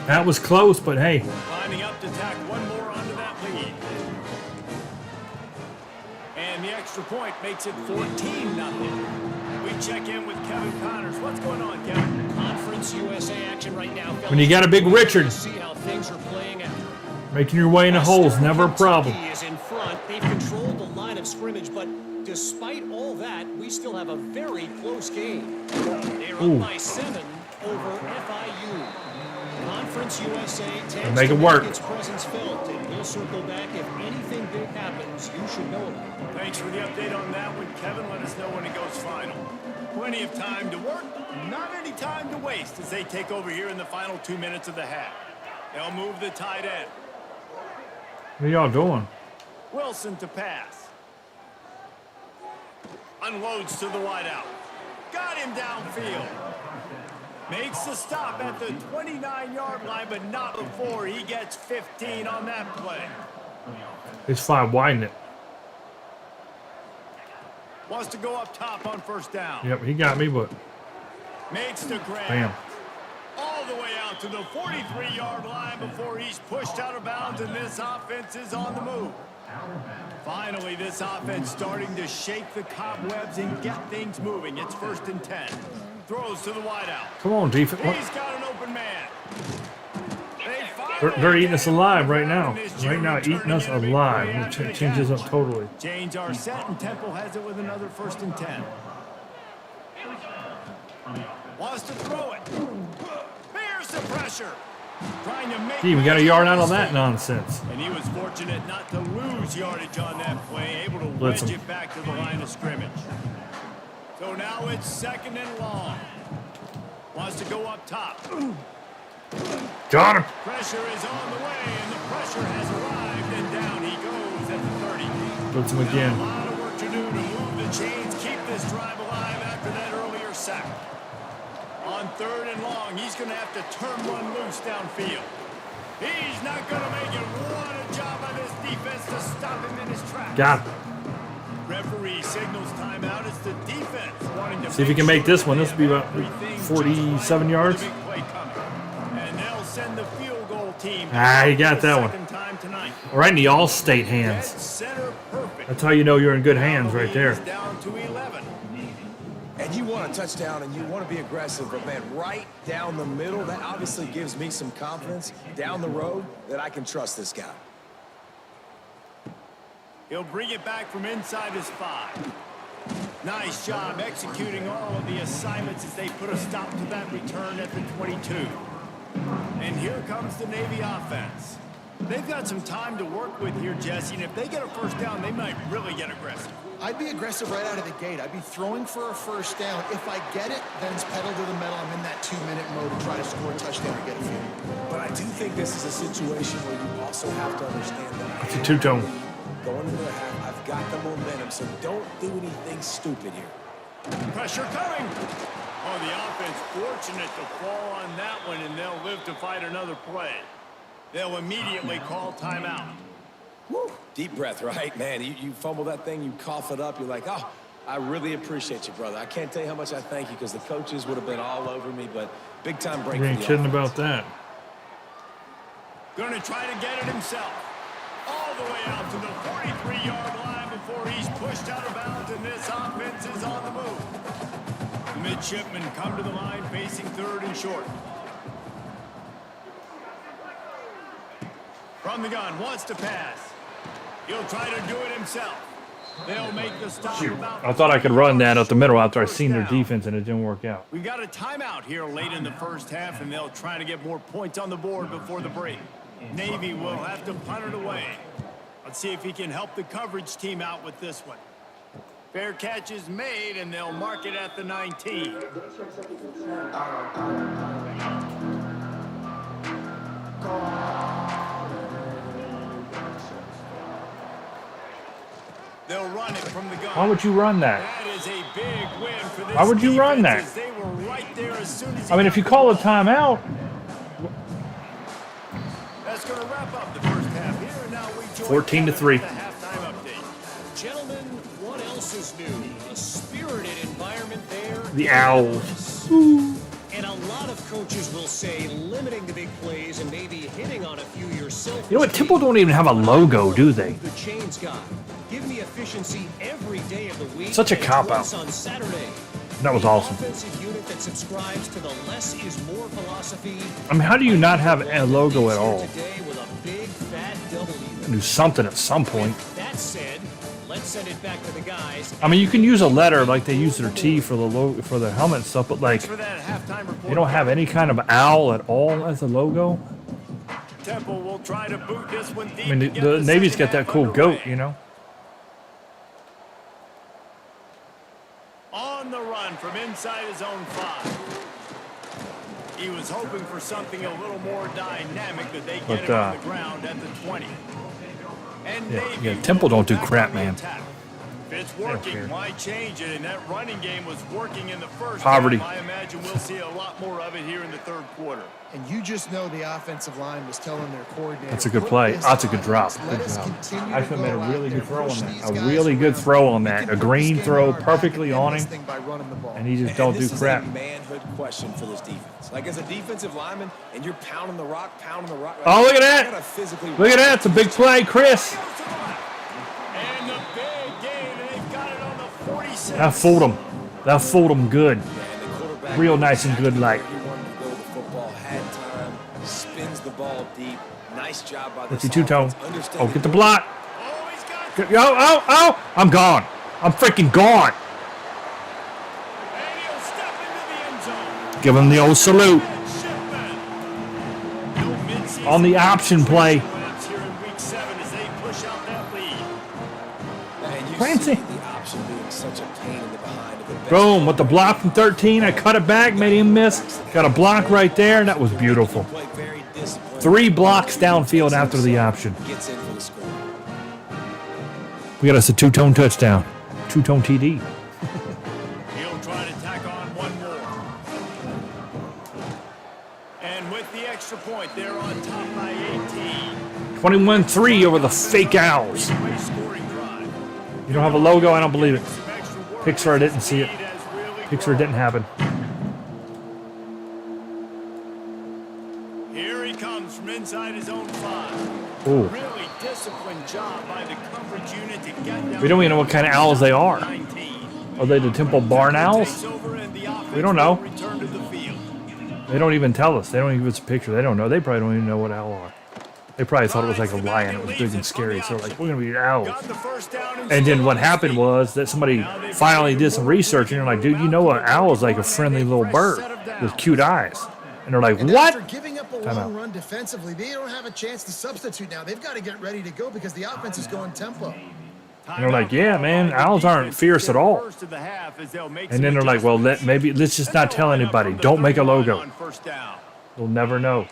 That was close, but hey. Lining up to tack one more onto that lead. And the extra point makes it 14-0. We check in with Kevin Connors. What's going on, Kevin? Conference USA action right now. When you got a big Richard, See how things are playing out. making your way in the holes, never a problem. Kentucky is in front. They've controlled the line of scrimmage, but despite all that, we still have a very close game. They're up Ooh. by 7 over FIU. Conference USA tends make to it work. make its presence felt, and we'll circle back if anything big happens. You should know about it. Thanks for the update on that one, Kevin. Let us know when it goes final. Plenty of time to work, not any time to waste as they take over here in the final 2 minutes of the half. They'll move the tight end. What are y'all doing? Wilson to pass. Unloads to the wideout. Got him downfield. Makes the stop at the 29-yard line, but not before he gets 15 on that play. It's 5 widen it. Wants to go up top on first down. Yep, he got me, but Makes the grab. bam. the way out to the 43-yard line before he's pushed out of bounds, and this offense is on the move. Finally, this offense starting to shake the cobwebs and get things moving. It's 1st and 10. Throws to the wideout. Come on, defense. He's got an open man. They're eating us alive right now. Right now, eating us alive. It changes up totally. Change our set, and Temple has it with another 1st and 10. Wants to throw it. Bears the pressure. Trying to make. Gee, we got a yard out of that nonsense. And he was fortunate not to lose yardage on that play, able to wedge it back to the line of scrimmage. So now it's 2nd and long. Wants to go up top. Got him. Pressure is on the way, and the pressure has arrived, and down he goes at the 30. Blitz him again. A lot of work to do to move the chains, keep this drive alive after that earlier sack. On 3rd and long, he's going to have to turn one loose downfield. He's not going to make it. What a job by this defense to stop him in his tracks. Got him. Referee signals timeout. It's the defense wanting to See if he can make this one. This will be about 47 yards. And they'll send the field goal team. He got that one. Right in the all-state hands. Center perfect. That's how you know you're in good hands right there. Down to 11. And you want a touchdown and you want to be aggressive, but man, right down the middle, that obviously gives me some confidence down the road that I can trust this guy. He'll bring it back from inside his 5. Nice job executing all of the assignments as they put a stop to that return at the 22. And here comes the Navy offense. They've got some time to work with here, Jesse, and if they get a 1st down, they might really get aggressive. I'd be aggressive right out of the gate. I'd be throwing for a 1st down. If I get it, then it's pedal to the metal. I'm in that 2-minute mode to try to score a touchdown or get a field. But I do think this is a situation where you also have to understand that It's a two-tone. going into the half, I've got the momentum, so don't do anything stupid here. Pressure coming. Oh, the offense fortunate to fall on that one, and they'll live to fight another play. They'll immediately call timeout. Woo. Deep breath, right? Man, you fumble that thing, you cough it up, you're like, oh, I really appreciate you, brother. I can't tell you how much I thank you because the coaches would have been all over me, but big time break. We ain't kidding about that. Going to try to get it himself. All the way out to the 43-yard line before he's pushed out of bounds, and this offense is on the move. The midshipmen come to the line facing 3rd and short. From the gun, wants to pass. He'll try to do it himself. They'll make the stop. I thought I could run that up the middle after I seen their defense, and it didn't work out. We've got a timeout here late in the 1st half, and they'll try to get more points on the board before the break. Navy will have to punt it away. Let's see if he can help the coverage team out with this one. Fair catch is made, and they'll mark it at the 19. They'll run it from the gun. Why would you run that? That is a big win for this Why would you run that? defense, as they were right there as soon as I mean, if you call a timeout, that's going to wrap up the 1st half here, and now we join 14 to 3. the halftime update. Gentlemen, what else is new? A spirited environment there. the Owls. And a lot of coaches will say limiting the big plays and maybe hitting on a few yourself. You know what? Temple don't even have a logo, do they? The chains guy. Give me efficiency every day of the week. Such a and cop-out. once on Saturday. That was awesome. Offensive unit that subscribes to the less is more philosophy. I mean, how do you not have a logo at all? Today with a big fat W. Do something at some point. That said, let's send it back to the guys. I mean, you can use a letter like they use their T for the logo for the helmet and stuff, but like For that halftime report, they don't have any kind of owl at all as a logo. Temple will try to boot this one deep. I mean, to get the Navy's second got that half cool underway. goat, you know. On the run from inside his own 5. He was hoping for something a little more dynamic, that they get But, him on the ground at the 20. And Yeah, Navy yeah, will Temple don't do go back crap, on the man. attack. If it's don't care. working, why change it? And that running game was working in the first Poverty. half. I imagine we'll see a lot more of it here in the third quarter. And you just know the offensive line was telling their coordinator. That's a good "Put play. this That's a on good drop. us. Good Let us job. continue I to made a go out really there, good throw on push that. these A guys really good around. throw on We that. can A put green this game throw on our back perfectly and end on this him. thing by running the ball. And he just And don't do this crap. is a manhood question for this defense. Like, as a defensive lineman, and you're pounding the rock. Oh, look at I that. gotta physically Look at that. It's a big play, Chris. And the big game, and they've got it on the 46. That fooled him. That fooled him good. And the quarterback Real nice and good like. He wanted to go the football, had time, spins the ball deep. Nice job by this 52-tone. offense, Oh, understanding get the block. Oh, he's got Oh. I'm gone. I'm freaking gone. and he'll step into the end zone. Give him the old salute. No midseason On the option play. wins here in week 7 as they push out that lead. And you Clancy. see the option being such a pain in the behind of the best Boom. With the block from 13. I cut it back. Made him miss. Got a block right there. And that was beautiful. play, very disciplined. 3 blocks downfield after the option. Gets in for the score. We got us a 2-tone touchdown. 2-tone TD. He'll try to tack on one more. And with the extra point, they're on top by 18. 21-3 over the fake Owls. Three-way scoring drive. You don't have a logo? I don't believe it. Some extra work. Pixar, I didn't see it. Lead has really Pixar grown. didn't happen. Here he comes from inside his own 5. Ooh. Really disciplined job by the coverage unit to get down. We don't even know what kind of owls they are. 19. Are they the Temple Barn Owls? Takes over and the offense We don't know. will return to the field. They don't even tell us. They don't even give us a picture. They don't know. They probably don't even know what owl are. They probably thought it was like a lion. It was big and scary. So like, we're going to be owls. Got the first down And then still what on happened feet. was that somebody finally did some research, and they're like, dude, you know an owl is like a friendly little bird with cute eyes. And they're like, And what? after giving up a Time long out. run defensively, they don't have a chance to substitute now. They've got to get ready to go because the offense is going tempo. And they're like, yeah, man, owls aren't fierce at all. And then they're like, well, let's just not tell anybody. Don't make a logo. You'll never know.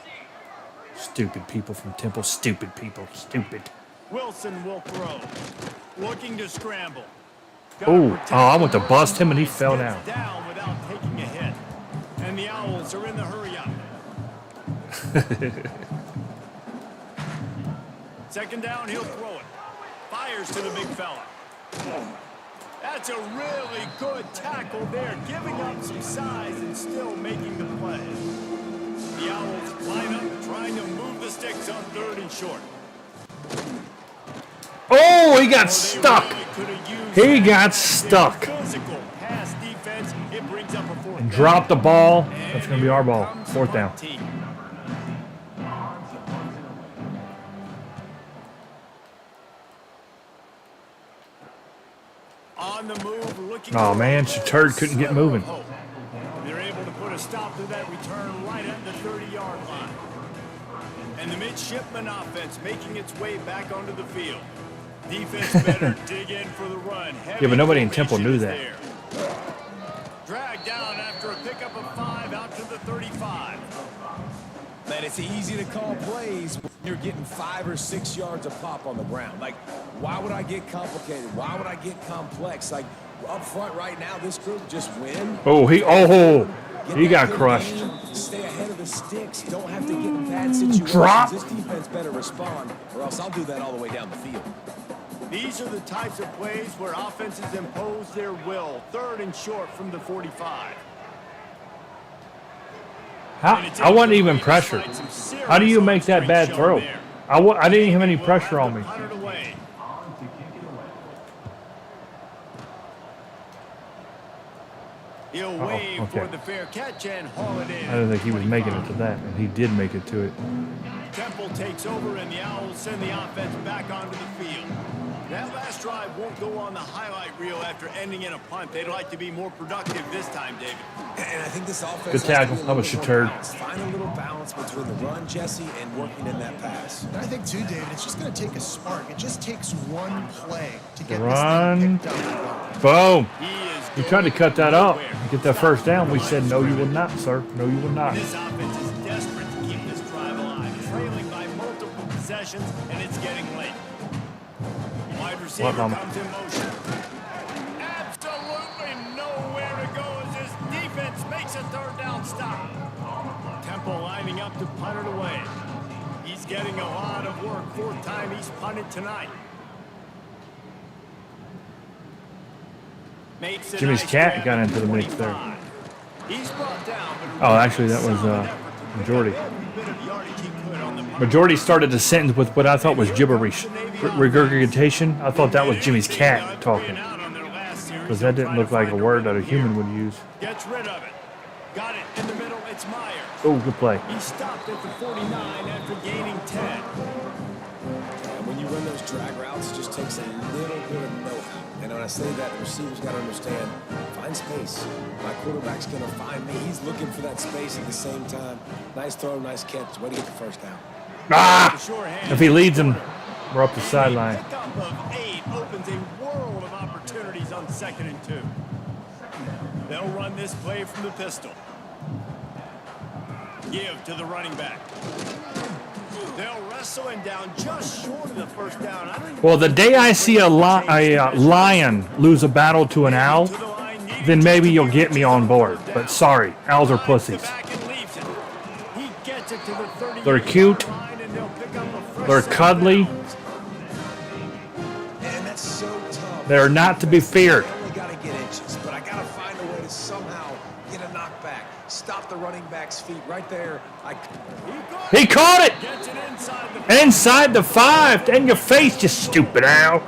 Stupid people from Temple. Stupid people. Stupid. Wilson will throw. Looking to scramble. Oh, I went to bust him and he fell down. Down without taking a hit. And the Owls are in the hurry up. Second down, he'll throw it. Fires to the big fella. That's a really good tackle there, giving up some size and still making the play. The Owls line up, trying to move the sticks on 3rd and short. Oh, he got They stuck. really could have used He that. got stuck. Physical pass defense. It brings up a 4th And down. dropped the ball. And That's going to be our ball. here comes 4th down. the team. On the move, looking Oh, for man, a Shaturd couldn't get sliver of moving. hope. They're able to put a stop to that return right at the 30-yard line. And the midshipman offense making its way back onto the field. Defense better dig in for the run. Yeah, but nobody in Heavy Temple knew formation that. is there. Dragged down after a pickup of 5 out to the 35. Man, it's easy to call plays when you're getting 5 or 6 yards a pop on the ground. Like, why would I get complicated? Why would I get complex? Like, up front right now, this group just win. Oh, he Get got that good crushed. game, stay ahead of the sticks. Don't have to get in bad situations. Drop. This defense better respond, or else I'll do that all the way down the field. These are the types of plays where offenses impose their will. 3rd and short from the 45. I wasn't even pressured. How do you make that bad throw? I didn't have any pressure on me. He'll wave okay. for the fair catch and haul it in. I didn't think he was making it to that, and he did make it to it. Temple takes over, and the Owls send the offense back onto the field. That last drive won't go on the highlight reel after ending in a punt. They'd like to be more productive this time, David. And I think this offense Good has to tackle. be a That was little bit more Shaturd. balanced. Find a little balance between the run, Jesse, and working in that pass. And I think, too, David, it's just going to take a spark. It just takes one play to get Run. this thing picked up. Boom. He is We tried to cut that going up nowhere. and get that first down. We said, no, you will not, sir. No, you will not. This offense is desperate to keep this drive alive, trailing by multiple possessions, and it's getting late. Wide receiver Mama? comes in motion. punt it away. He's getting a lot of work. Fourth time he's punted tonight. Makes a Jimmy's nice cat grab got at into the mix there. 25. He's brought down, but Oh, actually, that was solid effort to Majority. make every bit of yardage he could on the punt. Majority started the sentence with what I thought was gibberish. Regurgitation. I thought that was Jimmy's cat talking. Because that didn't look like a word that a human would use. Gets rid of it. Got it in the middle. It's Myers. Oh, good play. He stopped at the 49 after gaining 10. And when you run those drag routes, it just takes a little bit of know-how. And when I say that, the receiver's got to understand, find space. My quarterback's going to find me. He's looking for that space at the same time. Nice throw, nice catch. Way to get the first down. Ah! The shorthand. If he leads him, we're up the sideline. Pickup of 8 opens a world of opportunities on 2nd and 2. They'll run this play from the pistol. Give to the running back. They'll wrestle him down just short of the first down. I don't even Well, the day I see a lion lose a battle to an owl, to the line, needed then to maybe get you'll the get me on board. But sorry, owls are pussies. back and leaves it. He gets it to the 30 They're cute. line, and they'll pick up a fresh They're set of cuddly. downs. And that's so tough. They're not to be feared. I only got to get inches, but I got to find a way to somehow get a knockback. Stop the running back's feet right there. He caught it! Gets it inside the Inside the 5. In your face, you stupid owl.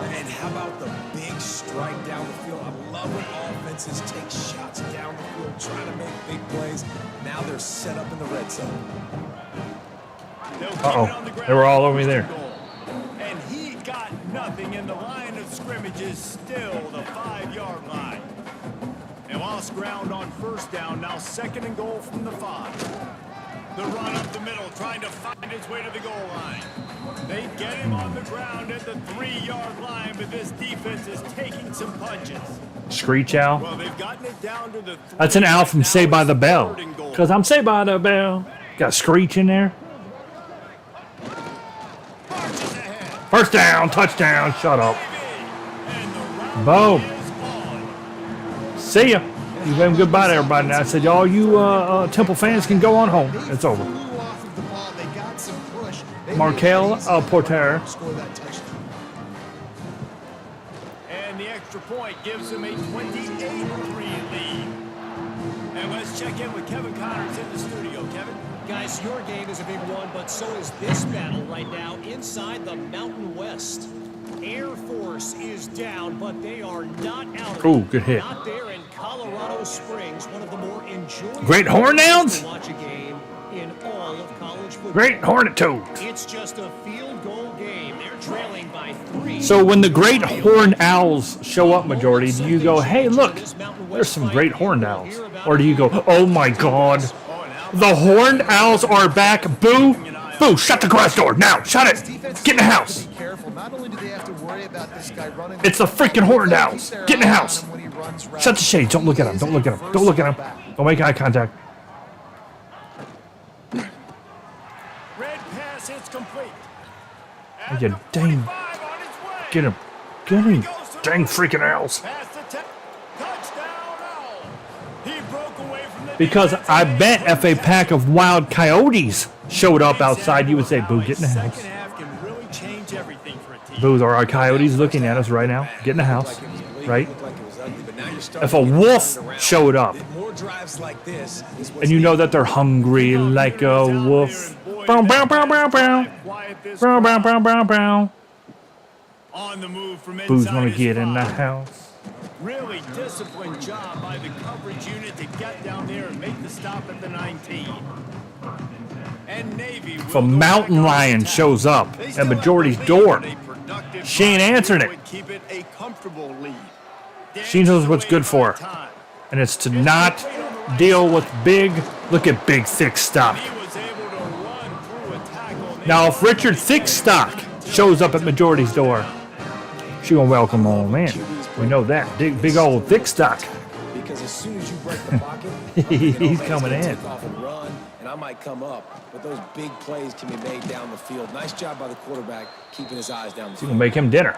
And how about the big strike down the field? I love when offenses take shots down the field, trying to make big plays. Now they're set up in the red zone. They'll keep it Uh-oh. on the ground. They were all over me there. And he got nothing, and the line of scrimmage is still the 5-yard line. And lost ground on first down, now 2nd and goal from the 5. The run up the middle, trying to find his way to the goal line. They get him on the ground at the 3-yard line, but this defense is taking some punches. Screech owl. Well, they've gotten it down to the 3. That's an owl from Now Saved by it's the Bell. 3rd and goal. Because I'm Saved by the Bell. Got a screech in there. Marches ahead. First down, touchdown, shut up. And the round Boom. is on. See ya. You wave goodbye to everybody now. I said, all you Temple fans can go on home. It's over. Flew off of the ball. They got some push. They Markel made it easy Porter. to score that touchdown. And the extra point gives them a 28-3 lead. And let's check in with Kevin Connors in the studio. Kevin? Guys, your game is a big one, but so is this battle right now inside the Mountain West. Air Force is down, but they are not out of it. Ooh, good hit. Not there in Colorado Springs, one of the more enjoyable Great Horn places Downs? to watch a game in all of college football. Great Hornet Toad. It's just a field goal game. They're trailing by 3. So when the great horned owls show up, Majority, do you go, hey, look, there's some great horned owls? Or do you go, oh my God, the horned owls are back. Boo, boo, shut the garage door now, shut it. Defense Get in the has house. to be careful. Not only do they have to worry about this guy running, It's the freaking horned owls. keep their Get in the eye on house. him when he runs routes. Shut the shades. Don't look at him. Don't look at him. Don't look at him. Don't make eye contact. Red pass, it's complete. Oh, you dang. Get him. Get him. Dang freaking owls. Past the touchdown, Owl. He broke away from the Because defense I and bet if a sack. pack of wild coyotes showed up outside, you would say, boo, get in the house. Second half can really change everything for a team. Boo, there are coyotes looking at us right now. Get in the house. Right? Looked like it was ugly, but now you're If starting a to get wolf turned around. showed up, More drives like this is what's and you know that they're hungry like a wolf. Bow, bow, bow, bow, bow. Bow, bow, bow, bow, bow. On the move from Boo's inside gonna his get in the five. house. Really disciplined job by the coverage unit to get down there and make the stop at the 19. And Navy If a mountain lion shows up at Majority's door, she ain't answering it. Keep it a comfortable lead. She knows what's good for her. And it's to not deal with big, look at big thick stock. He was able to run through a tackle. Now if Richard Thickstock shows up at Majority's door, she gonna welcome on man. We know that. Big old Thickstock. because as soon as you break the pocket, He's coming in. Take off and run, and I might come up. But those big plays can be made down the field. Nice job by the quarterback keeping his eyes down the She's field. gonna make him dinner.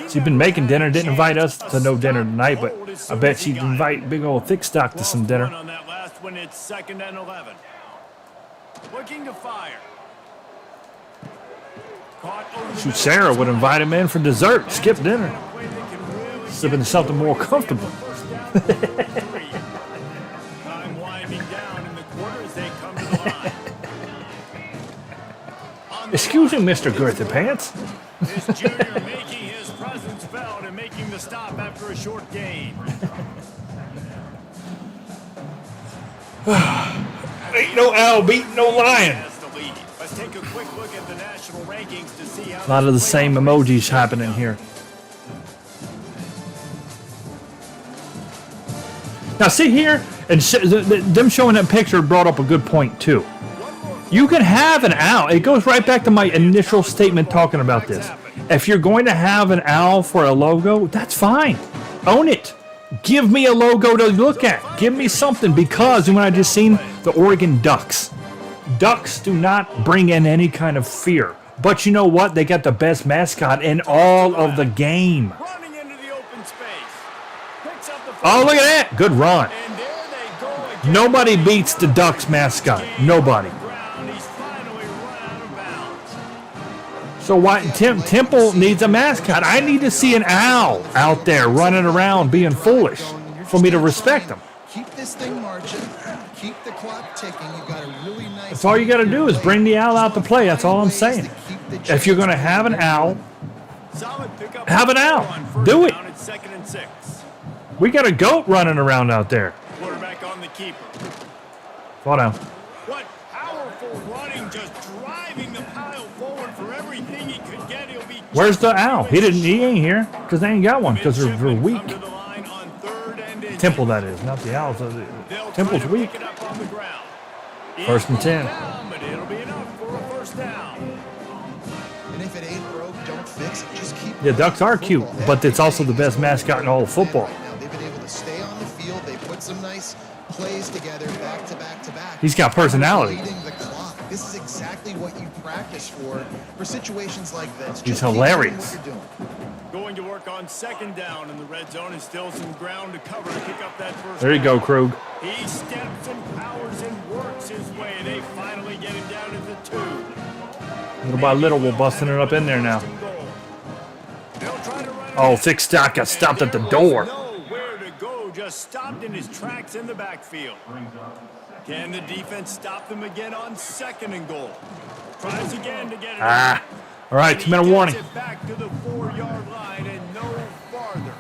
She's been making dinner, didn't invite us to no dinner tonight, but I bet she'd invite big old Thickstock to some dinner. On that last one, it's 2nd and 11. Looking to fire. Caught over the Shoot, middle. Sarah would invite him in for dessert, skip dinner. A play that can really Sipping something more comfortable. first down for 3. Time winding down in the quarter as they come to the line. On the Excuse me, line, Mr. Girthy Pants. this junior making his presence felt and making the stop after a short gain. Ain't no owl beating no lion. Has the lead. Let's take a quick look at the national rankings to see how A lot of the same emojis happening here. Now, see here, and them showing that picture brought up a good point too. You can have an owl. It goes right back to my initial statement talking about this. If you're going to have an owl for a logo, that's fine. Own it. Give me a logo to look at. Give me something, because when I just seen the Oregon Ducks. Ducks do not bring in any kind of fear. But you know what? They got the best mascot in all of the game. running into the open space. Picks up the Oh, look at that. Good run. and there they go again. Nobody beats the Ducks mascot. Nobody. Ground. He's finally run out of bounds. So why Temple needs a mascot? I need to see an owl out there running around being foolish for me to respect him. Keep this thing marching. Keep the clock ticking. You got a really nice. That's all you got to do is bring the owl out to play. That's all I'm saying. If you're going to have an owl, Solid pickup. Have an owl. On first Do it. down at 2nd and 6. we got a goat running around out there. Quarterback on the keeper. Fall down. What powerful running, just driving the pile forward for everything he could get. He'll be Where's the owl? He ain't here because they ain't got one because they're Midshipmen weak. come to the line on 3rd and inches. Temple, that is, not the owls. They'll Temple's try to weak. pick it up on the ground. First and 10. Down, but it'll be enough for a first down. And if it ain't broke, don't fix it. Just keep. Yeah, Ducks are cute, but it's also the best mascot in all of football. Right now, they've been able to stay on the field. They put some nice plays together, back to back to back. He's got personality. Leading the clock. This is exactly what you practice for situations like this. He's Just keep doing hilarious. what you're doing. Going to work on 2nd down in the red zone, and still some ground to cover to pick up that first There you go, down. Krug. He steps and powers and works his way. They finally get him down at the 2. Little by little, we're busting it up in there now. They'll try to run it Oh, in. thick stock got stopped at the And door. there was nowhere to go, just stopped in his tracks in the backfield. Can the defense stop them again on 2nd and goal? Tries again to get it. Ah. All right, And 2-minute he warning. gets it back to the 4-yard line and no farther.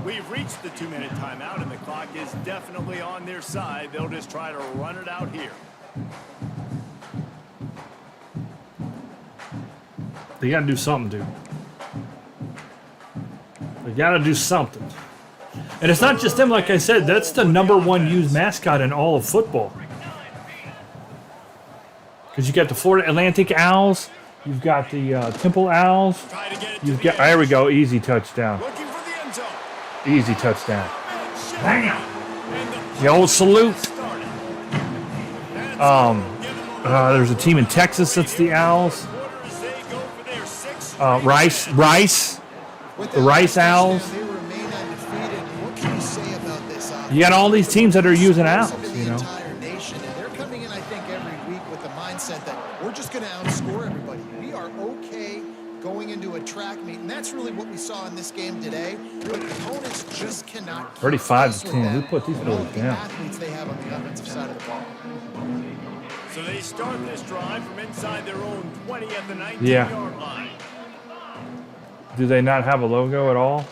We've reached the 2-minute timeout, and the clock is definitely on their side. They'll just try to run it out here. They got to do something, dude. They got to do something. And it's not just them, like I said. That's the #1 used mascot in all of football. Because you got the Florida Atlantic Owls. You've got the Temple Owls. Try to get it to You've the got. edge. There we go. Easy touchdown. Looking for the end zone. Easy touchdown. Bam! The old salute. There's a team in Texas that's the Owls. Rice. With The that Rice touchdown, Owls. They remain undefeated. What can you say about this offense? You got all these teams that are using It's owls, to you the know. entire nation, and they're coming in, I think, every week with the mindset that we're just going to outscore everybody. We are okay going into a track meet, and that's really what we saw in this game today. But opponents just cannot. keep 35 pace to with 10. them We put these and all boys of the down. athletes they have on the offensive side of the ball. So they start this drive from inside their own 20 at the 19-yard Yeah. line. Do they not have a logo at all?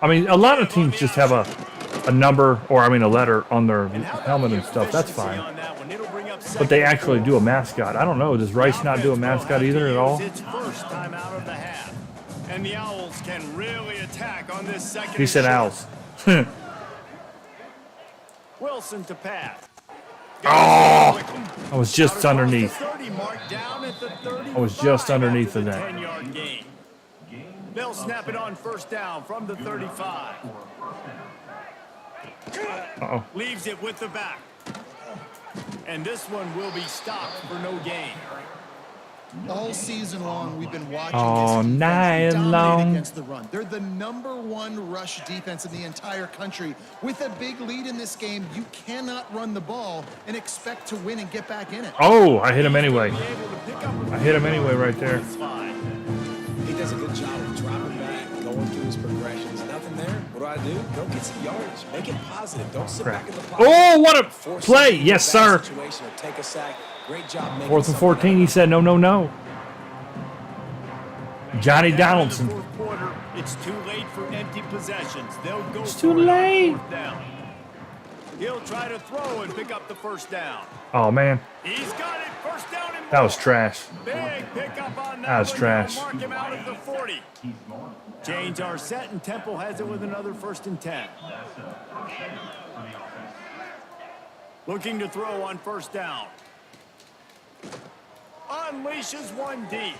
I mean, a lot of teams just have a number, or I mean a letter on their And how about helmet the and stuff. That's efficiency fine. on that one? It'll bring up But they 2nd and actually 4. do a mascot. I don't know. Does Rice not do a mascot either at all? It's first time out of the half. And the Owls can really attack on this second. He said and owls. short. Wilson to pass. Oh! I was Out just across the underneath. 30 mark, down at the 35 I was just underneath after of the that. 10-yard gain. They'll snap it on first down from the 35. Uh-oh. Leaves it with the back. And this one will be stopped for no gain. All season long, we've been watching All this defense night dominate long. against the run. They're the #1 rush defense in the entire country. With a big lead in this game, you cannot run the ball and expect to win and get back in it. Oh, I hit him anyway. I hit him anyway right there. He does a good job of dropping back, going through his progressions. Nothing there. What do? Go get some yardage. Make it positive. Don't sit back in the pocket. Oh, what a Force play. him into a Yes, bad sir. situation or take a sack. Great job making 4th and something 14. He said, no, no, no. Johnny Donaldson. Fourth quarter, it's too late for empty possessions. They'll go It's for too it on late. 4th down. He'll try to throw and pick up the first down. Oh, man. He's got it. First down and That was more. trash. Big pickup on that. That was one. trash. They'll mark him out at the 40. Change our set, and Temple has it with another 1st and 10. Looking to throw on 1st down. Unleashes one deep.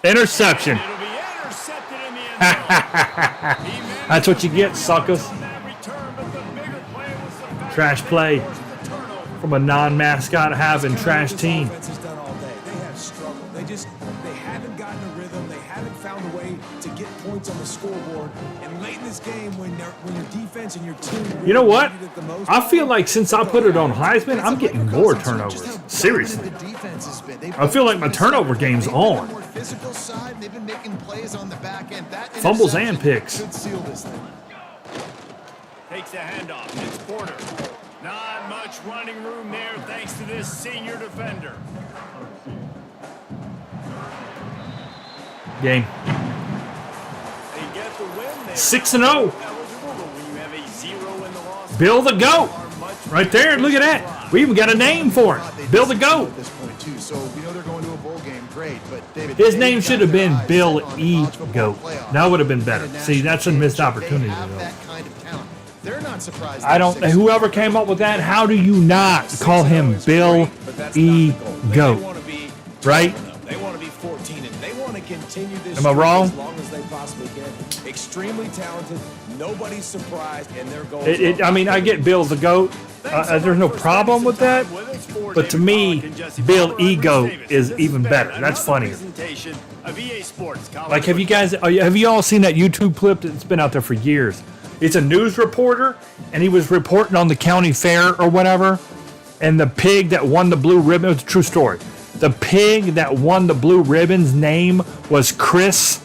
Interception. It'll be intercepted in the end zone. He managed That's what you to get, pick suckers. up on that return, but the bigger play was the fact Trash that play. they forced the turnover. From a non-mascot having trash This team. offense has done all day. They have struggled. They haven't gotten a rhythm. They haven't found a way to get points on the scoreboard. And late in this game, when your defense and your team really You know what? needed it the most, I feel like since I put it on Heisman, I'm It's a getting more microcosm to just turnovers. how dominant Seriously. the defense has been. They've I feel like my been turnover game's they've been on on. the more physical side. They've been making plays on the back end. That Fumbles and interception picks. should seal this thing. Takes a handoff. It's Porter. Not much running room there thanks to this senior defender. Game. They get the win there. 6-0. Eligible, but when you have a 0 in the loss, Bill the GOAT. are much Right there. Look at that. We even got a name for it. Bill the GOAT. At this point too, so we know they're going to a bowl game. Great, but David, His they've name got should have their been eyes Bill set on the E. college football Goat. playoff That would have been better. and a See, that's a national missed championship. opportunity, They have though. that kind of talent. They're not surprised. I don't. Whoever came up with that, how do you not call him Bill E. Goat? Right? They want to be 14 and they want to continue this Am I streak wrong? as long as they possibly can. Extremely talented. Nobody's surprised, and their goal. I mean, I get Bill the GOAT. There's no problem with that. But to me, Bill E. Goat is even better. That's funnier. Like, have you all seen that YouTube clip that's been out there for years? It's a news reporter, and he was reporting on the county fair or whatever, and the pig that won the blue ribbon, it's a true story. The pig that won the blue ribbon's name was Chris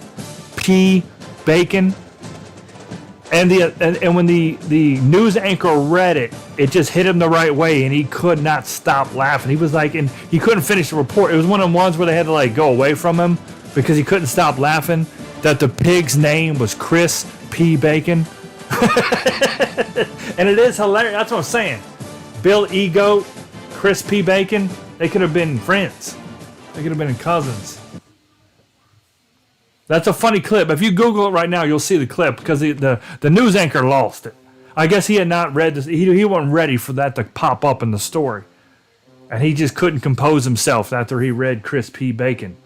P. Bacon. And when the news anchor read it, it just hit him the right way, and he could not stop laughing. He was like, and he couldn't finish the report. It was one of the ones where they had to like go away from him because he couldn't stop laughing. That the pig's name was Chris P. Bacon, and it is hilarious. That's what I'm saying. Bill E. Goat, Chris P. Bacon. They could have been friends. They could have been cousins. That's a funny clip. If you Google it right now, you'll see the clip because the news anchor lost it. I guess he had not read this. He wasn't ready for that to pop up in the story. And he just couldn't compose himself after he read Chris P. Bacon.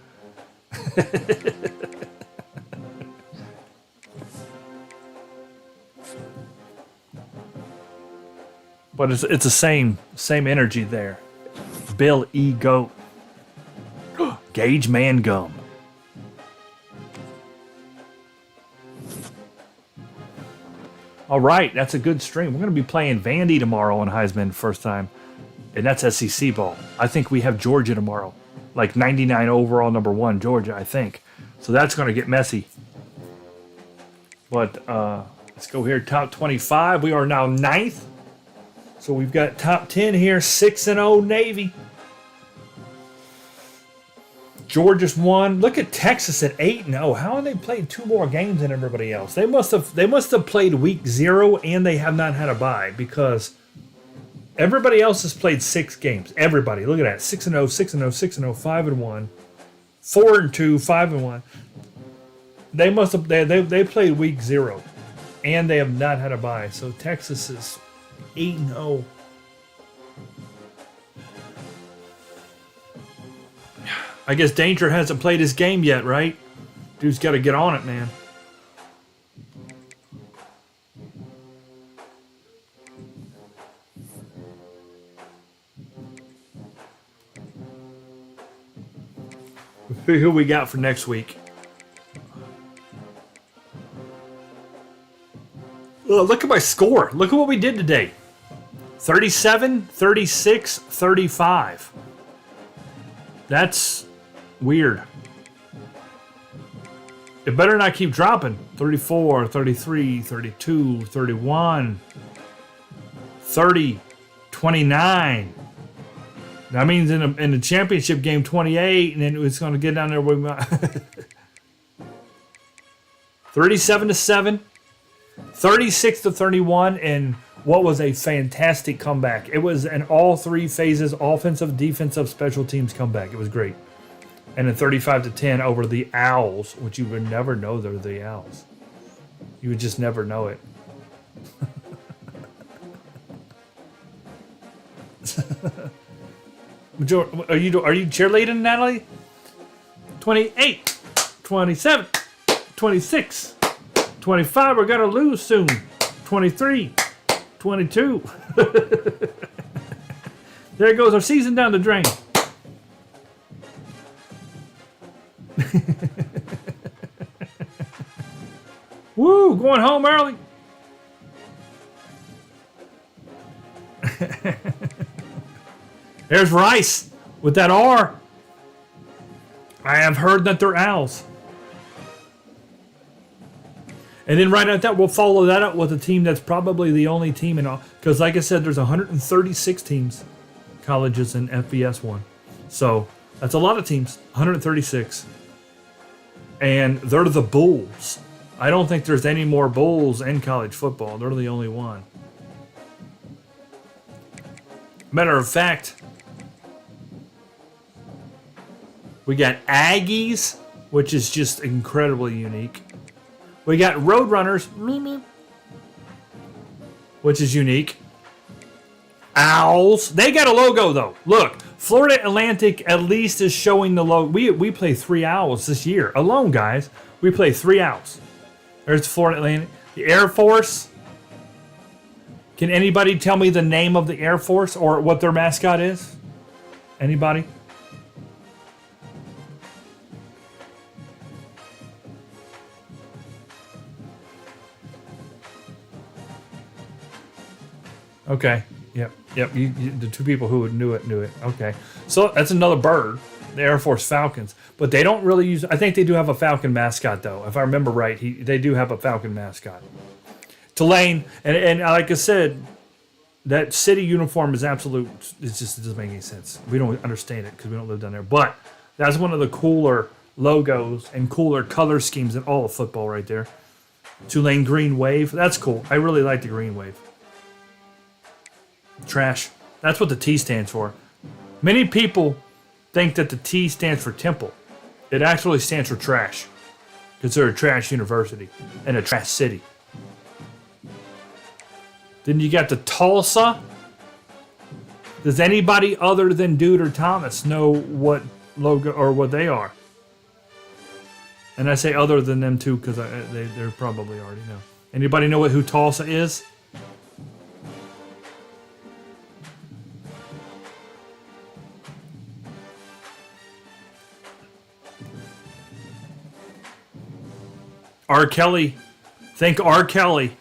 But it's the same energy there. Bill E. Goat. Gage Mangum. All right, that's a good stream. We're going to be playing Vandy tomorrow on Heisman first time, and that's SEC ball. I think we have Georgia tomorrow, like 99 overall, #1 Georgia, I think. So that's going to get messy. But let's go here, top 25. We are now 9th. So we've got top 10 here, 6-0 Navy. Georgia's won. Look at Texas at 8-0. How have they played 2 more games than everybody else? They must have played week 0 and they have not had a bye because everybody else has played 6 games. Everybody. Look at that. 6-0, 6-0, 6-0, 5-1, 4-2, 5-1. They must have they played week 0 and they have not had a bye. So Texas is 8-0. I guess Danger hasn't played his game yet, right? Dude's got to get on it, man. Who we got for next week? Oh, look at my score. Look at what we did today. 37, 36, 35. That's weird. It better not keep dropping. 34, 33, 32, 31, 30, 29. That means in the championship game, 28, and then it's going to get down there with 37 to 7, 36 to 31, and what was a fantastic comeback. It was an all three phases, offensive, defensive, special teams comeback. It was great. And then 35 to 10 over the Owls, which you would never know they're the Owls. You would just never know it. Are you cheerleading, Natalie? 28, 27, 26, 25. We're gonna lose soon. 23, 22. There goes our season down the drain. Woo! Going home early. There's Rice with that R. I have heard that they're Owls. And then right at that, we'll follow that up with a team that's probably the only team in all. Because like I said, there's 136 teams, colleges in FBS 1. So that's a lot of teams, 136. And they're the Bulls. I don't think there's any more Bulls in college football. They're the only one. Matter of fact, we got Aggies, which is just incredibly unique. We got Roadrunners, which is unique. Owls. They got a logo, though. Look, Florida Atlantic at least is showing the logo. We play 3 Owls this year alone, guys. We play 3 Owls. There's Florida Atlantic. The Air Force. Can anybody tell me the name of the Air Force or what their mascot is? Anybody? Okay. Yep. The two people who knew it. Okay. So that's another bird, the Air Force Falcons. But they don't really use. I think they do have a Falcon mascot, though. If I remember right, they do have a Falcon mascot. Tulane, and like I said, that city uniform is absolute. It doesn't make any sense. We don't understand it because we don't live down there. But that's one of the cooler logos and cooler color schemes in all of football, right there. Tulane green wave. That's cool. I really like the green wave. Trash. That's what the T stands for. Many people think that the T stands for Temple. It actually stands for trash. Because they're a trash university and a trash city. Then you got the Tulsa. Does anybody other than Dude or Thomas know what logo or what they are? And I say other than them too because they're probably already know. Anybody know who Tulsa is? R. Kelly. Think R. Kelly.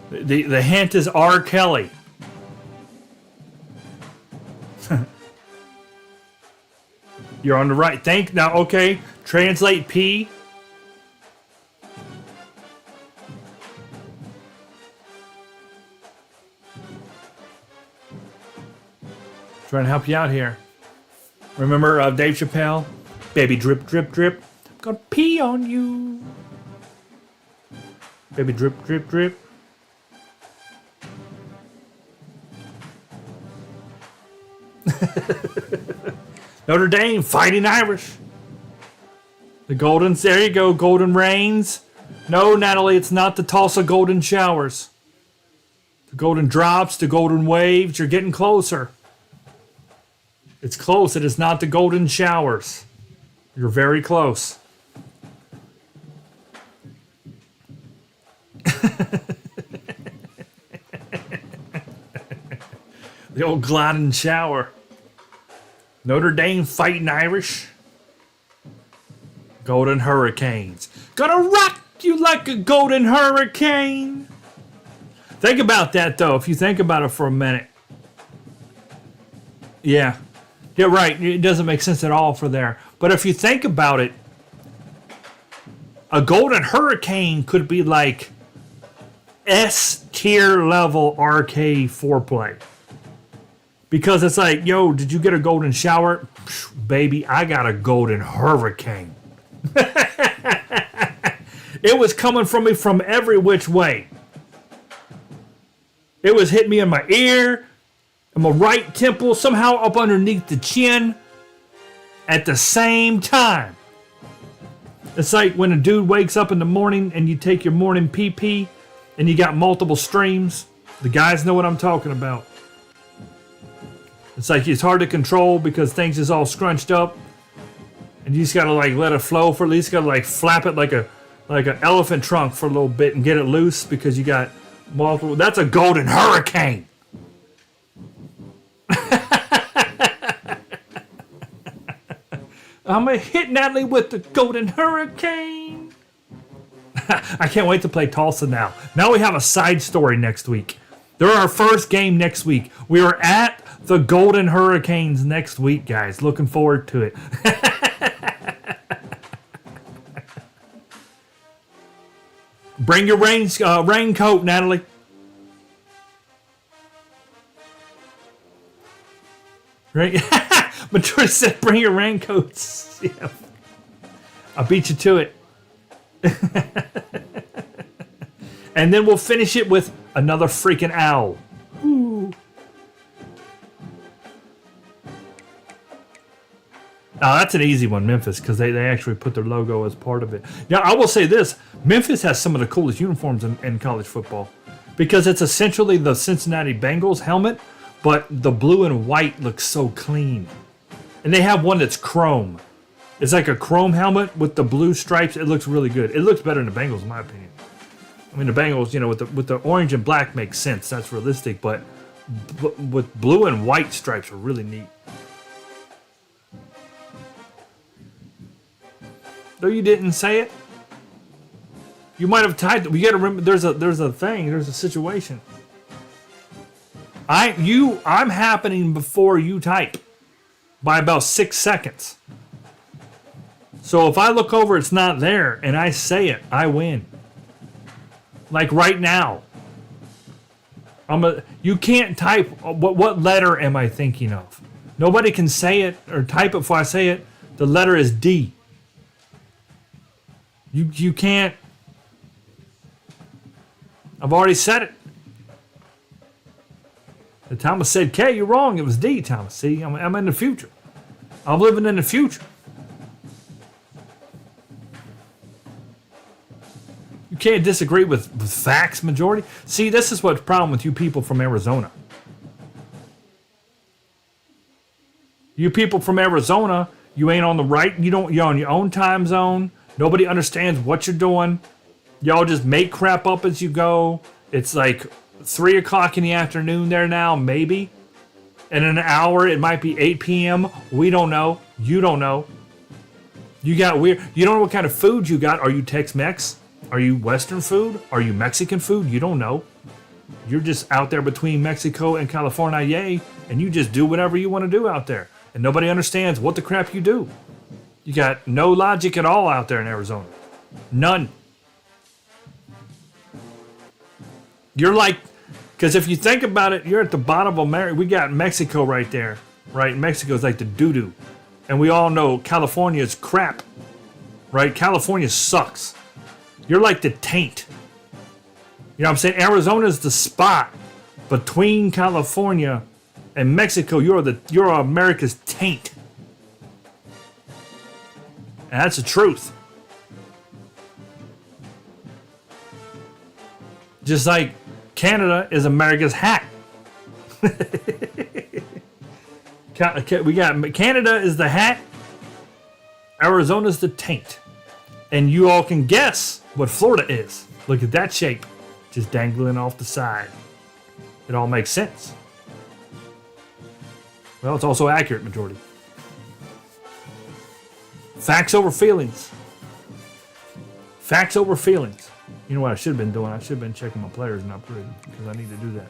The hint is R. Kelly. You're on the right. Think now. Okay. Translate P. Trying to help you out here. Remember Dave Chappelle? Baby drip, drip, drip. I'm gonna pee on you. Baby drip, drip, drip. Notre Dame, Fighting Irish. The Goldens, there you go, Golden Rains. No, Natalie, it's not the Tulsa Golden Showers. The Golden Drops, the Golden Waves, you're getting closer. It's close. It is not the Golden Showers. You're very close. The old gliding shower. Notre Dame fighting Irish. Golden Hurricanes. Gonna rock you like a golden hurricane. Think about that, though, if you think about it for a minute. Yeah. You're right. It doesn't make sense at all for there. But if you think about it, a golden hurricane could be like S tier level arcade foreplay. Because it's like, yo, did you get a golden shower? Psh, baby, I got a golden hurricane. It was coming from me from every which way. It was hitting me in my ear, in my right temple, somehow up underneath the chin at the same time. It's like when a dude wakes up in the morning and you take your morning pee and you got multiple streams. The guys know what I'm talking about. It's like it's hard to control because things is all scrunched up. And you just gotta like let it flow for at least gotta like flap it like an elephant trunk for a little bit and get it loose because you got multiple. That's a golden hurricane. I'm gonna hit Natalie with the golden hurricane. I can't wait to play Tulsa now. Now we have a side story next week. They're our first game next week. We are at the Golden Hurricanes next week, guys. Looking forward to it. Bring your raincoat, Natalie. Right? Mature said, bring your raincoats. Yeah. I'll beat you to it. And then we'll finish it with another freaking owl. Ooh. Now, that's an easy one, Memphis, because they actually put their logo as part of it. Now, I will say this. Memphis has some of the coolest uniforms in college football because it's essentially the Cincinnati Bengals helmet, but the blue and white looks so clean. And they have one that's chrome. It's like a chrome helmet with the blue stripes. It looks really good. It looks better than the Bengals, in my opinion. I mean, the Bengals, you know, with the orange and black makes sense. That's realistic, but with blue and white stripes are really neat. Though you didn't say it, you might have typed it. We got to remember. There's a thing. There's a situation. I'm happening before you type by about 6 seconds. So if I look over, it's not there, and I say it, I win. Like right now. You can't type. What letter am I thinking of? Nobody can say it or type it before I say it. The letter is D. You can't. I've already said it. Thomas said K, you're wrong. It was D, Thomas. See, I'm in the future. I'm living in the future. You can't disagree with facts, majority. See, this is what's the problem with you people from Arizona. You people from Arizona, you ain't on the right. You're on your own time zone. Nobody understands what you're doing. Y'all just make crap up as you go. It's like 3 o'clock in the afternoon there now, maybe. In an hour, it might be 8 p.m. We don't know. You don't know. You got weird. You don't know what kind of food you got. Are you Tex-Mex? Are you Western food? Are you Mexican food? You don't know. You're just out there between Mexico and California, yay, and you just do whatever you want to do out there. And nobody understands what the crap you do. You got no logic at all out there in Arizona. None. You're like, because if you think about it, you're at the bottom of America. We got Mexico right there, right? Mexico's like the doo-doo. And we all know California is crap, right? California sucks. You're like the taint. You know what I'm saying? Arizona's the spot between California and Mexico. You're America's taint. And that's the truth. Just like Canada is America's hat. We got Canada is the hat. Arizona's the taint. And you all can guess what Florida is. Look at that shape. Just dangling off the side. It all makes sense. Well, it's also accurate majority. Facts over feelings. Facts over feelings. You know what I should have been doing? I should have been checking my players and upgrading because I need to do that.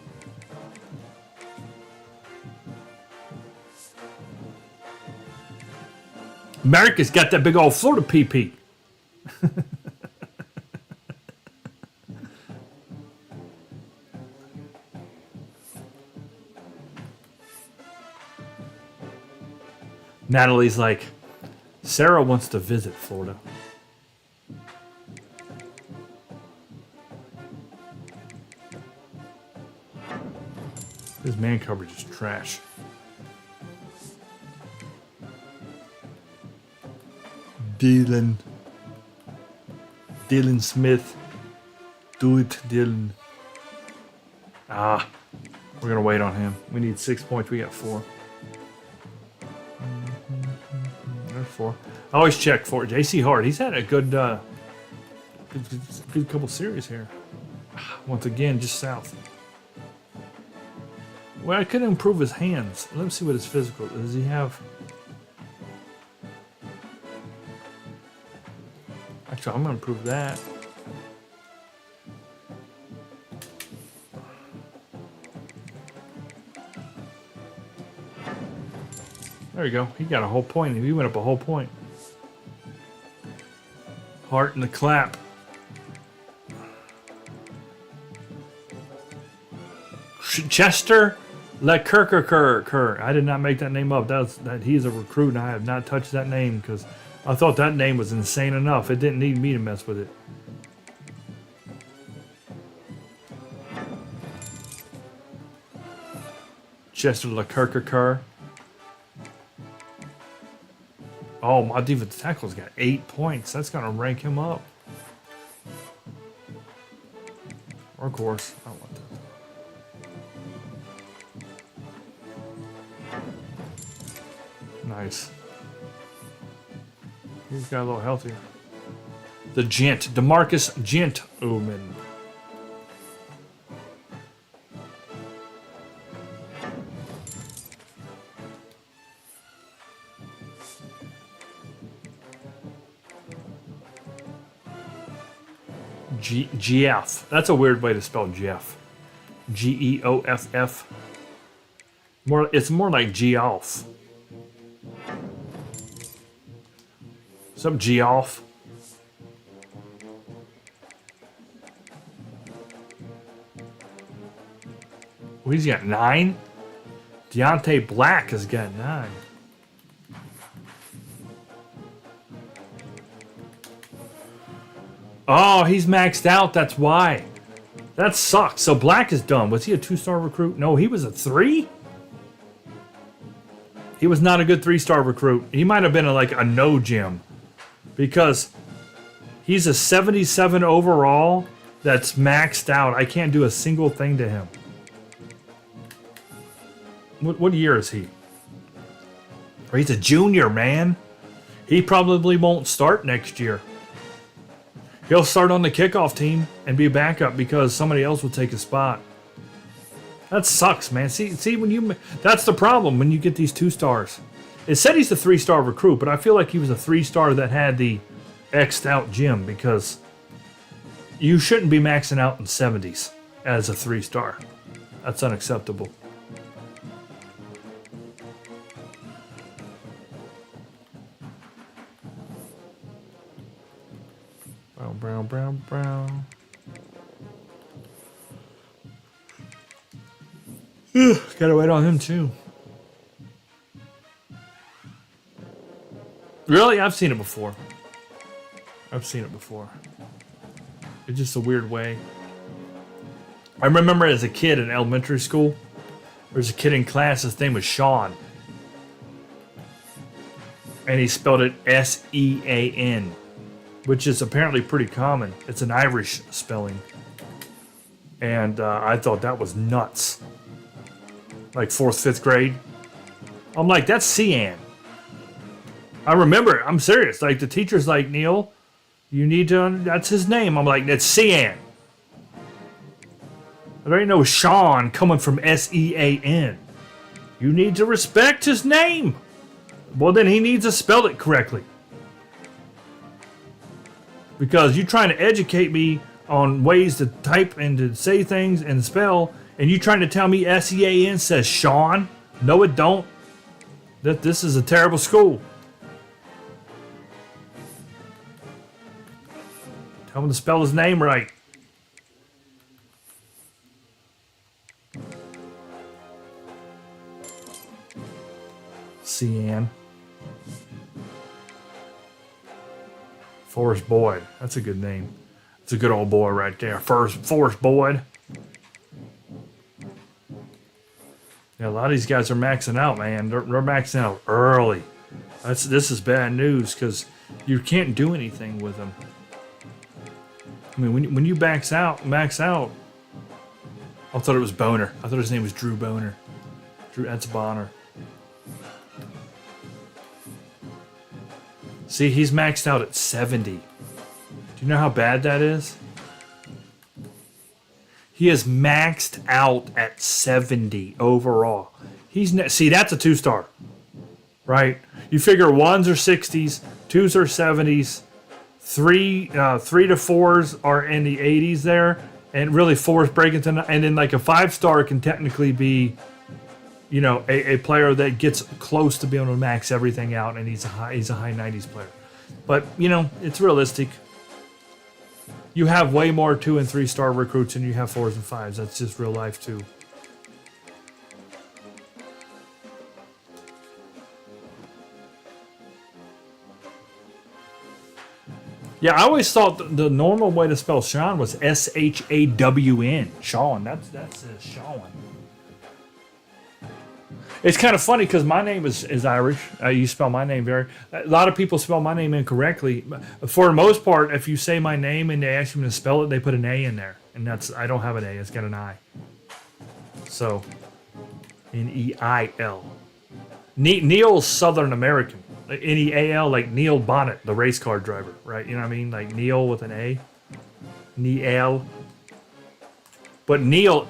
America's got that big old Florida PP. Natalie's like, Sarah wants to visit Florida. His man coverage is trash. Dylan Smith. Do it, Dylan. We're gonna wait on him. We need 6 points. We got 4. There's 4. I always check for JC Hart. He's had a good couple series here. Once again, just south. Well, I could improve his hands. Let me see what his physical does. He have? Actually, I'm gonna improve that. There you go. He got a whole point. He went up a whole point. Heart in the clap. Chester LeCurker. I did not make that name up. That he's a recruit, and I have not touched that name because I thought that name was insane enough. It didn't need me to mess with it. Chester LeCurker. Oh, my defensive tackle's got 8 points. That's gonna rank him up. Or of course, I don't want that. Nice. He's got a little healthier. The Gent, DeMarcus Gentleman. Geoff. That's a weird way to spell Jeff. Geoff. It's more like Geoff. What's up, Geoff? Well, he's got 9. Deontay Black has got 9. Oh, he's maxed out. That's why. That sucks. So Black is done. Was he a 2-star recruit? No, he was a 3? He was not a good 3-star recruit. He might have been like a no gym. Because he's a 77 overall that's maxed out. I can't do a single thing to him. What year is he? Or he's a junior, man. He probably won't start next year. He'll start on the kickoff team and be a backup because somebody else will take his spot. That sucks, man. See when you that's the problem when you get these 2-stars. It said he's a 3-star recruit, but I feel like he was a 3-star that had the X'd out gym because you shouldn't be maxing out in 70s as a 3-star. That's unacceptable. Brown. Gotta wait on him too. Really? I've seen it before. It's just a weird way. I remember as a kid in elementary school, there was a kid in class, his name was Sean. And he spelled it S-E-A-N. Which is apparently pretty common. It's an Irish spelling. And I thought that was nuts. Like 4th, 5th grade. I'm like, that's Cian. I remember, I'm serious. Like the teacher's like, Neil, you need to, that's his name. I'm like, that's Cian. There ain't no Sean coming from S-E-A-N. You need to respect his name. Well, then he needs to spell it correctly. Because you're trying to educate me on ways to type and to say things and spell, and you trying to tell me SEAN says Sean? No, it don't. That this is a terrible school. Tell him to spell his name right. Cian. Forrest Boyd. That's a good name. It's a good old boy right there. Forrest Boyd. Yeah, a lot of these guys are maxing out, man. They're maxing out early. This is bad news because you can't do anything with them. I mean, when you max out. I thought it was Boner. I thought his name was Drew Boner. That's Bonner. See, he's maxed out at 70. Do you know how bad that is? He is maxed out at 70 overall. See, that's a 2-star, right? You figure 1s are 60s, 2s are 70s, 3 to 4s are in the 80s there, and really 4s breaking to, and then like a 5-star can technically be, you know, a player that gets close to being able to max everything out, and he's a high 90s player. But you know, it's realistic. You have way more 2- and 3-star recruits than you have 4s and 5s. That's just real life too. Yeah, I always thought the normal way to spell Sean was S-H-A-W-N. Sean. That's Sean. It's kind of funny because my name is Irish. You spell my name a lot of people spell my name incorrectly. For the most part, if you say my name and they ask me to spell it, they put an A in there. And I don't have an A, it's got an I. So, N-E-I-L. Neil's Southern American. N-E-A-L, like Neil Bonnet, the race car driver, right? You know what I mean? Like Neil with an A. Neil. But Neil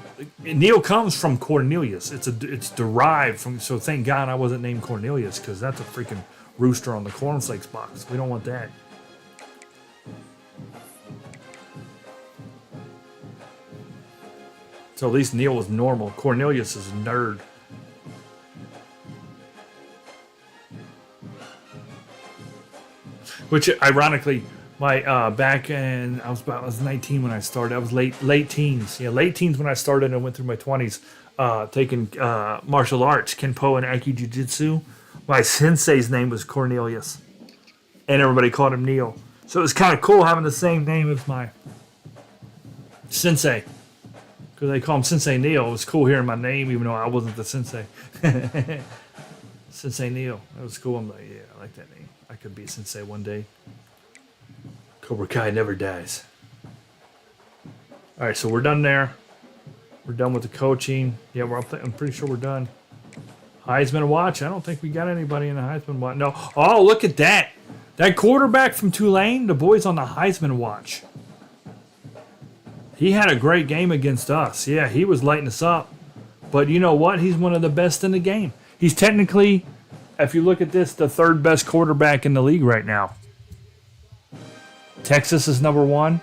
comes from Cornelius. It's derived from. So thank God I wasn't named Cornelius because that's a freaking rooster on the cornflakes box. We don't want that. So at least Neil was normal. Cornelius is a nerd. Which ironically. Back in I was 19 when I started. I was late teens. Yeah, late teens when I started and went through my 20s taking martial arts, Kenpo and Aikido Jiu-Jitsu. My sensei's name was Cornelius. And everybody called him Neil. So it was kind of cool having the same name as my sensei. Because they call him Sensei Neil. It was cool hearing my name even though I wasn't the sensei. Sensei Neil. That was cool. I'm like, yeah, I like that name. I could be a sensei one day. Cobra Kai never dies. All right, so we're done there. We're done with the coaching. Yeah, I'm pretty sure we're done. Heisman watch. I don't think we got anybody in the Heisman watch. No. Oh, look at that. That quarterback from Tulane, the boy's on the Heisman watch. He had a great game against us. Yeah, he was lighting us up. But you know what? He's one of the best in the game. He's technically, if you look at this, the 3rd best quarterback in the league right now. Texas is number 1.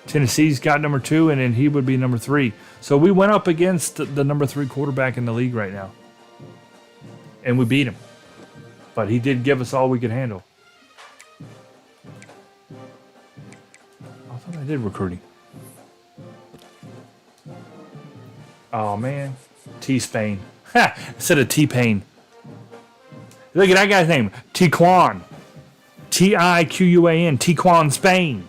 Tennessee's got number 2, and then he would be number 3. So we went up against the number 3 quarterback in the league right now. And we beat him. But he did give us all we could handle. I thought I did recruiting. Oh, man. T-Spain. Ha! Instead of T-Pain. Look at that guy's name. Tiquan. Tiquan, Tiquan, Spain.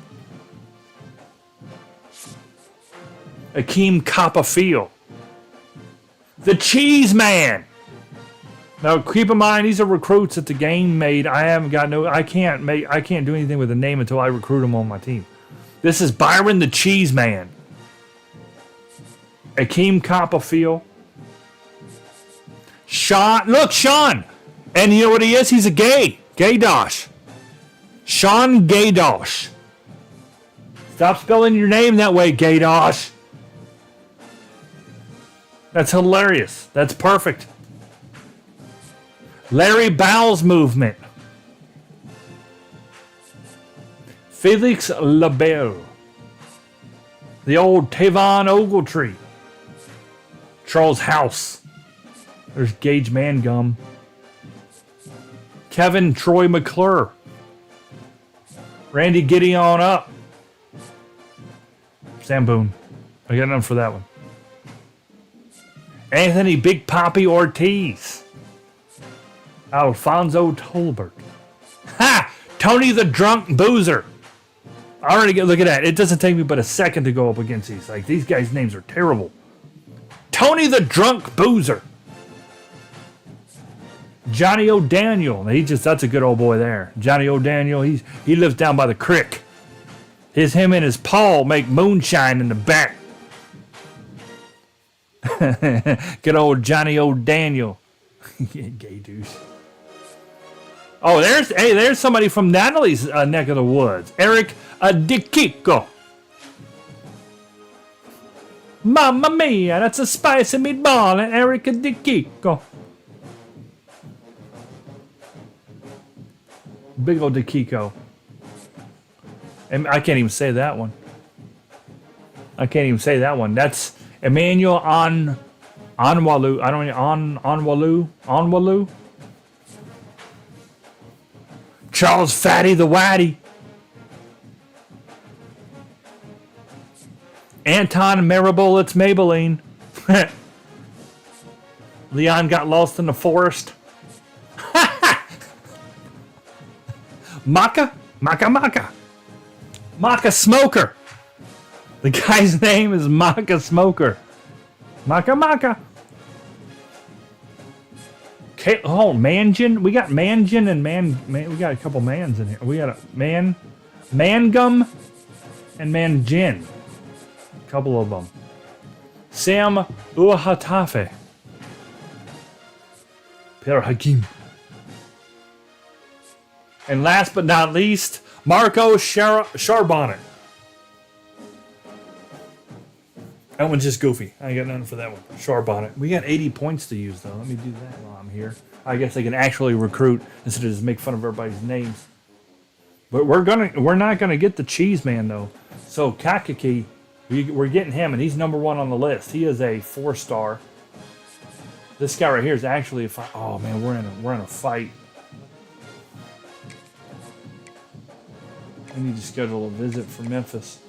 Akeem Copperfield. The Cheese Man. Now keep in mind these are recruits that the game made. I can't do anything with the name until I recruit them on my team. This is Byron the Cheese Man. Akeem Copperfield. Sean. And you know what he is? He's a gay. Gaydosh. Sean Gaydosh. Stop spelling your name that way, Gaydosh. That's hilarious. That's perfect. Larry Bowles movement. Felix LaBelle. The old Tavon Ogletree. Charles House. There's Gage Mangum. Kevin Troy McClure. Randy Gideon up. Sam Boone. I got nothing for that one. Anthony Big Poppy Ortiz. Alfonso Tolbert. Ha! Tony the Drunk Boozer. I already get, look at that. It doesn't take me but a second to go up against these. Like, these guys' names are terrible. Tony the Drunk Boozer. Johnny O'Daniel. That's a good old boy there. Johnny O'Daniel, he lives down by the creek. Him and his Paul make moonshine in the back. Good old Johnny O'Daniel. Gay douche. Oh, there's somebody from Natalie's neck of the woods. Eric DeKiko. Mamma mia, that's a spicy meatball and Eric DeKiko. Big old DeKiko. And I can't even say that one. That's Emmanuel Onwalu. I don't know. Onwalu. Charles Fatty the Whitey. Anton Marable, it's Maybelline. Leon got lost in the forest. Maka Smoker. The guy's name is Maka Smoker. Maka. Okay, oh, Manjin. We got Manjin and man. We got a couple mans in here. We got a Mangum, and Manjin. A couple of them. Sam Uahatafe. Pierre Hakim. And last but not least, Marco Charbonnet. That one's just goofy. I ain't got nothing for that one. Charbonnet. We got 80 points to use, though. Let me do that while I'm here. I guess I can actually recruit instead of just make fun of everybody's names. But we're not gonna get the cheese man though. So Kakaki, we're getting him, and he's number 1 on the list. He is a 4-star. This guy right here is actually a fight. Oh man, we're in a fight. We need to schedule a visit for Memphis.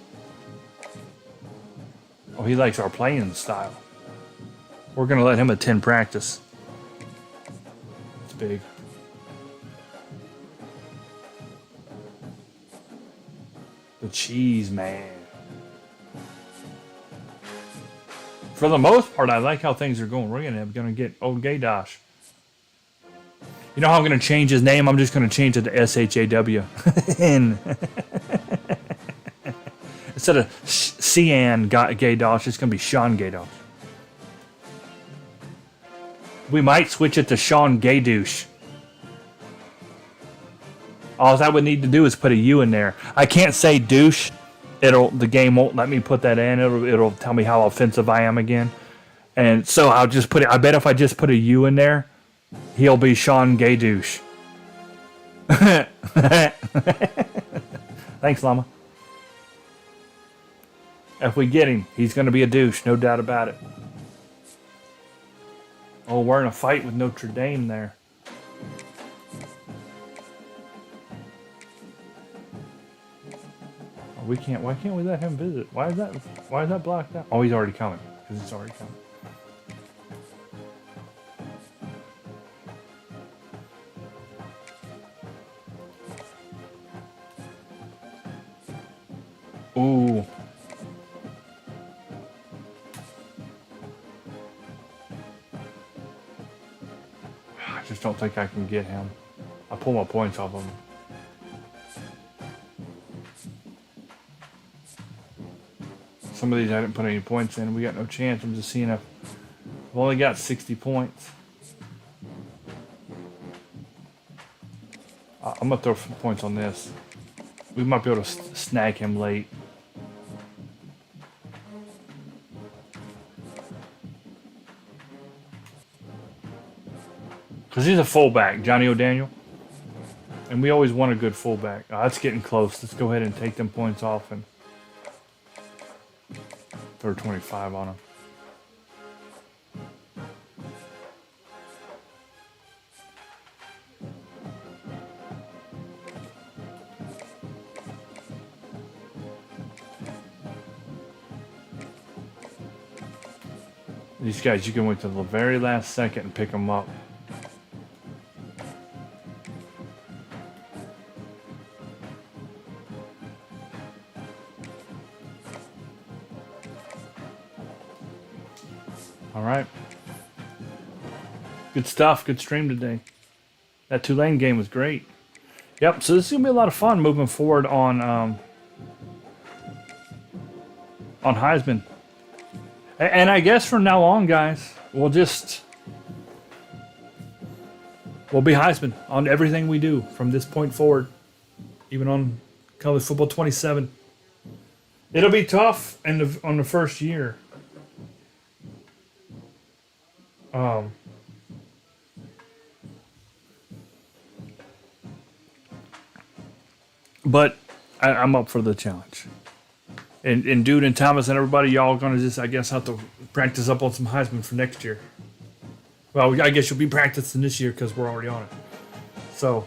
Oh, he likes our playing style. We're going to let him attend practice. It's big. The cheese man. For the most part, I like how things are going. We're going to get old Gaydosh. You know how I'm going to change his name? I'm just going to change it to SHAW. Instead of Cian Gaydosh, it's going to be Sean Gaydosh. We might switch it to Sean Gaydouche. All I would need to do is put a U in there. I can't say douche. The game won't let me put that in. It'll tell me how offensive I am again. And so I'll just put it. I bet if I just put a U in there, he'll be Sean Gaydouche. Thanks, Llama. If we get him, he's going to be a douche, no doubt about it. Oh, we're in a fight with Notre Dame there. Oh, we can't. Why can't we let him visit? Why is that blocked out? Oh, he's already coming. Because it's already coming. Ooh. I just don't think I can get him. I pull my points off of him. Some of these I didn't put any points in. We got no chance. I'm just seeing if I've only got 60 points. I'm going to throw some points on this. We might be able to snag him late. Because he's a fullback, Johnny O'Daniel. And we always want a good fullback. Oh, that's getting close. Let's go ahead and take them points off and throw 25 on them. These guys, you can wait till the very last second and pick them up. All right. Good stuff. Good stream today. That Tulane game was great. Yep. So this is gonna be a lot of fun moving forward on Heisman. And I guess from now on, guys, we'll be Heisman on everything we do from this point forward, even on college football 27. It'll be tough on the first year. But I'm up for the challenge. And Dude and Thomas and everybody, y'all gonna just, I guess, have to practice up on some Heisman for next year. Well, I guess you'll be practicing this year because we're already on it. So,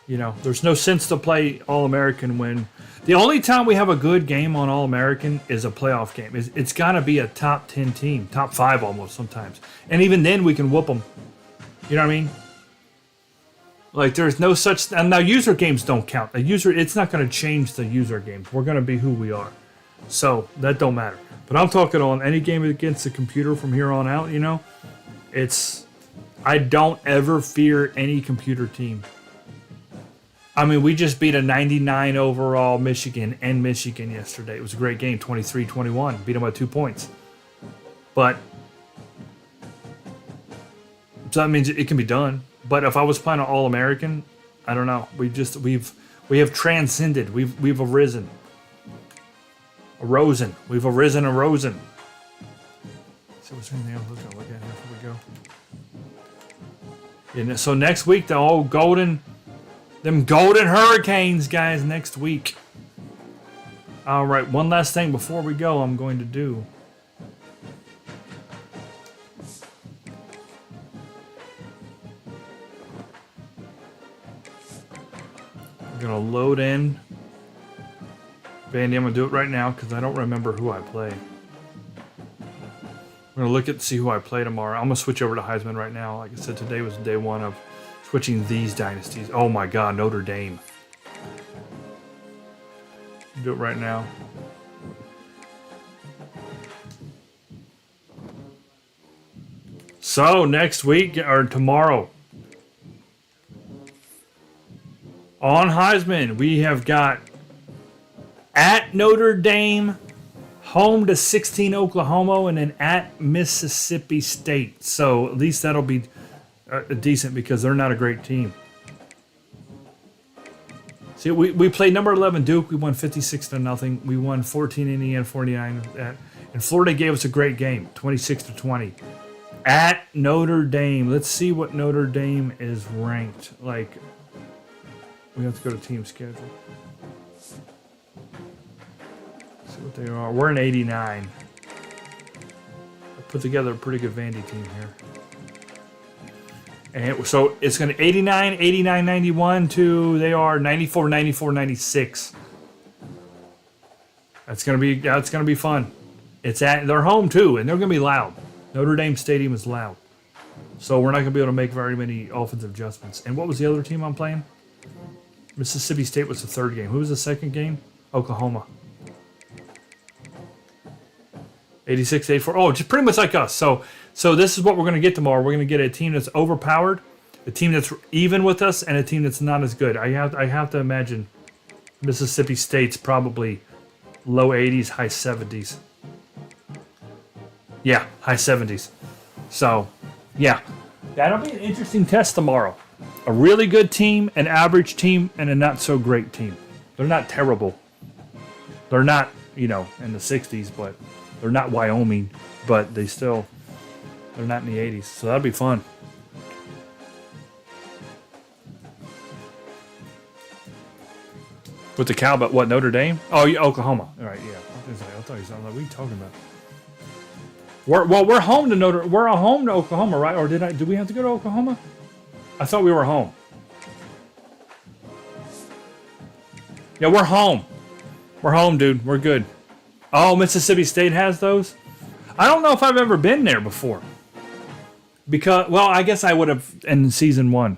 there's no sense to play All-American when the only time we have a good game on All-American is a playoff game. It's got to be a top 10 team, top 5 almost sometimes. And even then we can whoop them. You know what I mean? Like, there's no such... And now, user games don't count. It's not going to change the user games. We're going to be who we are. So, that don't matter. But I'm talking on any game against the computer from here on out, I don't ever fear any computer team. I mean, we just beat a 99 overall Michigan yesterday. It was a great game, 23-21. Beat them by 2 points. But... So, that means it can be done. But if I was playing an All-American, I don't know. We have transcended. We've arisen. We've arisen. So is there anything else we're gonna look at here before we go? And so next week, them golden Hurricanes, guys. Next week. All right. One last thing before we go, I'm going to do. I'm gonna load in Vandy. I'm gonna do it right now because I don't remember who I play. I'm gonna look at see who I play tomorrow. I'm gonna switch over to Heisman right now. Like I said, today was day one of switching these dynasties. Oh my God, Notre Dame. Do it right now. So next week or tomorrow. On Heisman, we have got at Notre Dame, home to 16 Oklahoma, and then at Mississippi State. So at least that'll be decent because they're not a great team. See, we played number 11 Duke. We won 56-0. We won 14 Indiana, 49. And Florida gave us a great game, 26-20. At Notre Dame. Let's see what Notre Dame is ranked like. We have to go to team schedule. See what they are. We're in 89. I put together a pretty good Vandy team here. And so it's going to 89, 89, 91 to they are 94, 94, 96. That's going to be fun. They're home too, and they're going to be loud. Notre Dame Stadium is loud. So we're not going to be able to make very many offensive adjustments. And what was the other team I'm playing? Mississippi State was the third game. Who was the second game? Oklahoma. 86-84. Oh, just pretty much like us. So this is what we're going to get tomorrow. We're going to get a team that's overpowered, a team that's even with us, and a team that's not as good. I have to imagine Mississippi State's probably low 80s, high 70s. Yeah, high 70s. So, yeah. That'll be an interesting test tomorrow. A really good team, an average team, and a not-so-great team. They're not terrible. They're not, in the 60s, but they're not Wyoming, but they're not in the 80s. So that'll be fun. With the cowbell, what, Notre Dame? Oh, yeah, Oklahoma. All right, yeah. I thought you sounded like, what are you talking about? We're home to we're home to Oklahoma, right? Or did we have to go to Oklahoma? I thought we were home. Yeah, we're home. We're home, dude. We're good. Oh, Mississippi State has those? I don't know if I've ever been there before. Because, well, I guess I would have in season 1.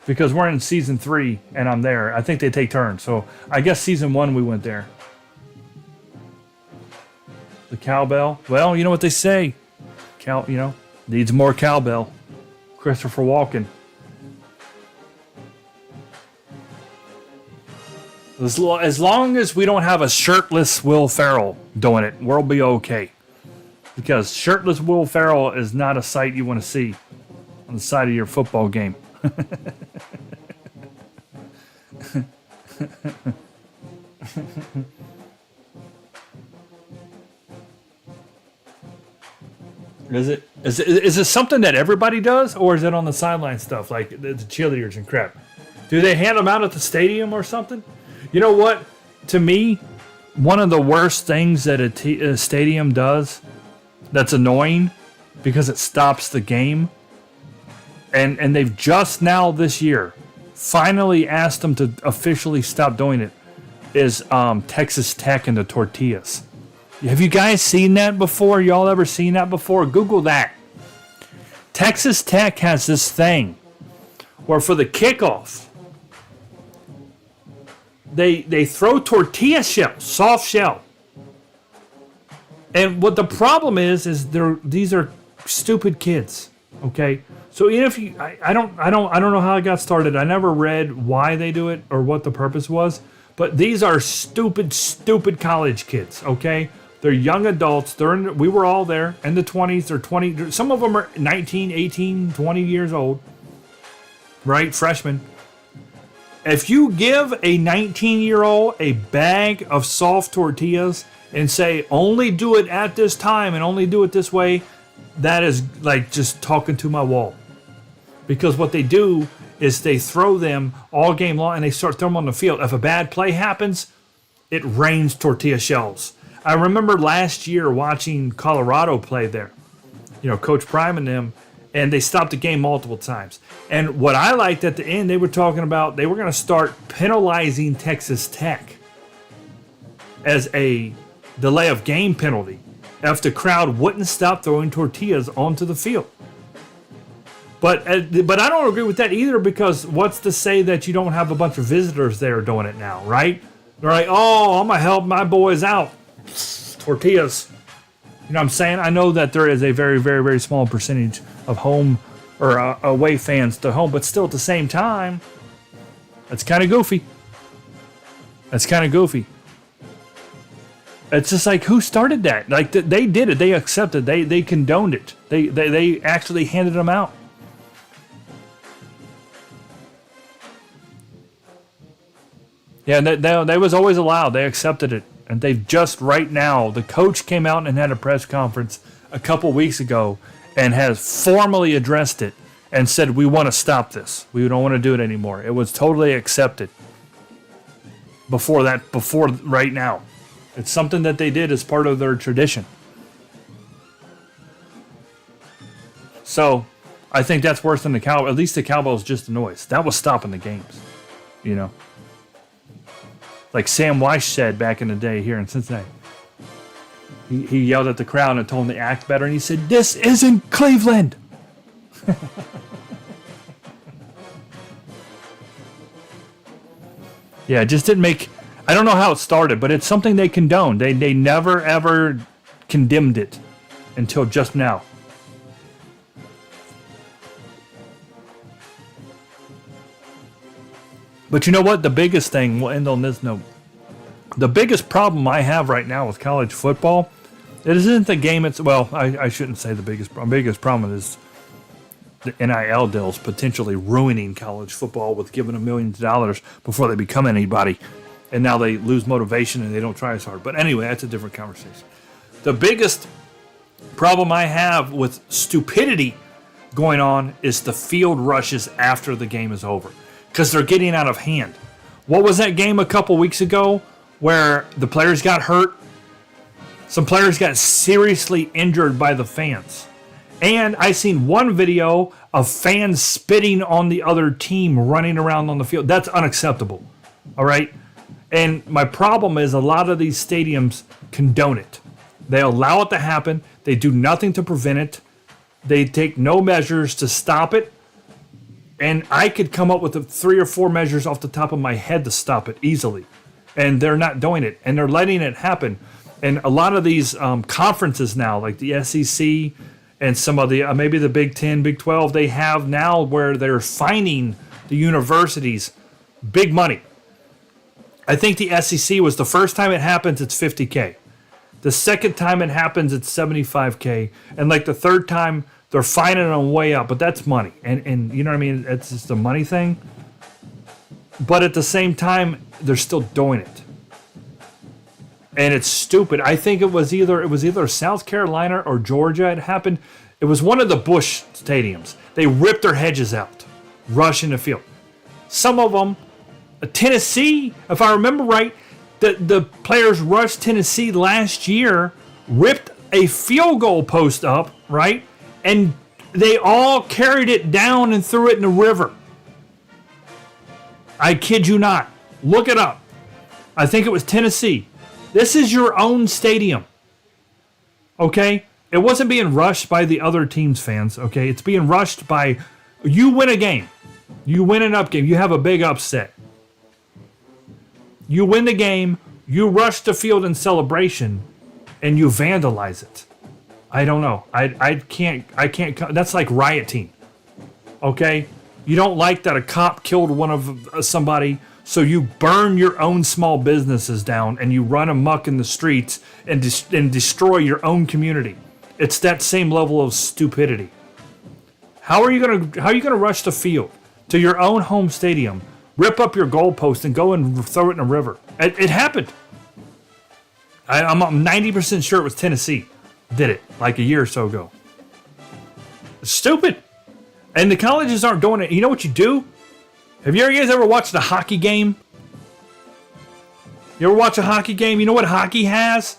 Because we're in season 3 and I'm there. I think they take turns. So I guess season 1 we went there. The cowbell. Well, you know what they say. Needs more cowbell. Christopher Walken. As long as we don't have a shirtless Will Ferrell doing it, we'll be okay. Because shirtless Will Ferrell is not a sight you want to see on the side of your football game. Is it something that everybody does, or is it on the sideline stuff like the cheerleaders and crap? Do they hand them out at the stadium or something? You know what? To me, one of the worst things that a stadium does that's annoying because it stops the game, and they've just now this year finally asked them to officially stop doing it, is Texas Tech and the tortillas. Have you guys seen that before? Y'all ever seen that before? Google that. Texas Tech has this thing where for the kickoff, they throw tortilla shells, soft shell. And what the problem is these are stupid kids. Okay, so even if I don't know how it got started. I never read why they do it or what the purpose was. But these are stupid college kids. Okay. They're young adults. We were all there in the 20s. They're 20. Some of them are 19, 18, 20 years old. Right? Freshmen. If you give a 19-year-old a bag of soft tortillas and say, only do it at this time and only do it this way, that is like just talking to my wall. Because what they do is they throw them all game long and they start throwing them on the field. If a bad play happens, it rains tortilla shells. I remember last year watching Colorado play there, Coach Prime and them, and they stopped the game multiple times. And what I liked at the end, they were talking about they were going to start penalizing Texas Tech as a delay of game penalty if the crowd wouldn't stop throwing tortillas onto the field. But I don't agree with that either, because what's to say that you don't have a bunch of visitors there doing it now, right? They're like, oh, I'm going to help my boys out. Tortillas. You know what I'm saying? I know that there is a very, very, very small percentage of home or away fans to home, but still at the same time, that's kind of goofy. It's just like, who started that? Like, they did it. They accepted. They condoned it. They actually handed them out. Yeah, and they was always allowed. They accepted it. And they've just right now, the coach came out and had a press conference a couple weeks ago and has formally addressed it and said, we want to stop this. We don't want to do it anymore. It was totally accepted before right now. It's something that they did as part of their tradition. So I think that's worse than the cowbell. At least the cowbell is just a noise. That was stopping the games, Like Sam Weiss said back in the day here in Cincinnati. He yelled at the crowd and told them to act better, and he said, "This isn't Cleveland." Yeah, it just didn't make... I don't know how it started, but it's something they condoned. They never, ever condemned it until just now. But you know what? The biggest thing, we'll end on this note. The biggest problem I have right now with college football, it isn't the game. I shouldn't say the biggest problem. The biggest problem is the NIL deals potentially ruining college football with giving them millions of dollars before they become anybody. And now they lose motivation and they don't try as hard. But anyway, that's a different conversation. The biggest problem I have with stupidity going on is the field rushes after the game is over. Because they're getting out of hand. What was that game a couple weeks ago where the players got hurt? Some players got seriously injured by the fans. And I seen one video of fans spitting on the other team running around on the field. That's unacceptable. All right? And my problem is a lot of these stadiums condone it. They allow it to happen. They do nothing to prevent it. They take no measures to stop it. And I could come up with 3 or 4 measures off the top of my head to stop it easily. And they're not doing it. And they're letting it happen. And a lot of these conferences now, like the SEC and some of the, maybe the Big 10, Big 12, they have now where they're fining the universities big money. I think the SEC was the first time it happens, it's $50K. The second time it happens, it's $75K. And like the third time, they're fining them way up. But that's money. And you know what I mean? It's just a money thing. But at the same time, they're still doing it. And it's stupid. I think it was either South Carolina or Georgia it happened. It was one of the Busch stadiums. They ripped their hedges out, rushing the field. Some of them, Tennessee, if I remember right, the players rushed Tennessee last year, ripped a field goal post up, right? And they all carried it down and threw it in the river. I kid you not. Look it up. I think it was Tennessee. This is your own stadium. Okay? It wasn't being rushed by the other team's fans, okay? It's being rushed by, you win a game. You win an up game. You have a big upset. You win the game, you rush the field in celebration, and you vandalize it. I don't know. I can't. That's like rioting. Okay? You don't like that a cop killed one of somebody, so you burn your own small businesses down and you run amok in the streets and destroy your own community. It's that same level of stupidity. How are you gonna rush the field to your own home stadium, rip up your goalpost, and go and throw it in a river? It happened. I'm 90% sure it was Tennessee did it like a year or so ago. It's stupid. And the colleges aren't doing it. You know what you do? Have you guys ever watched a hockey game? You ever watch a hockey game? You know what hockey has?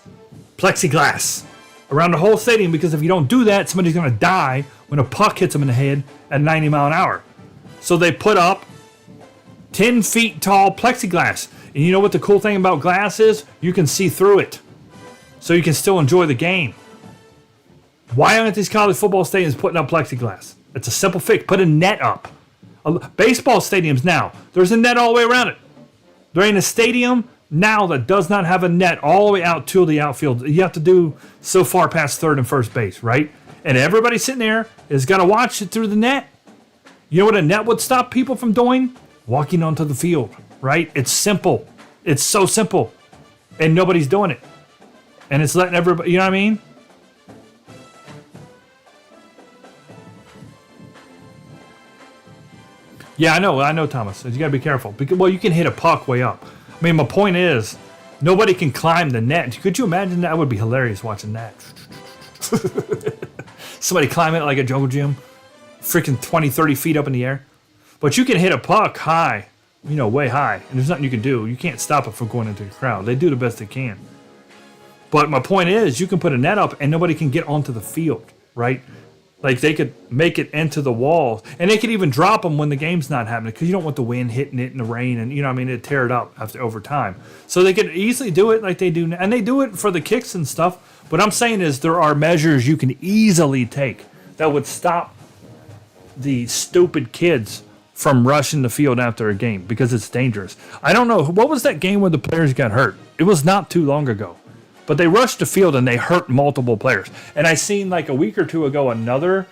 Plexiglass around the whole stadium, because if you don't do that, somebody's going to die when a puck hits them in the head at 90 mile an hour. So they put up 10 feet tall plexiglass. And you know what the cool thing about glass is? You can see through it. So you can still enjoy the game. Why aren't these college football stadiums putting up plexiglass? It's a simple fix. Put a net up. Baseball stadiums now, there's a net all the way around it. There ain't a stadium now that does not have a net all the way out to the outfield. You have to do so far past third and first base, right? And everybody sitting there is got to watch it through the net. You know what a net would stop people from doing? Walking onto the field, right? It's simple. It's so simple. And nobody's doing it. And it's letting everybody, you know what I mean? Yeah, I know, Thomas. You gotta be careful. Because, well, you can hit a puck way up. I mean, my point is, nobody can climb the net. Could you imagine that? That would be hilarious watching that. Somebody climbing it like a jungle gym, freaking 20, 30 feet up in the air. But you can hit a puck high, way high, and there's nothing you can do. You can't stop it from going into the crowd. They do the best they can. But my point is, you can put a net up and nobody can get onto the field, right? Like, they could make it into the wall, and they could even drop them when the game's not happening, because you don't want the wind hitting it in the rain, and it'd tear it up over time. So they could easily do it like they do, and they do it for the kicks and stuff. What I'm saying is there are measures you can easily take that would stop the stupid kids from rushing the field after a game, because it's dangerous. I don't know, what was that game where the players got hurt? It was not too long ago. But they rushed the field and they hurt multiple players. And I seen like a week or two ago another.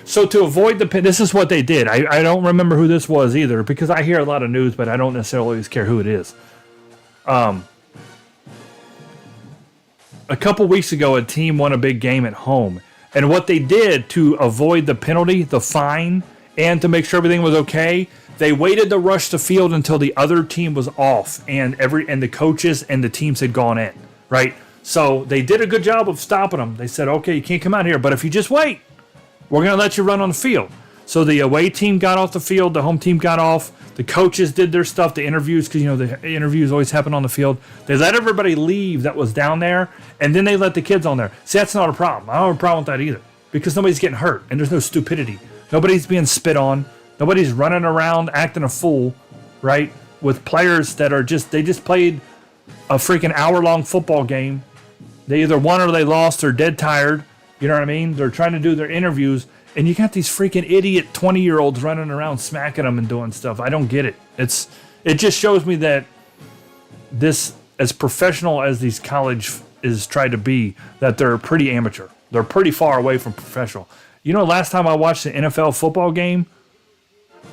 So to avoid this is what they did. I don't remember who this was either, because I hear a lot of news, but I don't necessarily always care who it is. A couple weeks ago, a team won a big game at home. And what they did to avoid the penalty, the fine, and to make sure everything was okay, they waited to rush the field until the other team was off and the coaches and the teams had gone in, right? So they did a good job of stopping them. They said, okay, you can't come out here, but if you just wait, we're going to let you run on the field. So the away team got off the field, the home team got off, the coaches did their stuff, the interviews, because, the interviews always happen on the field. They let everybody leave that was down there, and then they let the kids on there. See, that's not a problem. I don't have a problem with that either, because nobody's getting hurt, and there's no stupidity. Nobody's being spit on. Nobody's running around acting a fool, right? With players that are they just played a freaking hour-long football game. They either won or they lost. They're dead tired. You know what I mean? They're trying to do their interviews, and you got these freaking idiot 20-year-olds running around smacking them and doing stuff. I don't get it. It just shows me that this, as professional as these college is tried to be, that they're pretty amateur. They're pretty far away from professional. Last time I watched an NFL football game,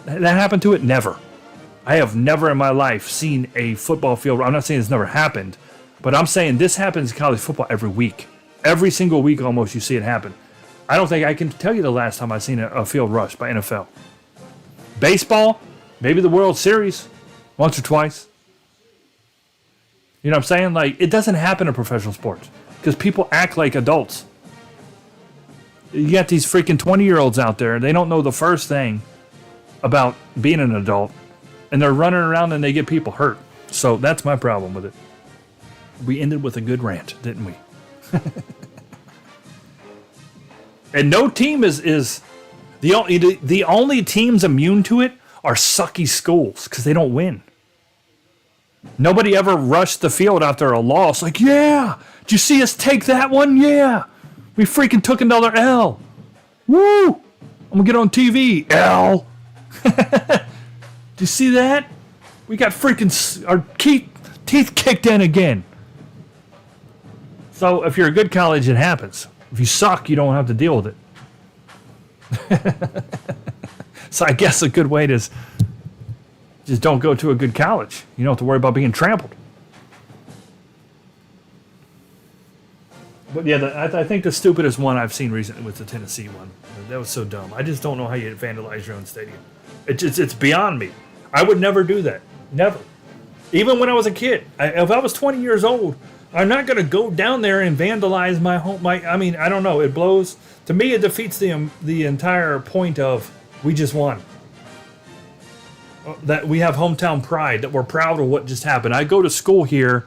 that happened to it? Never. I have never in my life seen a football field. I'm not saying it's never happened, but I'm saying this happens in college football every week. Every single week almost you see it happen. I don't think I can tell you the last time I've seen a field rush by NFL. Baseball, maybe the World Series, once or twice. You know what I'm saying? Like, it doesn't happen in professional sports because people act like adults. You got these freaking 20-year-olds out there, they don't know the first thing about being an adult, and they're running around and they get people hurt. So that's my problem with it. We ended with a good rant, didn't we? And no team is the only teams immune to it are sucky schools because they don't win. Nobody ever rushed the field after a loss. Like, yeah, did you see us take that one? Yeah, we freaking took another L. Woo! I'm gonna get on TV. L. Do you see that? We got freaking our teeth kicked in again. So if you're a good college, it happens. If you suck, you don't have to deal with it. So I guess a good way to just don't go to a good college. You don't have to worry about being trampled. But yeah, I think the stupidest one I've seen recently was the Tennessee one. That was so dumb. I just don't know how you vandalize your own stadium. It's beyond me. I would never do that. Never. Even when I was a kid. If I was 20 years old, I'm not going to go down there and vandalize my home. I mean, I don't know. It blows. To me, it defeats the entire point of we just won. That we have hometown pride, that we're proud of what just happened. I go to school here.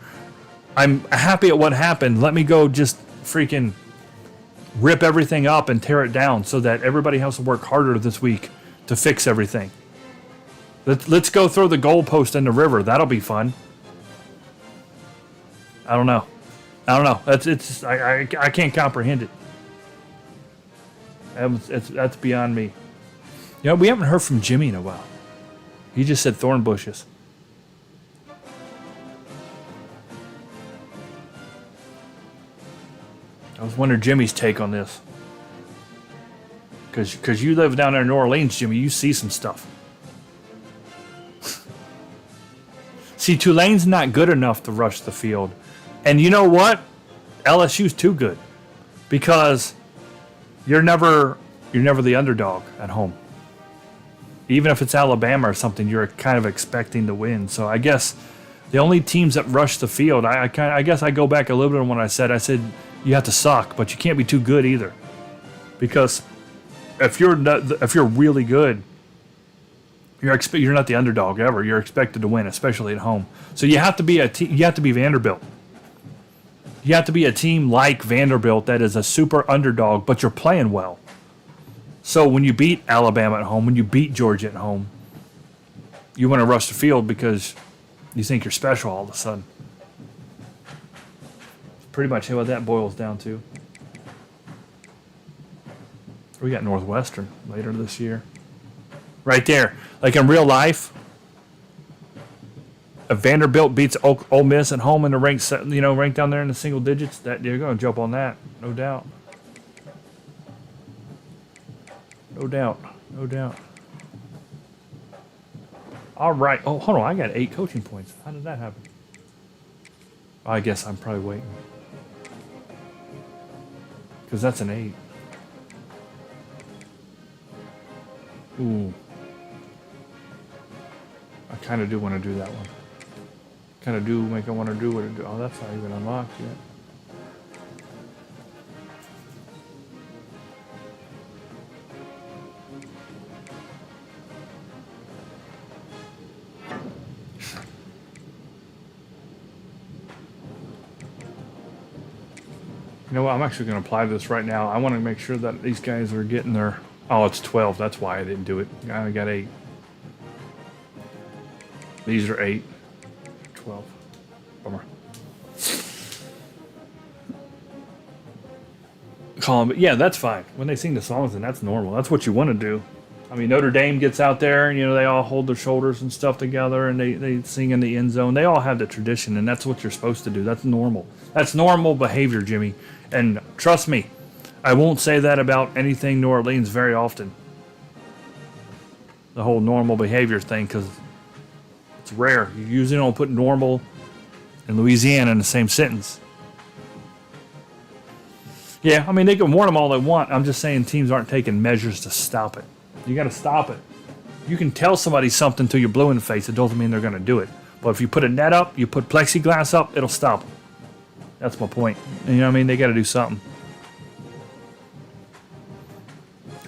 I'm happy at what happened. Let me go just freaking rip everything up and tear it down so that everybody has to work harder this week to fix everything. Let's go throw the goalpost in the river. That'll be fun. I don't know. I can't comprehend it. That's beyond me. We haven't heard from Jimmy in a while. He just said thorn bushes. I was wondering Jimmy's take on this. Because you live down there in New Orleans, Jimmy, you see some stuff. See, Tulane's not good enough to rush the field. And you know what? LSU's too good. Because you're never the underdog at home. Even if it's Alabama or something, you're kind of expecting to win. So I guess the only teams that rush the field, I guess I go back a little bit on what I said. I said you have to suck, but you can't be too good either. Because if you're really good, you're not the underdog ever. You're expected to win, especially at home. So you have to be you have to be Vanderbilt. You have to be a team like Vanderbilt that is a super underdog, but you're playing well. So when you beat Alabama at home, when you beat Georgia at home, you want to rush the field because you think you're special all of a sudden. Pretty much what that boils down to. We got Northwestern later this year. Right there. Like in real life, if Vanderbilt beats Ole Miss at home in the ranked down there in the single digits, that you're going to jump on that, no doubt. No doubt. All right. Oh, hold on. I got 8 coaching points. How did that happen? I guess I'm probably waiting. Because that's an 8. Ooh. I kind of do want to do that one. Kind of do make I want to do what it do. Oh, that's not even unlocked yet. know what? I'm actually going to apply this right now. I want to make sure that these guys are getting their... Oh, it's 12. That's why I didn't do it. I got 8. These are 8. 12. Bummer. But yeah, that's fine. When they sing the songs, then that's normal. That's what you want to do. I mean, Notre Dame gets out there, and they all hold their shoulders and stuff together, and they sing in the end zone. They all have the tradition, and that's what you're supposed to do. That's normal. That's normal behavior, Jimmy. And trust me, I won't say that about anything New Orleans very often. The whole normal behavior thing, because it's rare. You usually don't put normal and Louisiana in the same sentence. Yeah, I mean, they can warn them all they want. I'm just saying teams aren't taking measures to stop it. You got to stop it. You can tell somebody something till you're blue in the face. It doesn't mean they're going to do it. But if you put a net up, you put plexiglass up, it'll stop them. That's my point. You know what I mean? They got to do something.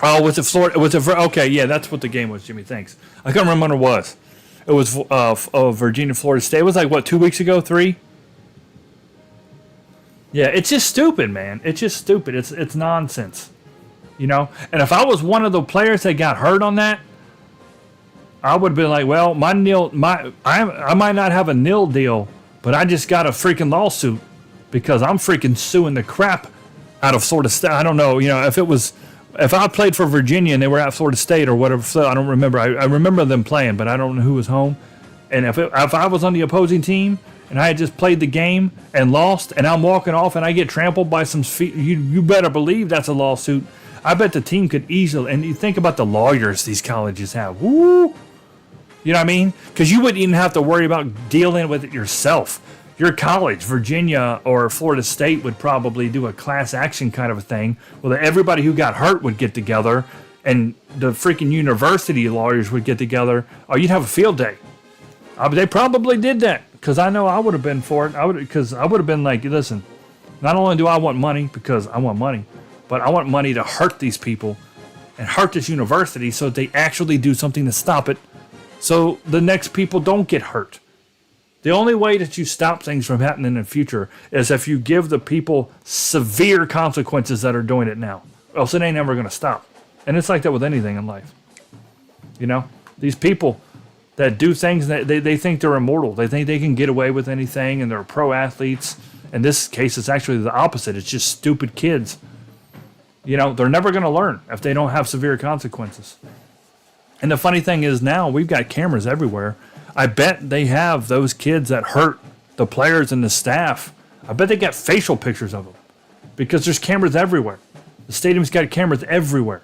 Oh, was it Florida? Okay, yeah, that's what the game was, Jimmy. Thanks. I can't remember when it was. It was Virginia, Florida State. It was like, what, 2 weeks ago? 3? Yeah, it's just stupid, man. It's just stupid. It's nonsense. And if I was one of the players that got hurt on that, I would have been like, well, I might not have a nil deal, but I just got a freaking lawsuit because I'm freaking suing the crap out of Florida State. I don't know, if I played for Virginia and they were at Florida State or whatever, so I don't remember. I remember them playing, but I don't know who was home. And if I was on the opposing team and I had just played the game and lost, and I'm walking off and I get trampled by some feet, you better believe that's a lawsuit. I bet the team could easily, and you think about the lawyers these colleges have. Woo! You know what I mean? Because you wouldn't even have to worry about dealing with it yourself. Your college, Virginia or Florida State, would probably do a class action kind of a thing where everybody who got hurt would get together, and the freaking university lawyers would get together. Oh, you'd have a field day. They probably did that. Because I know I would have been for it. Because I would have been like, listen, not only do I want money because I want money, but I want money to hurt these people and hurt this university so that they actually do something to stop it so the next people don't get hurt. The only way that you stop things from happening in the future is if you give the people severe consequences that are doing it now. Or else it ain't never going to stop. And it's like that with anything in life. These people that do things that they think they're immortal. They think they can get away with anything, and they're pro athletes. In this case, it's actually the opposite. It's just stupid kids. They're never going to learn if they don't have severe consequences. And the funny thing is now we've got cameras everywhere. I bet they have those kids that hurt the players and the staff. I bet they got facial pictures of them because there's cameras everywhere. The stadium's got cameras everywhere.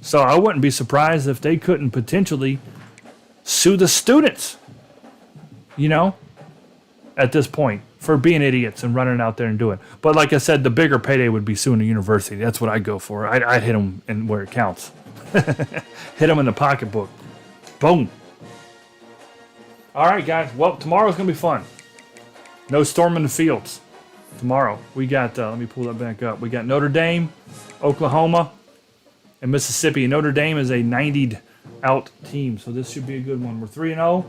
So I wouldn't be surprised if they couldn't potentially sue the students, at this point for being idiots and running out there and doing. But like I said, the bigger payday would be suing the university. That's what I'd go for. I'd hit them in where it counts. Hit them in the pocketbook. Boom. All right, guys. Well, tomorrow's going to be fun. No storm in the fields. Tomorrow, we got, let me pull that back up. We got Notre Dame, Oklahoma, and Mississippi. Notre Dame is a 90'd out team, so this should be a good one. We're 3-0.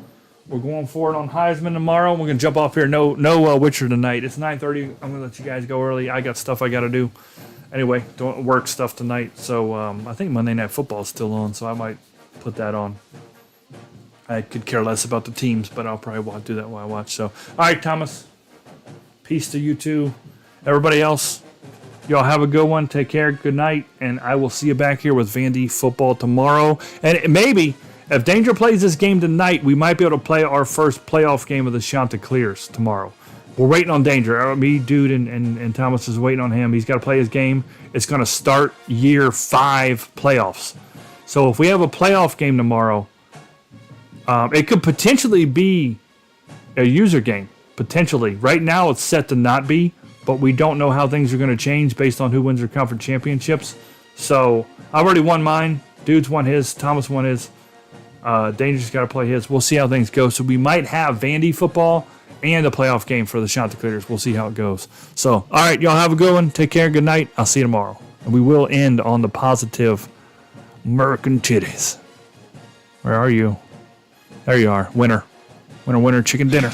We're going for it on Heisman tomorrow. We're going to jump off here. No Witcher tonight. It's 9:30. I'm going to let you guys go early. I got stuff I got to do. Anyway, don't work stuff tonight. So I think Monday Night Football is still on, so I might put that on. I could care less about the teams, but I'll probably do that while I watch. So, all right, Thomas. Peace to you too. Everybody else, y'all have a good one. Take care. Good night. And I will see you back here with Vandy football tomorrow. And maybe if Danger plays this game tonight, we might be able to play our first playoff game of the Chanticleers tomorrow. We're waiting on Danger. Me, Dude, and Thomas is waiting on him. He's got to play his game. It's going to start year 5 playoffs. So if we have a playoff game tomorrow, it could potentially be a user game. Potentially. Right now it's set to not be, but we don't know how things are going to change based on who wins their conference championships. So I've already won mine. Dude's won his. Thomas won his. Danger's got to play his. We'll see how things go. So we might have Vandy football and a playoff game for the Chanticleers. We'll see how it goes. So, all right, y'all have a good one. Take care. Good night. I'll see you tomorrow. And we will end on the positive American titties. Where are you? There you are. Winner. Winner, winner, chicken dinner.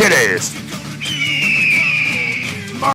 titties.